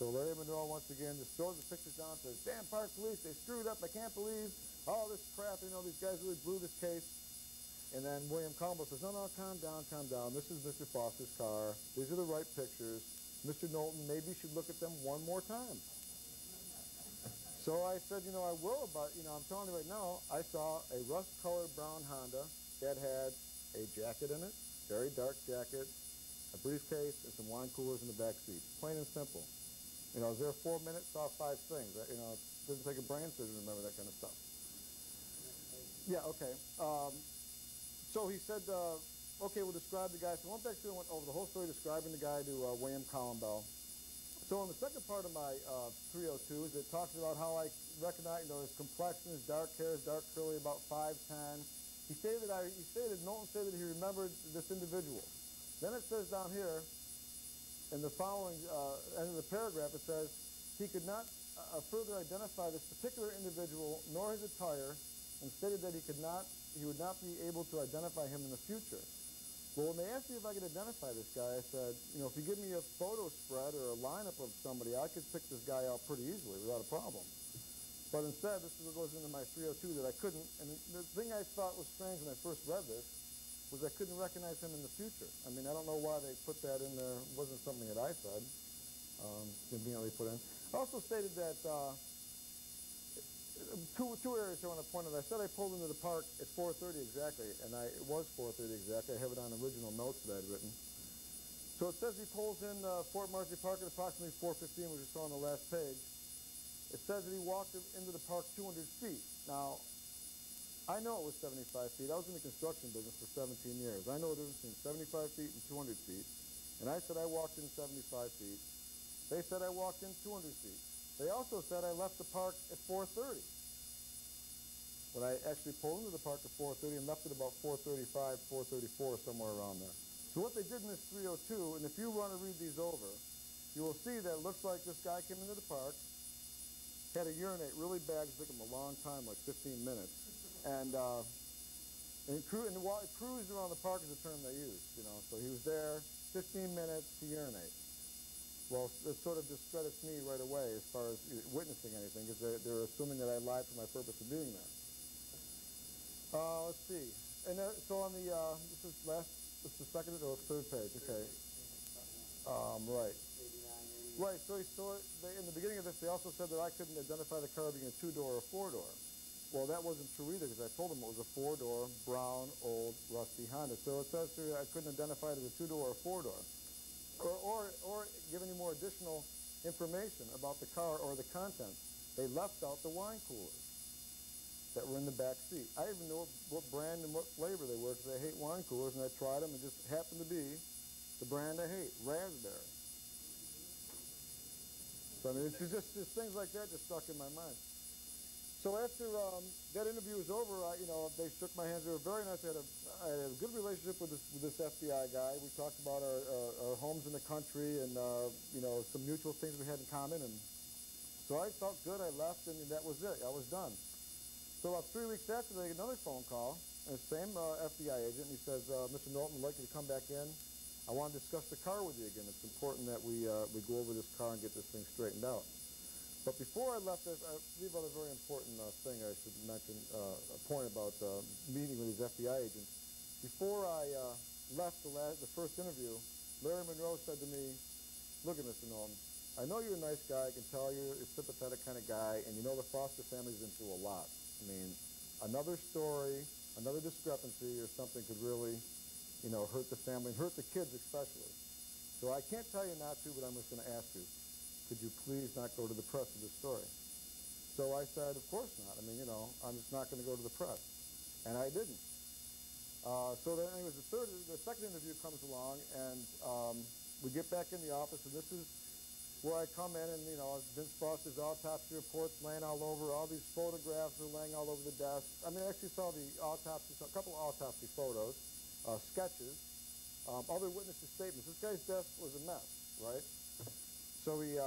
So Larry Monroe, once again, just throws the pictures down and says, damn Park Police, they screwed up. I can't believe all this crap. These guys really blew this case. And then William Columbo says, no, calm down. This is Mr. Foster's car. These are the right pictures. Mr. Knowlton, maybe you should look at them one more time. So I said, I will, but, I'm telling you right now, I saw a rust-colored brown Honda that had a jacket in it, very dark jacket, a briefcase, and some wine coolers in the back seat. Plain and simple. I was there 4 minutes, saw 5 things. It doesn't take a brain surgeon to remember that kind of stuff. Yeah, okay. So he said, okay, we'll describe the guy. So I went back through and went over the whole story describing the guy to William Columbo. So in the second part of my 302s, it talks about how I recognize, his complexion, his dark hair, his dark curly, about 5'10". Knowlton said that he remembered this individual. Then it says down here, in the following end of the paragraph, it says, he could not further identify this particular individual nor his attire, and stated that he would not be able to identify him in the future. Well, when they asked me if I could identify this guy, I said, if you give me a photo spread or a lineup of somebody, I could pick this guy out pretty easily without a problem. But instead, this is what goes into my 302 that I couldn't, and the thing I thought was strange when I first read this was I couldn't recognize him in the future. I mean, I don't know why they put that in there. It wasn't something that I said, conveniently put in. I also stated that two areas I want to point out. I said I pulled into the park at 4:30 exactly, and it was 4:30 exactly. I have it on original notes that I'd written. So it says he pulls in Fort Marcy Park at approximately 4:15, which you saw on the last page. it says that he walked into the park 200 feet. Now, I know it was 75 feet. I was in the construction business for 17 years. I know the difference between 75 feet and 200 feet. And I said I walked in 75 feet. They said I walked in 200 feet. They also said I left the park at 4:30. But I actually pulled into the park at 4:30 and left at about 4:35, 4:34, somewhere around there. So what they did in this 302, and if you want to read these over, you will see that it looks like this guy came into the park, had to urinate really bad. It took him a long time, like 15 minutes. And cruised around the park is the term they used, you know. So he was there 15 minutes to urinate. Well, it sort of discredits me right away as far as witnessing anything, because they're assuming that I lied for my purpose of being there. Let's see. And so on the, this is the second or third page, okay. Right. Right, so in the beginning of this, they also said that I couldn't identify the car being a two-door or four-door. Well, that wasn't true either, because I told them it was a four-door, brown, old, rusty Honda. So it says here I couldn't identify it as a two-door or four-door. Or give any more additional information about the car or the contents. They left out the wine coolers that were in the back seat. I didn't even know what brand and what flavor they were, because I hate wine coolers, and I tried them and just happened to be the brand I hate, raspberry. So I mean, it's just things like that just stuck in my mind. So after that interview was over, they shook my hands. They were very nice. I had a good relationship with this FBI guy. We talked about our homes in the country and some mutual things we had in common. And so I felt good. I left, and that was it. I was done. So about 3 weeks after, they get another phone call, and the same FBI agent. And he says, "Mr. Knowlton, I'd like you to come back in. I want to discuss the car with you again. It's important that we go over this car and get this thing straightened out." But before I left, I believe about a very important thing I should mention, a point about meeting with these FBI agents. Before I left the first interview, Larry Monroe said to me, "Look at Mr. Knowlton, I know you're a nice guy. I can tell you're a sympathetic kind of guy, and you know the Foster family's been through a lot. I mean, another story, another discrepancy or something could really, hurt the family, and hurt the kids especially. So I can't tell you not to, but I'm just going to ask you, could you please not go to the press with this story?" So I said, "Of course not. I mean, I'm just not going to go to the press." And I didn't. So then, anyways, the second interview comes along, and we get back in the office, and this is where I come in, and, Vince Foster's autopsy reports laying all over. All these photographs are laying all over the desk. I mean, I actually saw a couple of autopsy photos, sketches, other witnesses' statements. This guy's desk was a mess, right? So he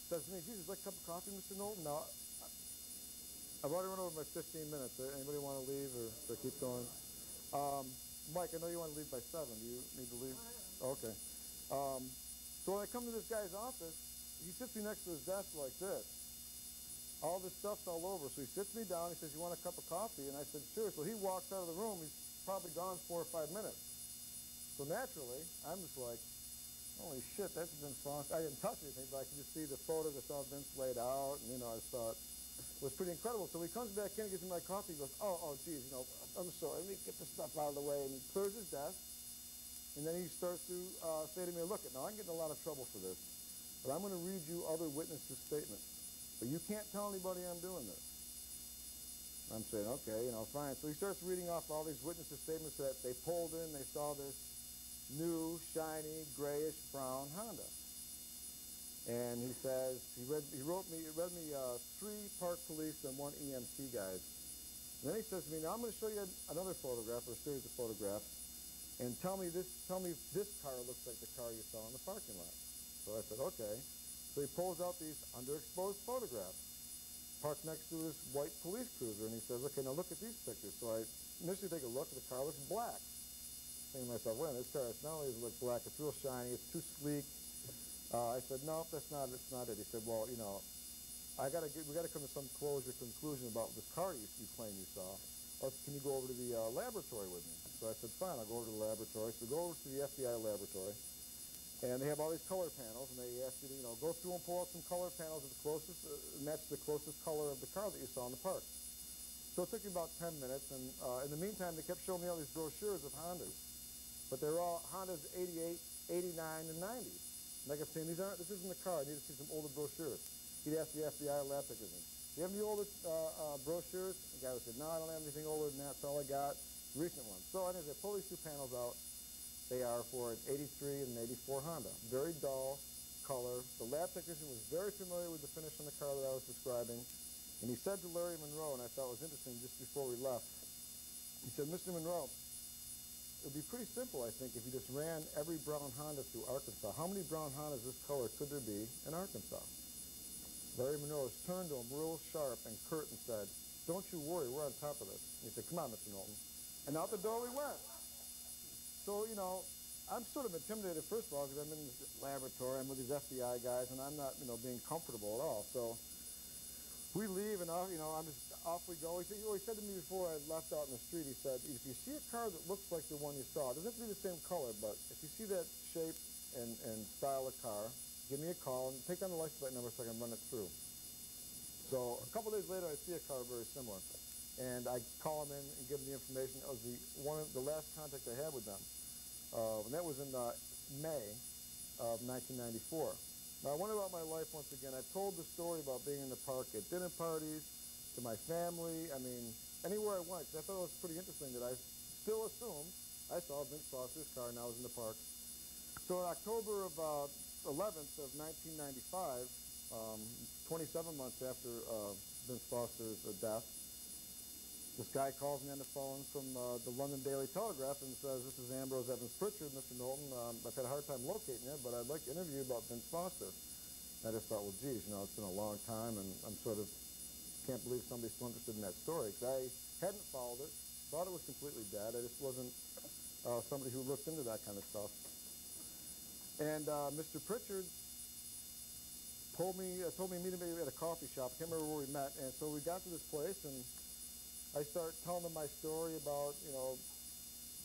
says to me, "Jesus, like a cup of coffee, Mr. Knowlton?" Now, I've already run over my 15 minutes. Anybody want to leave or should I keep going? Mike, I know you want to leave by 7. Do you need to leave? Okay. So when I come to this guy's office, he sits me next to his desk like this. All this stuff's all over. So he sits me down. He says, "You want a cup of coffee?" And I said, "Sure." So he walks out of the room. He's probably gone 4 or 5 minutes. So naturally, I'm just like, holy shit, that's Vince Foster. I didn't touch anything, but I could just see the photos. I saw Vince laid out, and, I thought it was pretty incredible. So he comes back in and gives me my coffee. He goes, oh, geez, I'm sorry. Let me get this stuff out of the way. And he clears his desk, and then he starts to say to me, "Look, now I'm getting in a lot of trouble for this, but I'm going to read you other witnesses' statements. But you can't tell anybody I'm doing this." I'm saying, okay, fine. So he starts reading off all these witnesses' statements that they pulled in. They saw this new, shiny, grayish brown Honda. And he says, he read me 3 park police and 1 EMT guys. And then he says to me, "Now I'm going to show you another photograph or a series of photographs, and tell me if this car looks like the car you saw in the parking lot." So I said, okay. So he pulls out these underexposed photographs, parked next to his white police cruiser, and he says, "Okay, now look at these pictures." So I initially take a look, and the car looks black. Thinking to myself, "Wait, this car, it's not only does it look black, it's real shiny, it's too sleek." I said, "No, it's not it." He said, "Well, we got to come to some conclusion about this car you claim you saw. Or can you go over to the laboratory with me?" So I said, "Fine, I'll go over to the laboratory." So we go over to the FBI laboratory, and they have all these color panels, and they ask you to, go through and pull out some color panels that match the closest color of the car that you saw in the park. So it took me about 10 minutes, and in the meantime, they kept showing me all these brochures of Hondas. But they're all Hondas 88, 89, and 90. And I kept saying, this isn't the car. I need to see some older brochures. he'd ask the FBI lab technician, do you have any older brochures? The guy would say, no, I don't have anything older than that. That's all I got. Recent ones. So anyways, I pull these two panels out. They are for an 83 and an 84 Honda. Very dull color. The lab technician was very familiar with the finish on the car that I was describing. And he said to Larry Monroe, and I thought it was interesting just before we left, he said, Mr. Monroe, it would be pretty simple, I think, if you just ran every brown Honda through Arkansas. How many brown Hondas this color could there be in Arkansas? Larry Monroe turned to him real sharp and curt and said, don't you worry, we're on top of this. And he said, come on, Mr. Knowlton. And out the door we went. So, you know, I'm sort of intimidated, first of all, because I'm in this laboratory, I'm with these FBI guys, and I'm not, you know, being comfortable at all. So we leave, and off, you know, I'm just, off we go. He said to me before I left out in the street, he said, if you see a car that looks like the one you saw, it doesn't have to be the same color, but if you see that shape and style of car, give me a call, and take down the license plate number so I can run it through. So a couple days later, I see a car very similar, and I call him in and give him the information. It was the last contact I had with them, and that was in May of 1994. Now, I went about my life once again. I told the story about being in the park at dinner parties, to my family, I mean, anywhere I went, 'cause I thought it was pretty interesting that I still assumed I saw Vince Foster's car and I was in the park. So in October of 11th of 1995, 27 months after Vince Foster's death, this guy calls me on the phone from the London Daily Telegraph and says, this is Ambrose Evans Pritchard, Mr. Knowlton. I've had a hard time locating you, but I'd like to interview you about Vince Foster. And I just thought, well, geez, you know, it's been a long time, and I'm sort of can't believe somebody's so interested in that story. Because I hadn't followed it, thought it was completely dead. I just wasn't somebody who looked into that kind of stuff. And Mr. Pritchard told me to meet him at a coffee shop. I can't remember where we met. And so we got to this place, and I start telling him my story about, you know,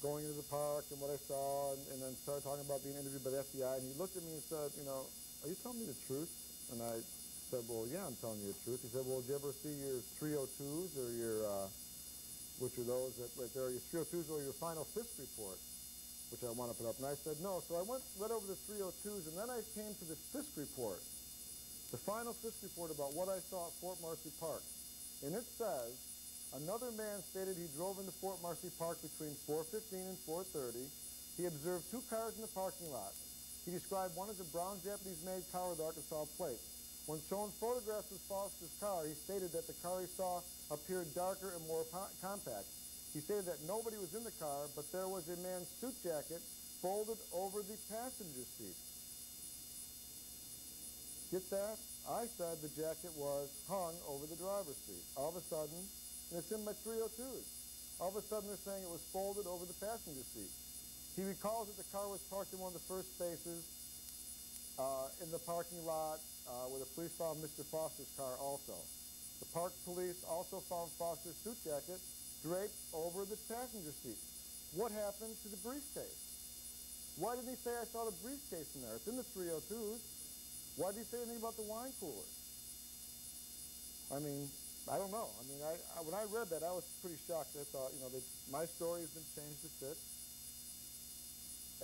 going into the park and what I saw, and then started talking about being interviewed by the FBI. And he looked at me and said, you know, are you telling me the truth? And I said, well, yeah, I'm telling you the truth. He said, well, did you ever see your 302s or your, which are those that right there, your 302s or your final FISC report, which I want to put up. And I said, no. So I read over the 302s, and then I came to the FISC report, the final FISC report about what I saw at Fort Marcy Park. And it says, another man stated he drove into Fort Marcy Park between 4:15 and 4:30. He observed two cars in the parking lot. He described one as a brown Japanese-made car with Arkansas plates. When shown photographs of Foster's car, he stated that the car he saw appeared darker and more compact. He stated that nobody was in the car, but there was a man's suit jacket folded over the passenger seat. Get that? I said the jacket was hung over the driver's seat. All of a sudden, and it's in my 302s, all of a sudden they're saying it was folded over the passenger seat. He recalls that the car was parked in one of the first spaces in the parking lot where the police found Mr. Foster's car also. The park police also found Foster's suit jacket draped over the passenger seat. What happened to the briefcase? Why didn't he say I saw the briefcase in there? It's in the 302s. Why did he say anything about the wine cooler? I mean, I don't know. I mean, when I read that, I was pretty shocked. I thought, you know, my story has been changed to fit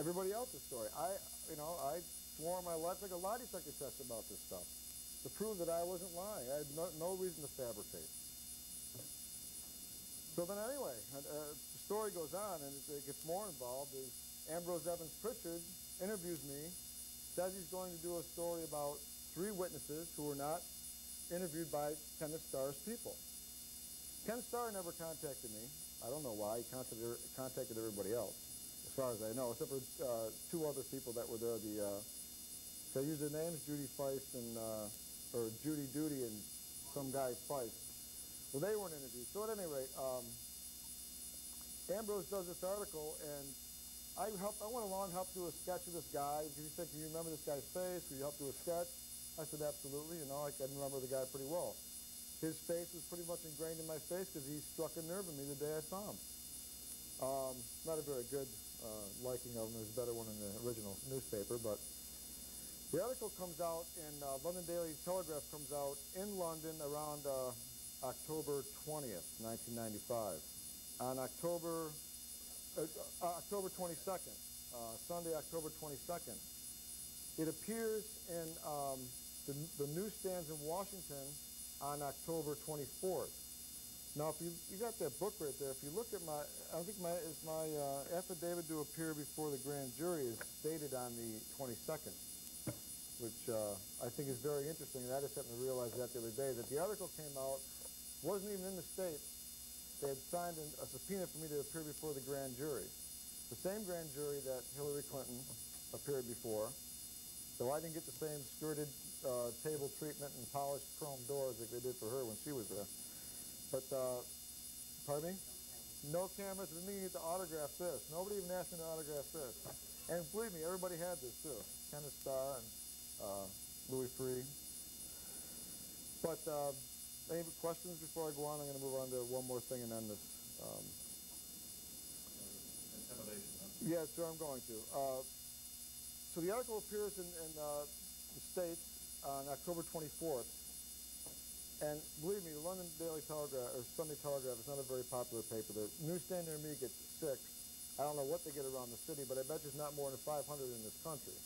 everybody else's story. I swore my life like a lie detector test about this stuff to prove that I wasn't lying. I had no reason to fabricate. So then anyway, the story goes on, and it gets more involved. Ambrose Evans Pritchard interviews me, says he's going to do a story about 3 witnesses who were not interviewed by Kenneth Starr's people. Ken Starr never contacted me. I don't know why. He contacted everybody else, as far as I know, except for 2 other people that were there. Can I use their names? Judy Feist and, or Judy Duty and some guy Feist. Well, they weren't interviewed. So at any rate, Ambrose does this article, and I went along and helped do a sketch of this guy. He said, can you remember this guy's face? Will you help do a sketch? I said, absolutely. You know, I can remember the guy pretty well. His face was pretty much ingrained in my face because he struck a nerve in me the day I saw him. Not a very good liking of him. There's a better one in the original newspaper, but the article comes out in London Daily Telegraph comes out in London around October 20th, 1995. On October 22nd, Sunday, October 22nd, it appears in the newsstands in Washington on October 24th. Now, if you got that book right there, if you look at I think my affidavit to appear before the grand jury is stated on the 22nd, which I think is very interesting. And I just happened to realize that the other day, that the article came out, wasn't even in the States. They had signed a subpoena for me to appear before the grand jury. The same grand jury that Hillary Clinton appeared before, though I didn't get the same skirted table treatment and polished chrome doors like they did for her when she was there. But, pardon me? No cameras. We didn't get to autograph this. Nobody even asked me to autograph this. And believe me, everybody had this too. Kenneth Starr and Louis Free. But any questions before I go on? I'm going to move on to one more thing and end this. Intimidation. Yeah, sure, I'm going to. So the article appears in the States on October 24th. And believe me, the London Daily Telegraph, or Sunday Telegraph, is not a very popular paper. The newsstand near me gets 6. I don't know what they get around the city, but I bet there's not more than 500 in this country.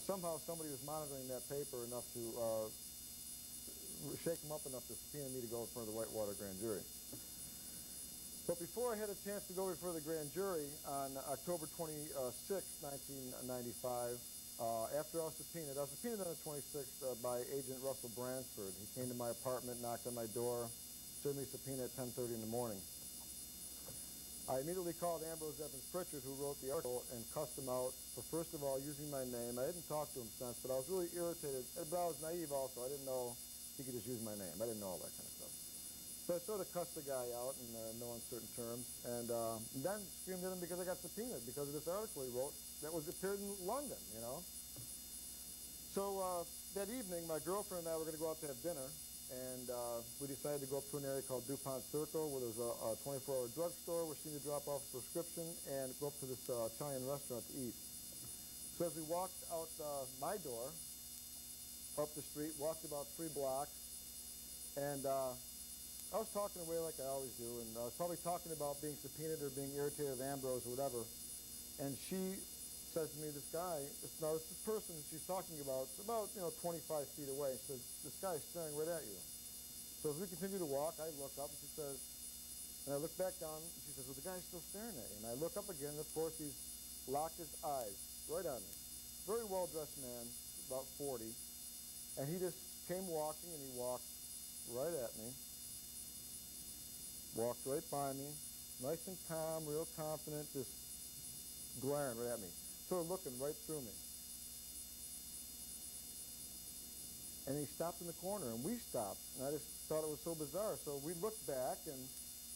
Somehow somebody was monitoring that paper enough to shake them up enough to subpoena me to go in front of the Whitewater grand jury. But before I had a chance to go before the grand jury on October 26, 1995, after I was subpoenaed on the 26th by Agent Russell Bransford. He came to my apartment, knocked on my door, served me a subpoena at 10:30 in the morning. I immediately called Ambrose Evans Pritchard, who wrote the article, and cussed him out for, first of all, using my name. I didn't talk to him since, but I was really irritated. But I was naive also. I didn't know he could just use my name. I didn't know all that kind of stuff. So I sort of cussed the guy out in no uncertain terms, and then screamed at him because I got subpoenaed because of this article he wrote that was appeared in London, you know. So that evening, my girlfriend and I were going to go out to have dinner, and we decided to go up to an area called DuPont Circle, where there's a 24-hour drugstore where she needed to drop off a prescription, and go up to this Italian restaurant to eat. So as we walked out my door, up the street, walked about 3 blocks, and I was talking away like I always do, and I was probably talking about being subpoenaed or being irritated with Ambrose or whatever, and she says to me, this person she's talking about, it's about 25 feet away. She says, this guy's staring right at you. So as we continue to walk, I look up, and she says, and I look back down, and she says, well, the guy's still staring at you. And I look up again, and of course he's locked his eyes right on me. Very well-dressed man, about 40, and he just came walking, and he walked right at me, walked right by me, nice and calm, real confident, just glaring right at me. Sort of looking right through me. And he stopped in the corner, and we stopped. And I just thought it was so bizarre. So we looked back, and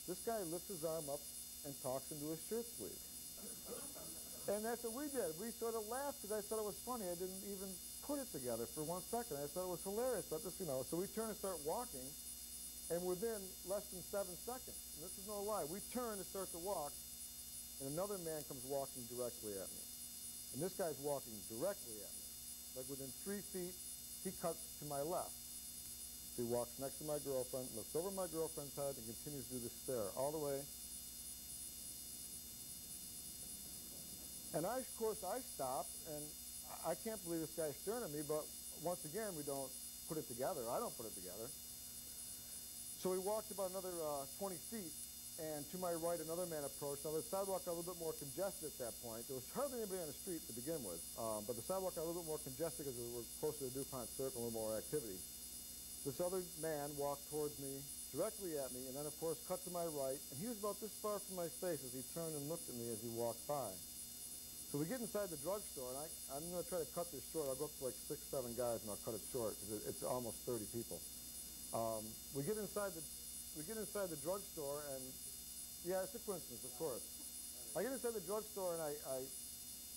this guy lifts his arm up and talks into his shirt sleeve. And that's what we did. We sort of laughed because I thought it was funny. I didn't even put it together for 1 second. I thought it was hilarious. But this, so we turn and start walking, and within less than 7 seconds, and this is no lie, we turn and start to walk, and another man comes walking directly at me. And this guy's walking directly at me. Like within 3 feet, he cuts to my left. So he walks next to my girlfriend, looks over my girlfriend's head, and continues to do the stare all the way. And of course, I stop, and I can't believe this guy's staring at me, but once again, we don't put it together. I don't put it together. So we walked about another 20 feet, and to my right, another man approached. Now, the sidewalk got a little bit more congested at that point. There was hardly anybody on the street to begin with, but the sidewalk got a little bit more congested because we were closer to DuPont Circle, a little more activity. This other man walked towards me, directly at me, and then, of course, cut to my right, and he was about this far from my face as he turned and looked at me as he walked by. So we get inside the drugstore, and I'm going to try to cut this short. I'll go up to like 6, 7 guys, and I'll cut it short because it's almost 30 people. We get inside the drugstore, and yeah, it's a coincidence, of course. I get inside the drugstore, and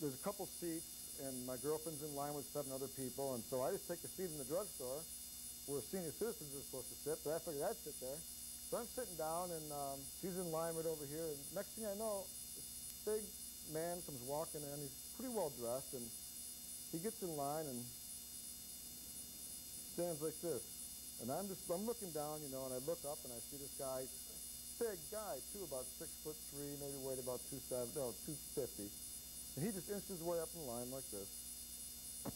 there's a couple seats, and my girlfriend's in line with 7 other people, and so I just take a seat in the drugstore where senior citizens are supposed to sit, but I figured I'd sit there. So I'm sitting down, and she's in line right over here, and next thing I know, this big man comes walking in. He's pretty well dressed, and he gets in line and stands like this. And I'm looking down, and I look up, and I see this guy, big guy too, about 6'3", maybe weighed about 250. And he just inches his way up in line like this,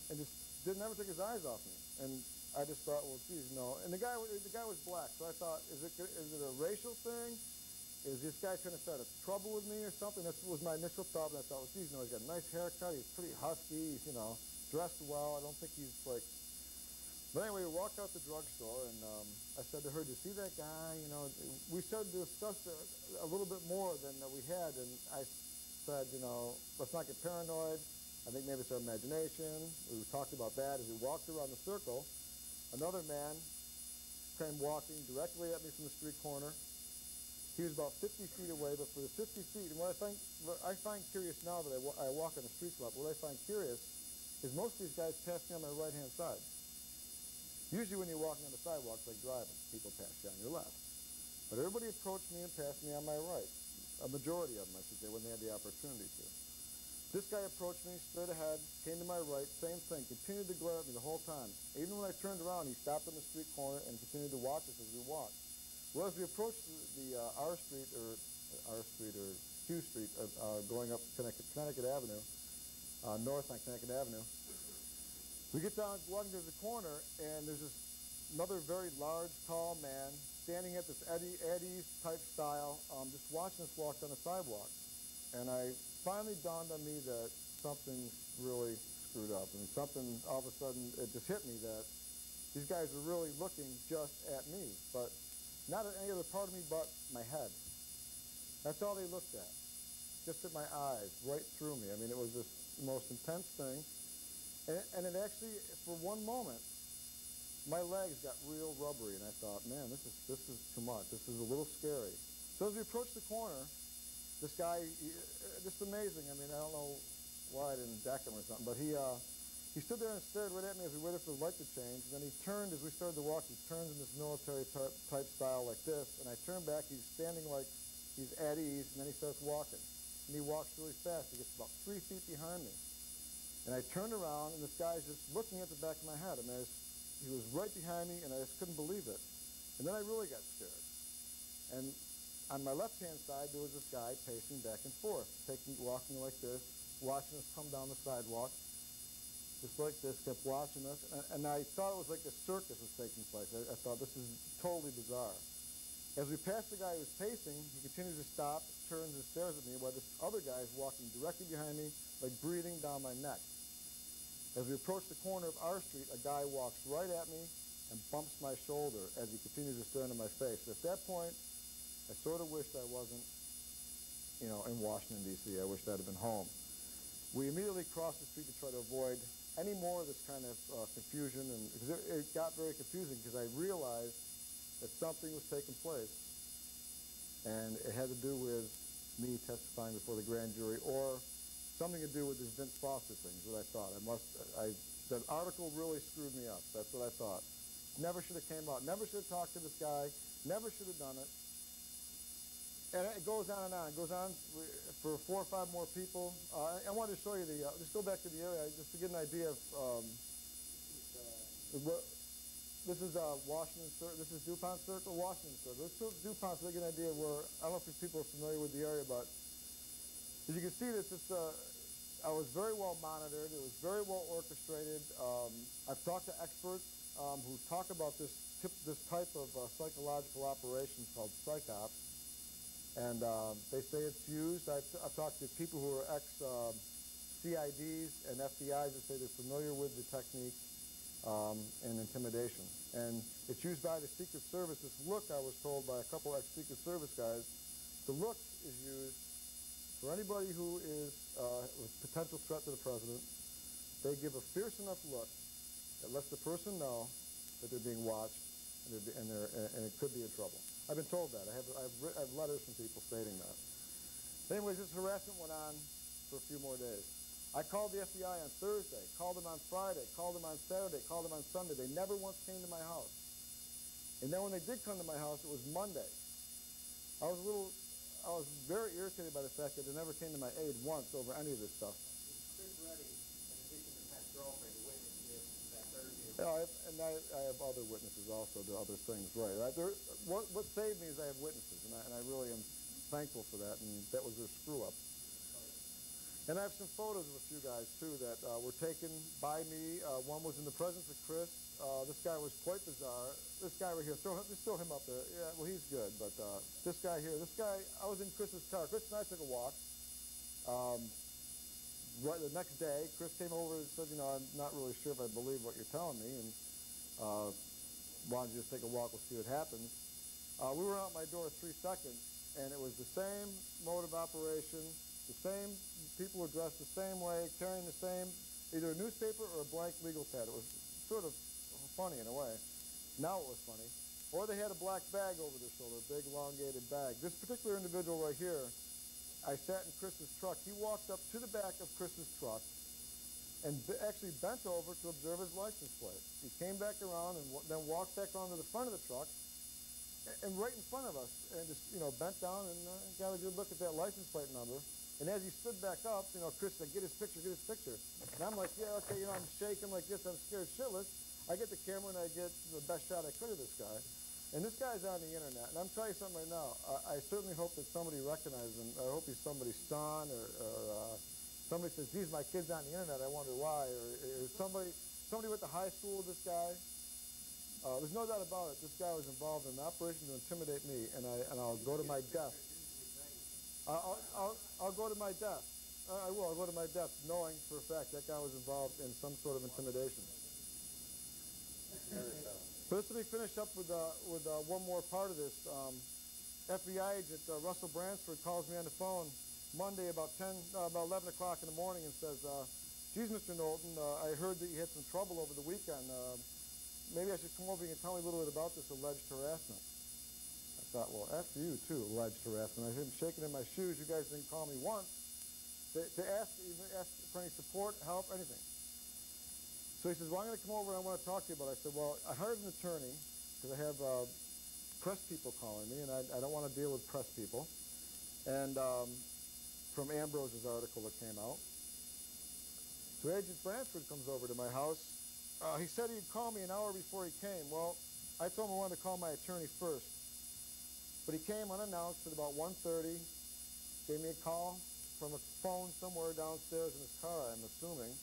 and just didn't ever take his eyes off me. And I just thought, well, geez, no. And the guy was black, so I thought, is it a racial thing? Is this guy trying to start a trouble with me or something? That was my initial thought, and I thought, well, geez, he's got a nice haircut, he's pretty husky, he's, dressed well. I don't think he's like... But anyway, we walked out the drugstore, and I said to her, do you see that guy? We started to discuss a little bit more than we had, and I said, let's not get paranoid. I think maybe it's our imagination. We talked about that. As we walked around the circle, another man came walking directly at me from the street corner. He was about 50 feet away, but for the 50 feet, and what I find curious now that I walk on the streets a lot, what I find curious is most of these guys pass me on my right-hand side. Usually when you're walking on the sidewalks, like driving, people pass you on your left. But everybody approached me and passed me on my right. A majority of them, I should say, when they had the opportunity to. This guy approached me straight ahead, came to my right, same thing, continued to glare at me the whole time. Even when I turned around, he stopped on the street corner and continued to watch us as we walked. Well, as we approached our street or Hugh Street, going up Connecticut Avenue, north on Connecticut Avenue, we get down, walking to the corner, and there's another very large, tall man standing at this Eddie's type style, just watching us walk down the sidewalk. And I finally dawned on me that something's really screwed up, and something, all of a sudden, it just hit me that these guys were really looking just at me, but not at any other part of me but my head. That's all they looked at, just at my eyes, right through me. I mean, it was just the most intense thing. And it actually, for one moment, my legs got real rubbery, and I thought, man, this is too much. This is a little scary. So as we approached the corner, this guy, just amazing. I mean, I don't know why I didn't deck him or something, but he stood there and stared right at me as we waited for the light to change. And then he turned, as we started to walk, he turns in this military type style like this, and I turned back. He's standing like he's at ease, and then he starts walking. And he walks really fast. He gets about 3 feet behind me. And I turned around, and this guy's just looking at the back of my head. I mean, he was right behind me, and I just couldn't believe it. And then I really got scared. And on my left-hand side, there was this guy pacing back and forth, walking like this, watching us come down the sidewalk, just like this, kept watching us. And I thought it was like a circus was taking place. I thought, this is totally bizarre. As we passed the guy who was pacing, he continues to stop, turns and stares at me, while this other guy is walking directly behind me, like breathing down my neck. As we approach the corner of our street, a guy walks right at me and bumps my shoulder as he continues to stare into my face. At that point, I sort of wished I wasn't, in Washington, D.C. I wished I'd have been home. We immediately crossed the street to try to avoid any more of this kind of confusion, and because it got very confusing because I realized that something was taking place, and it had to do with me testifying before the grand jury, or something to do with this Vince Foster thing, is what I thought. That article really screwed me up. That's what I thought. Never should have came out. Never should have talked to this guy. Never should have done it. And it goes on and on. It goes on for 4 or 5 more people. I wanted to show you just go back to the area, just to get an idea of, this is Washington Circle, this is DuPont Circle, Washington Circle. Let's go to DuPont so they get an idea of where, I don't know if people are familiar with the area, but as you can see, I was very well monitored. It was very well orchestrated. I've talked to experts who talk about this type of psychological operation called psychops, and they say it's used. I've talked to people who are ex-CIDs and FBIs that say they're familiar with the technique and intimidation. And it's used by the Secret Service. This look, I was told by a couple ex-Secret Service guys, the look is used for anybody who is a potential threat to the president. They give a fierce enough look that lets the person know that they're being watched and it could be in trouble. I've been told that. I have letters from people stating that. Anyways, this harassment went on for a few more days. I called the FBI on Thursday, called them on Friday, called them on Saturday, called them on Sunday. They never once came to my house. And then when they did come to my house, it was Monday. I was very irritated by the fact that they never came to my aid once over any of this stuff. Chris Ruddy, in addition to Pat's girlfriend, witnessed this that Thursday. I have other witnesses also to other things, right? What saved me is I have witnesses, and I really am thankful for that, and that was their screw-up. And I have some photos of a few guys, too, that were taken by me. One was in the presence of Chris. This guy was quite bizarre. This guy right here, just throw him up there. Yeah, well, he's good, but this guy here, I was in Chris's car. Chris and I took a walk. Right the next day, Chris came over and said, I'm not really sure if I believe what you're telling me, and wanted to just take a walk, we'll see what happens. We were out my door 3 seconds, and it was the same mode of operation, the same people were dressed the same way, carrying the same, either a newspaper or a blank legal pad. It was sort of funny in a way. Now it was funny. Or they had a black bag over their shoulder, a big elongated bag. This particular individual right here, I sat in Chris's truck. He walked up to the back of Chris's truck and actually bent over to observe his license plate. He came back around and then walked back onto the front of the truck and right in front of us, and just, bent down and got a good look at that license plate number. And as he stood back up, Chris said, get his picture. And I'm like, yeah, okay, I'm shaking like this, I'm scared shitless. I get the camera and I get the best shot I could of this guy. And this guy's on the internet. And I'm telling you something right now, I certainly hope that somebody recognizes him. I hope he's somebody's son, or somebody says, geez, my kid's on the internet, I wonder why. Or somebody went to high school with this guy. There's no doubt about it, this guy was involved in an operation to intimidate me, and I'll go to my death. I'll go to my death. I will. I'll go to my death, knowing for a fact that guy was involved in some sort of intimidation. But let me finish up with one more part of this. FBI agent Russell Bransford calls me on the phone Monday about 11 o'clock in the morning and says, geez, Mr. Knowlton, I heard that you had some trouble over the weekend. Maybe I should come over and tell me a little bit about this alleged harassment. I thought, well, after you, too, alleged harassment. I heard him shaking in my shoes. You guys didn't call me once to ask for any support, help, anything. So he says, well, I'm going to come over and I want to talk to you about it. I said, well, I hired an attorney because I have press people calling me, and I don't want to deal with press people. And from Ambrose's article that came out. So Agent Bransford comes over to my house. He said he'd call me an hour before he came. Well, I told him I wanted to call my attorney first. But he came unannounced at about 1:30, gave me a call from a phone somewhere downstairs in his car, I'm assuming,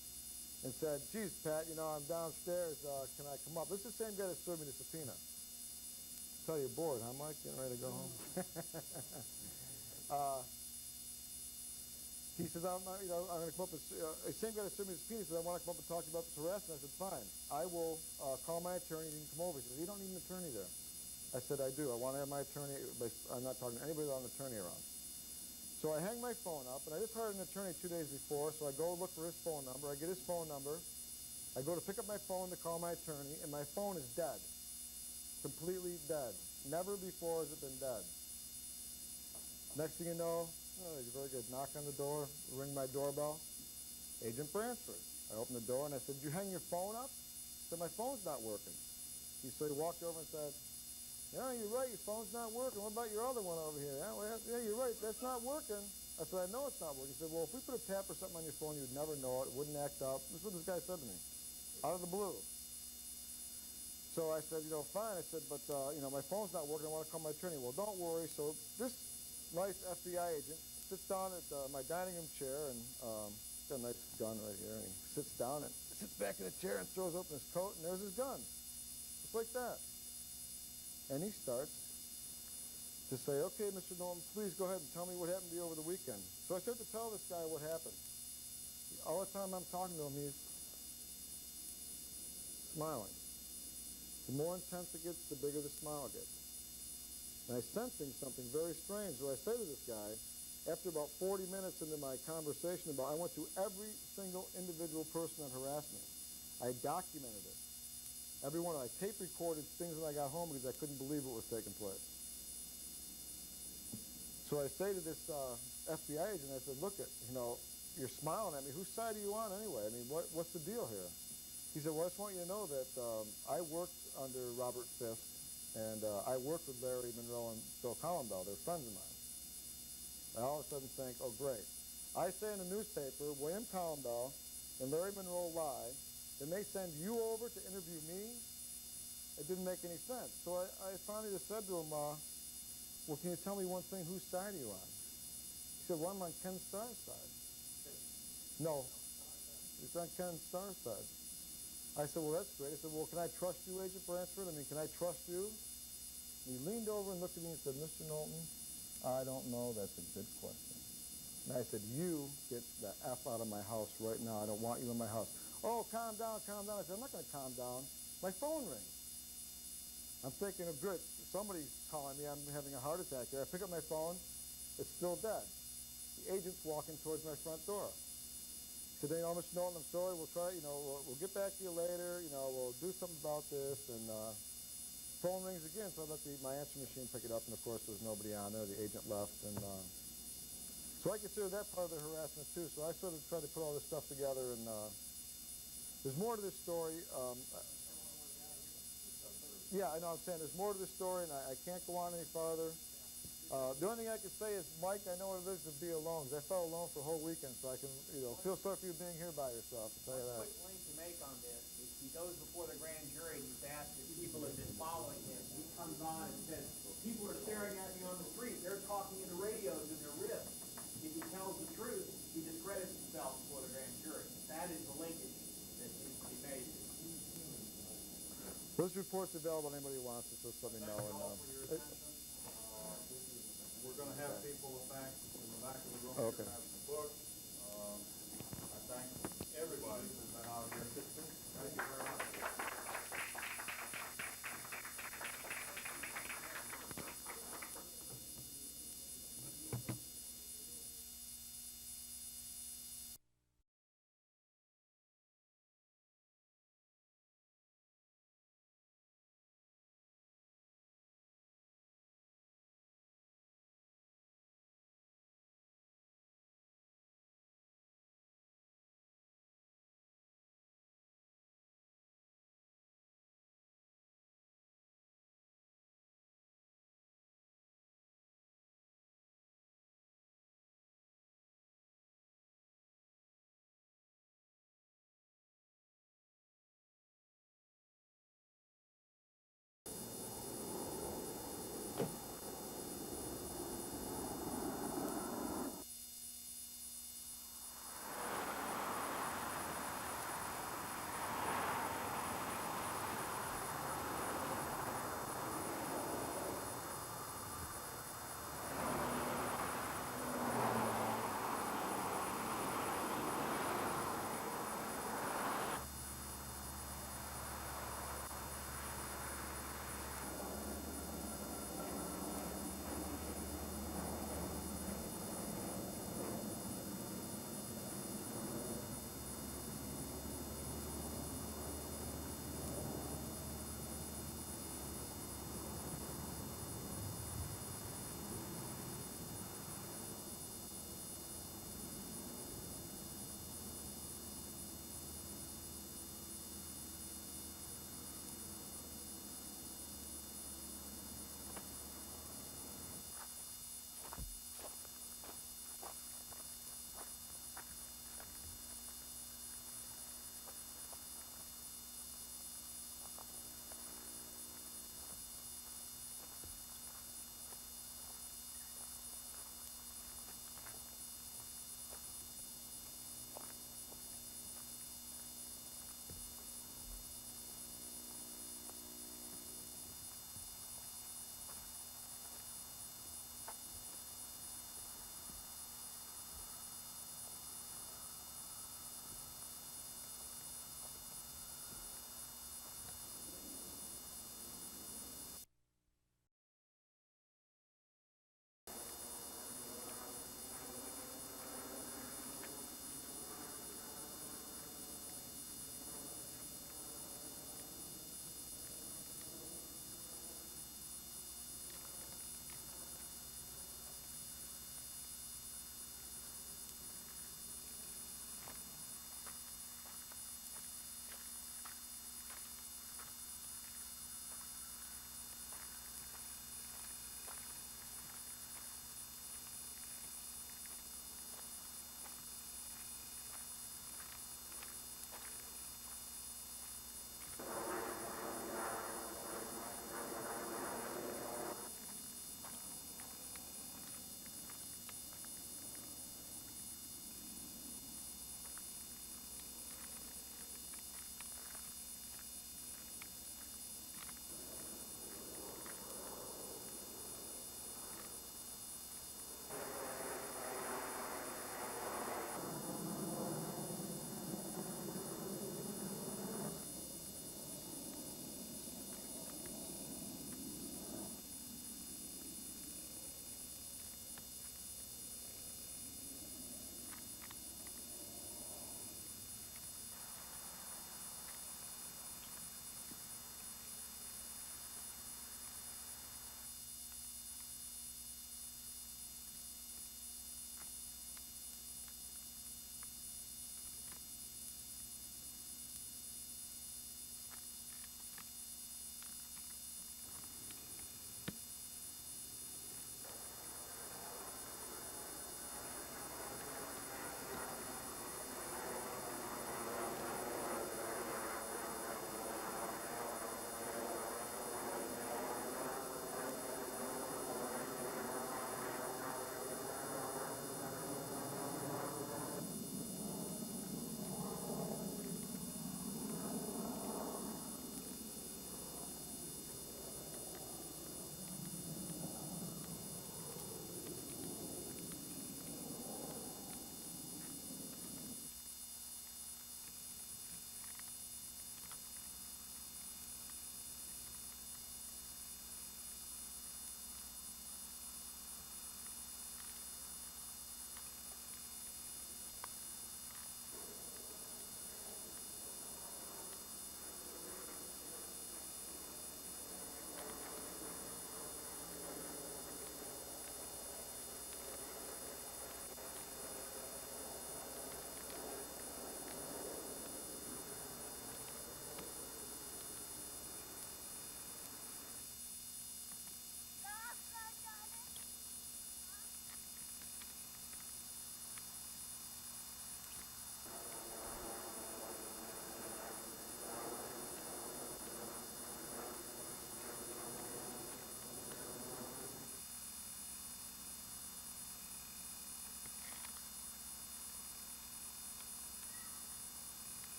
and said, geez, Pat, I'm downstairs, can I come up? This is the same guy that served me the subpoena. Tell you, you're bored, huh, Mike? Getting ready to go home? He says, I'm going to come up with, the same guy that served me the subpoena says, I want to come up and talk to you about this harassment. I said, fine. I will call my attorney and you can come over. He says, you don't need an attorney there. I said, I do. I want to have my attorney, but I'm not talking to anybody without an attorney around. So I hang my phone up, and I just hired an attorney 2 days before, so I go look for his phone number. I get his phone number. I go to pick up my phone to call my attorney, and my phone is dead. Completely dead. Never before has it been dead. Next thing you know, he's very good. Knock on the door, ring my doorbell. Agent Bransford. I open the door, and I said, did you hang your phone up? He said, my phone's not working. He walked over and said, yeah, you're right, your phone's not working. What about your other one over here? Yeah, you're right, that's not working. I said, I know it's not working. He said, well, if we put a tap or something on your phone, you'd never know it. It wouldn't act up. This is what this guy said to me, out of the blue. So I said, fine. I said, but, my phone's not working. I want to call my attorney. Well, don't worry. So this nice FBI agent sits down at my dining room chair, and got a nice gun right here, and he sits down and sits back in the chair and throws open his coat, and there's his gun. Just like that. And he starts to say, okay, Mr. Knowlton, please go ahead and tell me what happened to you over the weekend. So I start to tell this guy what happened. All the time I'm talking to him, he's smiling. The more intense it gets, the bigger the smile gets. And I'm sensing something very strange. So I say to this guy, after about 40 minutes into my conversation I went through every single individual person that harassed me. I documented it. Every one. I tape recorded things when I got home because I couldn't believe what was taking place. So I say to this FBI agent, I said, look, you're smiling at me. Whose side are you on anyway? I mean, what's the deal here? He said, well, I just want you to know that I worked under Robert Fisk, and I worked with Larry Monroe and Bill Columbell. They're friends of mine. I all of a sudden think, oh, great. I say in the newspaper, William Columbell and Larry Monroe lie, then they send you over to interview me? It didn't make any sense. So I finally just said to him, well, can you tell me one thing? Whose side are you on? He said, well, I'm on Ken Starr's side. No. It's on Ken Starr's side. I said, well, that's great. I said, well, can I trust you, Agent Bransford? I mean, can I trust you? And he leaned over and looked at me and said, Mr. Knowlton, I don't know. That's a good question. And I said, you get the F out of my house right now. I don't want you in my house. Oh, calm down, calm down. I said, I'm not going to calm down. My phone rings. I'm thinking of good. Somebody's calling me. I'm having a heart attack here. I pick up my phone. It's still dead. The agent's walking towards my front door. I said, Mr. Knowlton, I'm sorry. We'll try, we'll get back to you later. We'll do something about this. And phone rings again, so I let my answer machine pick it up. And, of course, there was nobody on there. The agent left. And so I consider that part of the harassment, too. So I sort of tried to put all this stuff together. And there's more to this story. Yeah, I know what I'm saying. There's more to this story, and I can't go on any farther. The only thing I can say is, Mike, I know what it is to be alone, because I felt alone for a whole weekend, so I can, feel sorry for you being here by yourself, I'll tell you that. One quick link to make on this is he goes before the grand jury and he's asked if people have been following him. He comes on and says, people are staring at me on the street. They're talking into radios in their wrists. If he tells the truth, he discredits himself before the grand jury. That is the linkage that needs to be made. This report's available to anybody who wants it, so just let me know. We're going to have people in the back of the room Okay. have some books. I thank everybody who's been out here. Thank you very much.